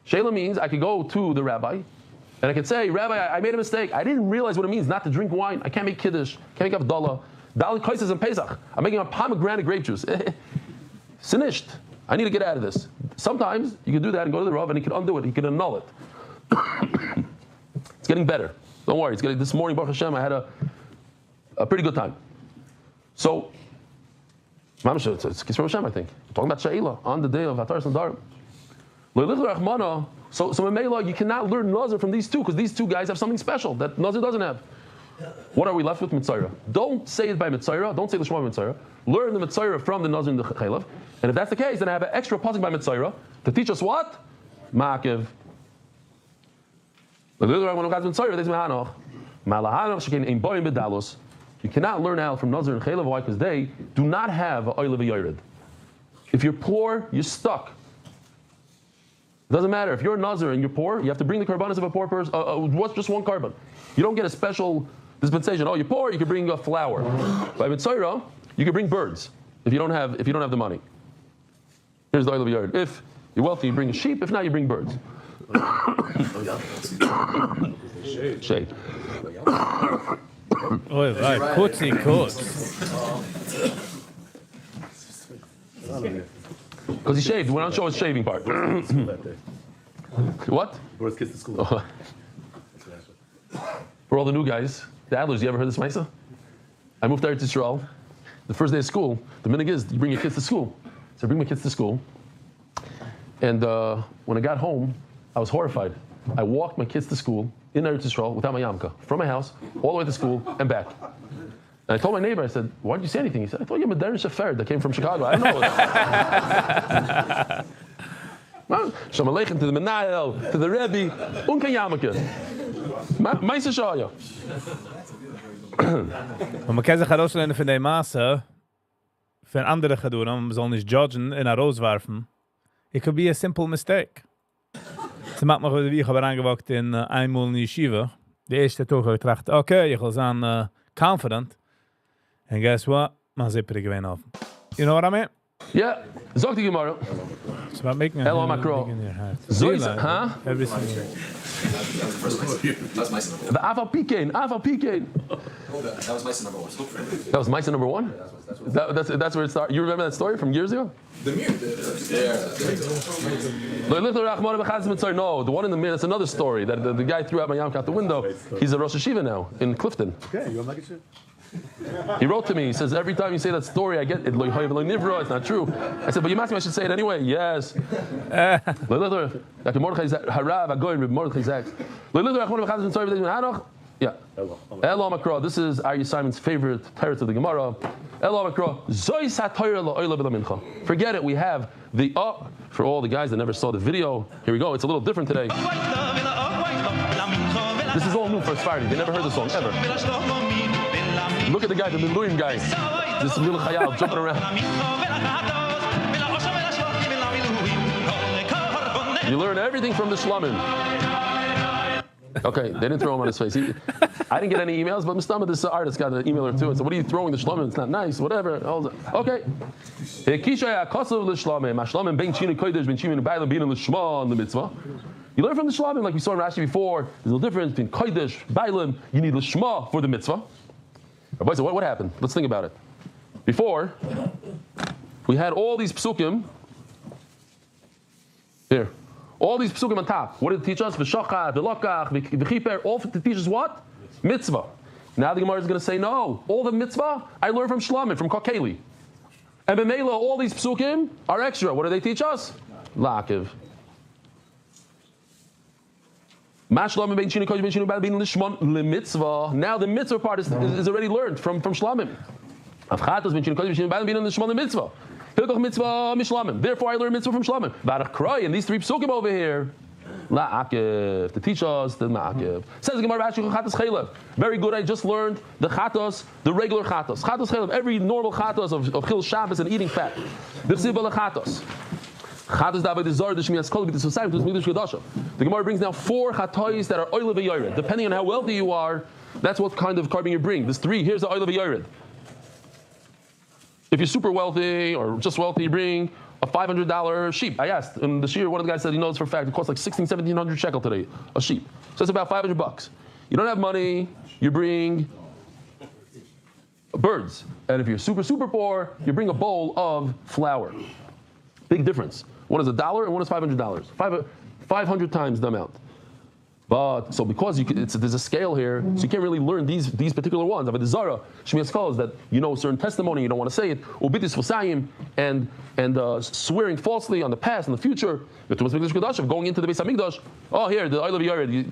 She'ela means I could go to the rabbi and I could say, Rabbi, I made a mistake. I didn't realize what it means not to drink wine. I can't make kiddush. Can't make Havdalah. Dalit Kaises and Pesach. I'm making a pomegranate grape juice. Sinished. I need to get out of this. Sometimes you can do that and go to the Rav and he can undo it. He can annul it. It's getting better. Don't worry. It's getting. This morning, Baruch Hashem, I had a pretty good time. So, it's Kisra Hashem, I think. We're talking about She'ela on the day of Hataras Nedarim. So in Mela, you cannot learn Nazir from these two because these two guys have something special that Nazir doesn't have. What are we left with? Mitzvah. Don't say it by Mitzvah. Don't say the Shema by Mitzvah. Learn the Mitzvah from the Nazir and the Chaylev. And if that's the case, then I have an extra pasuk by Mitzvah to teach us what? Ma'akev. You cannot learn out from Nazir and Chaylev. Why? Because they do not have an oil of a yored. If you're poor, you're stuck. It doesn't matter. If you're a Nazir and you're poor, you have to bring the karbanos of a poor person. What's just one carbon? You don't get a special dispensation. Oh, you're poor, you can bring a flower. By Mitzvah, you can bring birds if you don't have the money. Here's the oil of a yored. If you're wealthy, you bring a sheep. If not, you bring birds. Shade. Oh, right. Kutzi Kutz. Because he shaved. We're not showing his shaving part. What? Where's kids to school? For all the new guys, the Adlers, you ever heard this Maisa? I moved to Eretz Yisrael. The first day of school, the minhag is you bring your kids to school. So I bring my kids to school. And when I got home, I was horrified. I walked my kids to school in Eretz Yisrael without my yarmulke, from my house, all the way to school and back. And I told my neighbor, I said, why didn't you say anything? He said, I told you I'm a Derish Shefer that came from Chicago. I don't know. Shalom Aleichem to the Menahel, to the Rebbe, unkein yarmulke. Meise Shaya. Und man kann sich herauslernen von der Masse, von anderen Geduren, man soll nicht judgen und herauswerfen. It could be a simple mistake. Sie macht mich, wie ich habe reingewagt in einmal in Yeshiva. Die erste Tag habe ich gedacht, okay, ich will sein confident. And guess what? Man zipper gewinn auf. You know what I mean? Yeah. Zog die Gemara. It's about making a Hello, Macro. Zoiza, huh? Every single That was my number one. The Aval Pikain. That was my number one. That was Maisa number one? That's where it started. You remember that story from years ago? The mirror. No, the one in the mirror, that's another story. That the guy threw out my yarmulke out the window. He's a Rosh Hashiva now in Clifton. Okay, you want to make it shit? He wrote to me, he says, every time you say that story, I get it. It's not true. I said, but you asked me I should say it anyway. Yes. Yeah. Elo Makro. This is Ari Simon's favorite teretz of the Gemara. Elo Makro. Forget it. We have the for all the guys that never saw the video. Here we go. It's a little different today. This is all new for Sfardi. They never heard the song ever. Look at the guy, the Miluim guy. This little chayal jumping around. You learn everything from the Shlomim. Okay, they didn't throw him on his face. I didn't get any emails, but Mustama, this artist, got an email or two and said, what are you throwing the Shlomim? It's not nice, whatever. Okay. You learn from the Shlomim, like we saw in Rashi before. There's no difference between Kodesh, Bailim. You need Lishma for the mitzvah. Rabbi said, what happened? Let's think about it. Before, we had all these psukim. Here. All these psukim on top. What did it teach us? V'shachar, v'lokach, v'chiper. All to teach us what? Mitzvah. Now the Gemara is going to say, no. All the mitzvah, I learned from Shlamim, from Kokeli. And b'meila, all these psukim are extra. What do they teach us? Lakiv. Now the mitzvah part is already learned from Shlamim. Therefore I learned mitzvah from Shlamim. And these three psukim over here, to teach us the ma'akev. Says the Gemara, very good, I just learned the chatos, the regular chatos. Chatos chaylev, every normal chatos of chil Shabbos and eating fat. The Gemara brings now 4 chatois that are oil v'yored. Depending on how wealthy you are, that's what kind of carbon you bring. There's 3. Here's the oil v'yored. If you're super wealthy or just wealthy, you bring a $500 sheep. I asked, and the shear, one of the guys said he knows for a fact it costs like 1,700 shekel today, a sheep. So that's about $500. You don't have money, you bring birds. And if you're super poor, you bring a bowl of flour. Big difference. One is $1 and one is $500. 500 times the amount. But so because there's a scale here, so you can't really learn these particular ones. But the Zara, Shmias calls that you know a certain testimony, you don't want to say it, ubitis fusayim, and swearing falsely on the past and the future. Going into the Beis Hamikdash. Oh, here the Oil of Yared.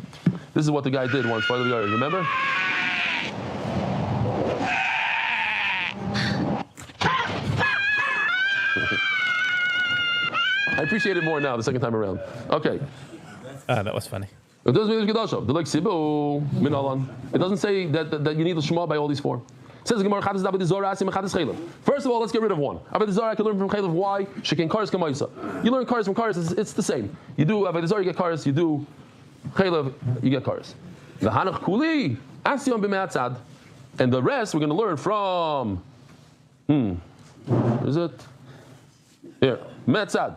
This is what the guy did once for Oil of Yared. Remember? I appreciate it more now, the second time around. Okay. That was funny. It doesn't say that you need the Shema by all these 4. It says the Gemara, first of all, let's get rid of one. Avodah Zarah I can learn from Chaylev. Why? Shekin Kares Kamaisa. You learn Kares from Kares, it's the same. You do Avodah Zarah, you get Kares. You do Chaylev, you get Kares. The Hanach Kuli, Asyon b'me'atzad. And the rest we're going to learn from, is it? Here, Me'atzad.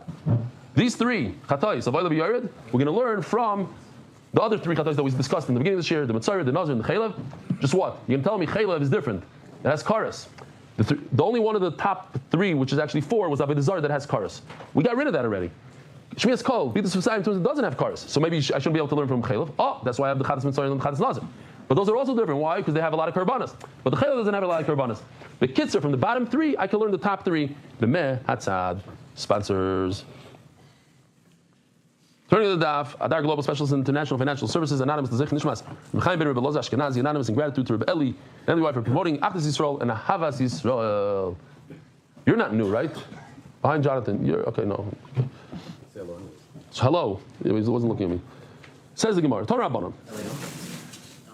These 3 Chatois of Oil Yared, we're going to learn from the other 3 chatos that we discussed in the beginning of this year, the Mitzvah, the Nazir, and the Chaylev. Just what? You're going to tell me Chaylev is different. It has Karas. The only one of the top 3, which is actually 4, was Avodah Zarah that has Karas. We got rid of that already. Shmias Kol, B'Yidus Fusayim doesn't have Karas. So maybe I shouldn't be able to learn from Chaylev. Oh, that's why I have the Chatas Mitzvah and the Chatas Nazir. But those are also different. Why? Because they have a lot of Karbanas. But the Chaylev doesn't have a lot of Karbanas. The Kitzur, from the bottom 3, I can learn the top 3. B'meh, Hatzad, sponsors. Turning to the Daf, Adar Global Specialist in International Financial Services, anonymous to Zech Nishmas, M'chaim ben Rebbe Loza Ashkenazi, anonymous in gratitude to Rebbe Eli and the wife for promoting Achdus Yisrael and Ahavas Yisrael. You're not new, right? Behind Jonathan, you're okay. No. So, hello. He wasn't looking at me. Says the Gemara. Torah Rabbanon.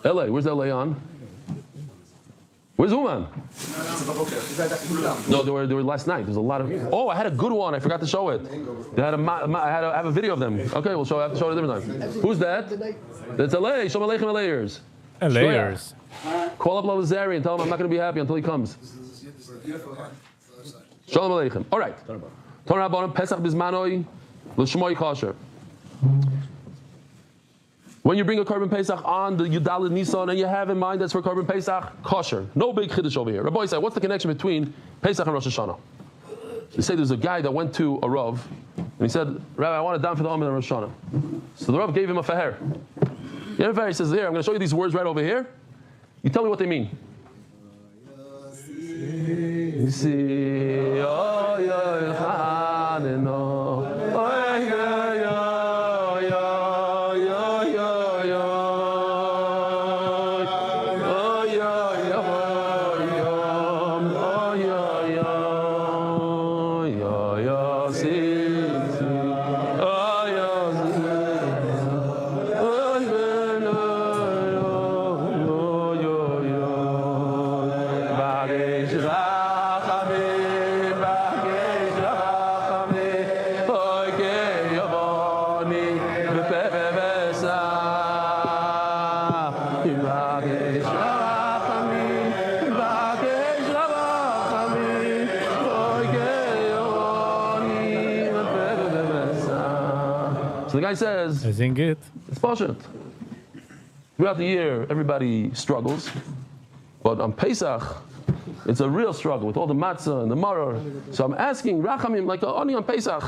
LA. Where's LA on? Where's Uman? No, they were last night. There's a lot of. Oh, I had a good one. I forgot to show it. They had I have a video of them. Okay, we'll show it a different time. Who's that? That's LA. Shalom Aleichem LAers. LAers. Call up Lazari and tell him I'm not going to be happy until he comes. Shalom Aleichem. All right. Torah Rabbanon Pesach Bizmanoi L'Shmoi Kosher. When you bring a Korban Pesach on the Yudalid Nisan and you have in mind that's for Korban Pesach, kosher. No big chiddush over here. Rabbi said, what's the connection between Pesach and Rosh Hashanah? They say there's a guy that went to a Rav and he said, Rabbi, I want a dam for the Amid and Rosh Hashanah. So the Rav gave him a faher. The other faher, he says, here, I'm going to show you these words right over here. You tell me what they mean. So the guy says, I think it. It's bullshit. Throughout the year, everybody struggles. But on Pesach, It's a real struggle with all the matzah and the maror. So I'm asking Rachamim like only on Pesach.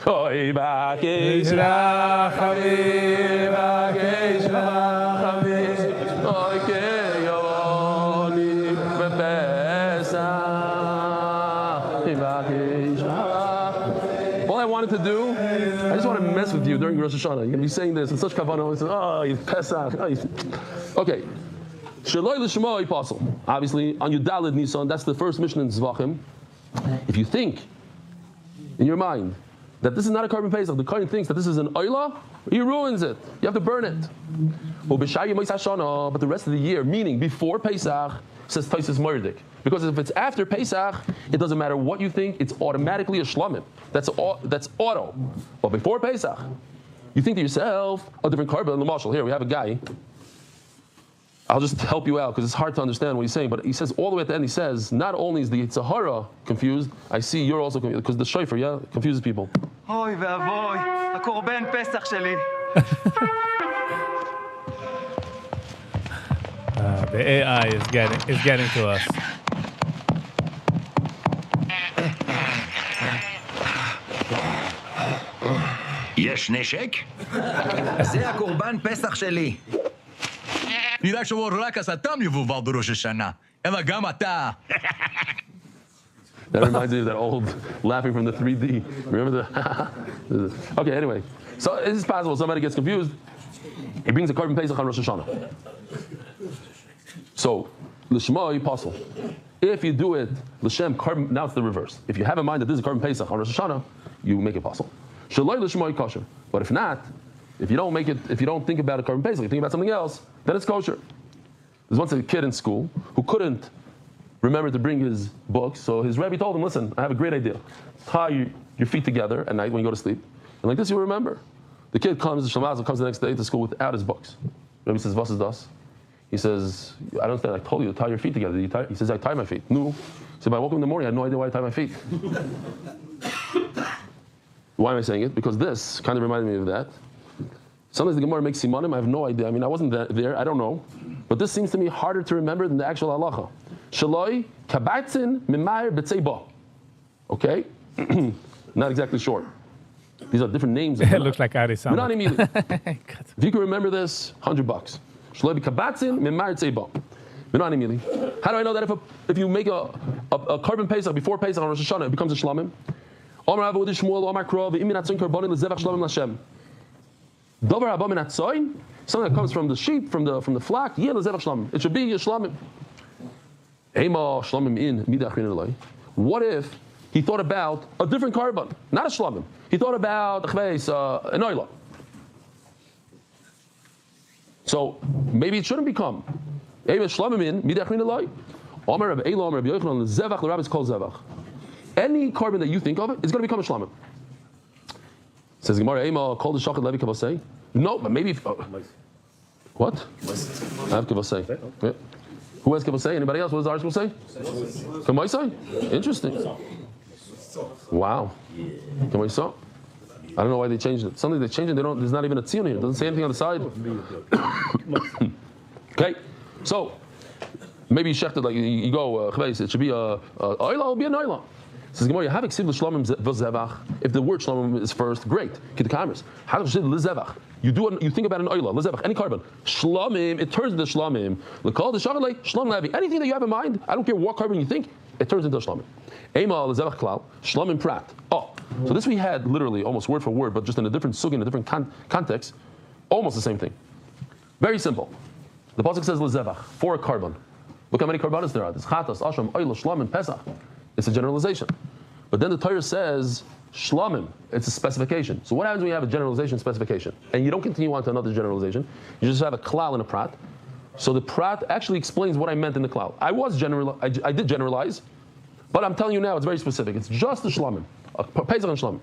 Oy bakesh Rachamim, bakesh Rachamim, oy keyoni bepesach, bakesh Rachamim. All I wanted to do, I just want to mess with you during Rosh Hashanah. You're going to be saying this in such kavanah. Oh, you Pesach. Okay. Shaloi l'shemoi apostle. Obviously, on Yudalid Nisan, that's the first mission in Zvachim. If you think in your mind that this is not a carbon Pesach, the Kohen thinks that this is an oila, he ruins it. You have to burn it. But the rest of the year, meaning before Pesach, says Taisus Mordik. Because if it's after Pesach, it doesn't matter what you think, it's automatically a shlamim. That's auto. But before Pesach, you think to yourself, a different carbon. L'mashal, here we have a guy. I'll just help you out because it's hard to understand what he's saying. But he says all the way at the end, he says, not only is the Yitzhahara confused, I see you're also confused. Because the shofar, confuses people. Oy ve'avoy, hakorban Pesach sheli. The AI is getting to us. יש נשק? זה הקורבן פסח שלי. נראה שהוא רק השטן מבובל בראש השנה, אלא גם אתה. That reminds me of that old laughing from the 3D. Remember the? Okay, anyway. So it is possible somebody gets confused. He brings a carbon Pesach on Rosh Hashanah. So, l'shema apostle. If you do it, l'shem carbon. Now it's the reverse. If you have in mind that this is carbon Pesach on Rosh Hashanah, you make it apostle. Shaloi l'shema kosher. But if not, if you don't make it, if you don't think about a carbon Pesach, you think about something else, then it's kosher. There's once a kid in school who couldn't remember to bring his books, so his rabbi told him, listen, I have a great idea. Tie your feet together at night when you go to sleep, and like this you'll remember. The kid comes the next day to school without his books. Rabbi says, was is das? He says, I don't understand, I told you to tie your feet together. He says, I tie my feet. No. He said, I woke up in the morning, I had no idea why I tie my feet. Why am I saying it? Because this kind of reminded me of that. Sometimes the Gemara makes simanim, I have no idea. I mean, I wasn't there, I don't know. But this seems to me harder to remember than the actual halacha. Shaloi kabatzin mimayr b'tzeiba. Okay? Not exactly short. These are different names. It looks like Arisama. If you can remember this, $100. Shaloi kabatzin mimayr b'tzeiba. How do I know that if you make a carbon Pesach before Pesach on Rosh Hashanah, it becomes a shlamim? Omar Abu Shmuel, Omar Krov, Imin Atzoin Karbonim Lezevach Shlamim Lashem. Dover Abba Min Atzoin, something that comes from the sheep, from the flock, yeah, Lezevach Shlamim. It should be a shlamim. Ema Shlamim in Midachin Eloi. What if he thought about a different carbon, not a shlamim? He thought about an oila. So maybe it shouldn't become Ema Shlamim in Midachin Eloi. Omar Rabbi Eila, Omar Rabbi Yochanan, Lezevach, the rabbis call Zevach. Any carbon that you think of, it's going to become a shlamim. Says Gemara, Ema called the shachad levi kavasei. No, but maybe. What? I have kavasei. Yeah. Who has kavasei? Anybody else? What does ours will say? Kamaisai. Interesting. Wow. Kamaisai. I don't know why they changed it. Something they changed it. There's not even a tzion here. It doesn't say anything on the side. Okay. So maybe you shechted like you go. It should be a oila. It'll be an oila. Says Gemara, you have eksiv l'shlamim v'zevach. If the word shlamim is first, great. K'tekamis. How does it l'zevach? You think about an oila, l'zevach, any carbon. Shlamim, it turns into shlamim. L'kol the shagalei shlam levi. Anything that you have in mind, I don't care what carbon you think, it turns into a shlamim. Ema l'zevach klal shlamim prat. Oh, so this we had literally almost word for word, but just in a different sugi, in a different context, almost the same thing. Very simple. The pasuk says l'zevach for a carbon. Look how many carbonas there are. There's chatas, asham, oila, shlamim, pesach. It's a generalization. But then the Torah says, shlamim, it's a specification. So what happens when you have a generalization specification? And you don't continue on to another generalization. You just have a klal and a prat. So the prat actually explains what I meant in the klal. I did generalize, but I'm telling you now it's very specific. It's just the shlamim, a pesach and shlamim.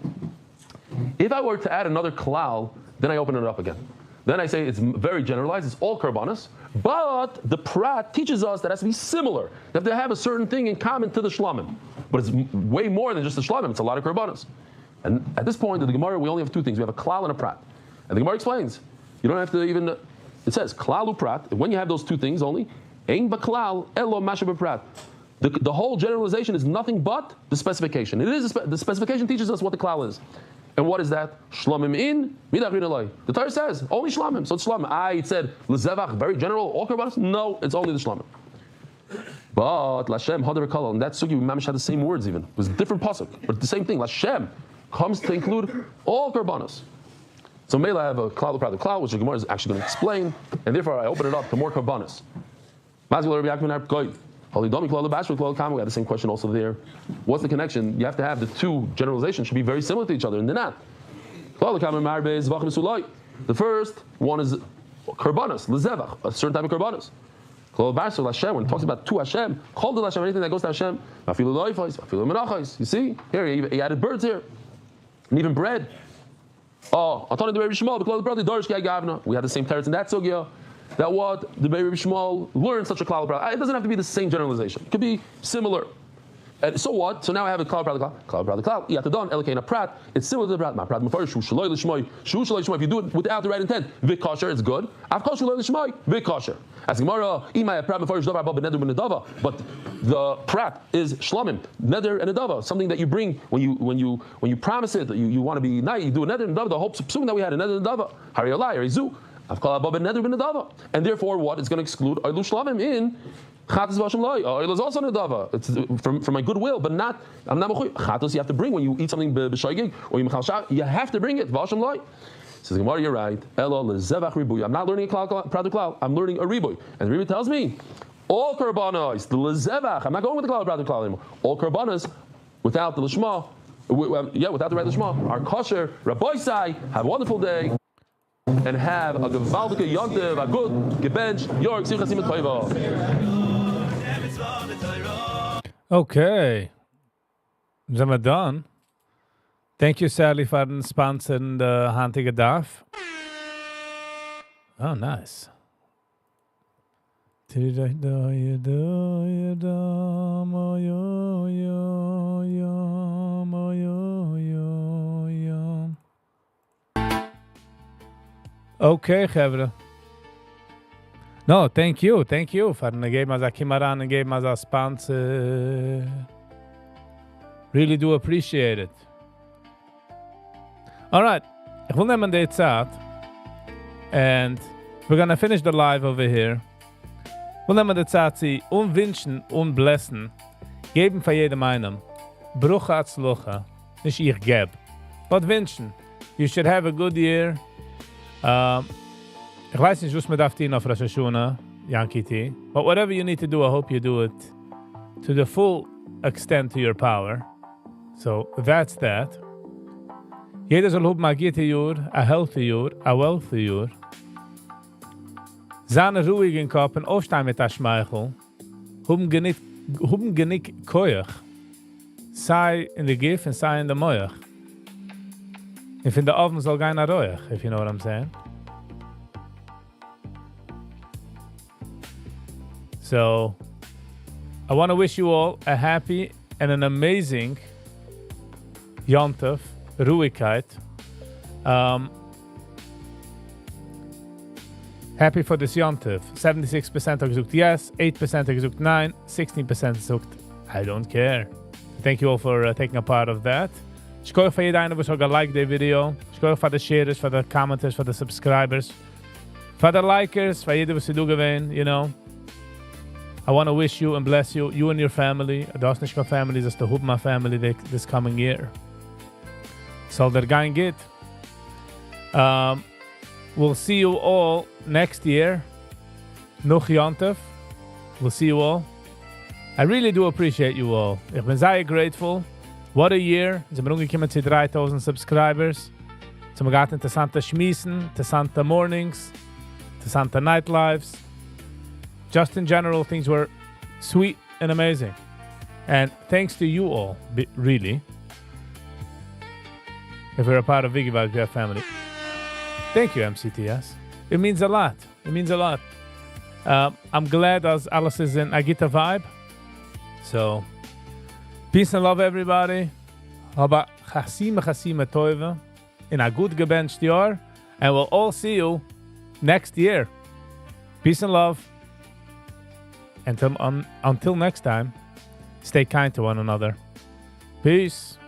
If I were to add another klal, then I open it up again. Then I say it's very generalized, it's all karbanas, but the prat teaches us that it has to be similar, that they have a certain thing in common to the shlamim. But it's way more than just the shlamim, it's a lot of karbanas. And at this point in the Gemara, we only have two things. We have a klal and a prat. And the Gemara explains, you don't have to even, it says, klal u prat, when you have those two things only, Ein baklal elo masha b'prat. The whole generalization is nothing but the specification. It is the specification teaches us what the klal is. And what is that? Shlamim in, midachrin alay. The Torah says only shlamim. So it's shlamim. It said lezevach, very general, all korbanos. No, it's only the shlamim. But Lashem hadar kala, and that sugi we mamish had the same words even. It was a different pasuk, but the same thing. Lashem comes to include all korbanos. So Mela I have a klal of klal, which the Gemara is actually going to explain, and therefore I open it up to more korbanos. We had the same question also there. What's the connection? You have to have the two generalizations should be very similar to each other, and they're not. The first one is korbanos, lezevach, a certain type of korbanos. When it talks about to Hashem, anything that goes to Hashem, you see, here he added birds here, and even bread. We had the same teretz in that sugya. That what the Be'er Shmuel learned such a klal. It doesn't have to be the same generalization. It could be similar. And so what? So now I have a klal. Yatadon elkein a prat. It's similar to the prat. Ma prat mefarish shu shaloi l'shmoi. Shu shaloi l'shmoi. If you do it without the right intent, vik kosher, it's good. Avkol shaloi l'shmoi, vik kosher. As Gemara, imay a prat mefarish davar above neder b'nedava. But the prat is shlamim, neder and nedava. Something that you bring when you promise it. You want to be nice. You do a neder and nedava. The whole assuming that we had a neder and nedava. Hari alai, hari zu. And therefore, what? It's going to exclude Oilu Shlamim in Chatas Vashim Loi. Oilu is also Nedava. It's from my goodwill, but not. I'm not Chatas. You have to bring when you eat something b'shoigig or you have to bring it Vashim Loi. Says Gemara, you're right. Elo lezevach ribuy. I'm not learning a klal. I'm learning a ribuy, and the ribuy tells me all korbanos the lezevach. I'm not going with the klal anymore. All korbanos without the lishma, without the right lishma are kosher. Rabboisai, have a wonderful day. And have a gewaltige yontiv, a good gebench, york, simchasim toiva. Okay. Sind wir done? Thank you, Sally, for sponsoring the Hantige Daf. Oh, nice. Okay, Chevra. No, thank you for the game as a Kimaran and game as a sponsor. Really do appreciate it. All right, ich will nehmen die Zeit and we're gonna finish the live over here. We'll nehmen die Zeit sie wünschen und blessen, geben für jedem einen. Bruch Hatzlucha, nicht ich geb, but wünschen. You should have a good year. Ich weiß nicht, was man darf tun auf Rosh Hashanah, Yankee T. But whatever you need to do, I hope you do it to the full extent to your power. So that's that. Jeder soll haben ein gutes Jahr, ein healthy Jahr, ein wealthy Jahr. Seine ruhigen Kopf und aufstehen mit der Schmeichel. Haben genick Koyach. Sei in der Gif und sei in der Moyach. If in the oven soll keiner roich, if you know what I'm saying. So, I want to wish you all a happy and an amazing Yontov, Ruhigkeit. Happy for this Yontov. 76% have gesagt yes, 8% have gesagt nein, 16% have gesagt I don't care. Thank you all for taking a part of that. Ich schaue für jeden einen, was auch geliked the video. Ich schaue für die Sharers, für die Commenters, für die Subscribers, für die Likers, für jeden, was sie do gewähnen, you know. I want to wish you and bless you, you and your family. Du hast nicht keine Family, das ist der Hubma family this coming year. Soll der Gang geht. We'll see you all next year. Noch Yontov. We'll see you all. I really do appreciate you all. Ich bin sehr grateful. What a year. Sind wir umgekommen zu 3000 Subscribers. Sind wir gehabt interessante Schmissen, interessante Mornings, interessante Nightlives. Just in general, things were sweet and amazing. And thanks to you all, really. If you're a part of Viggy Vagria family. Thank you, MCTS. It means a lot. It means a lot. I'm glad as Alice is in Agita vibe. So, peace and love, everybody. Haba chasima toiva in a good gebenched year, and we'll all see you next year. Peace and love. Until next time, stay kind to one another. Peace.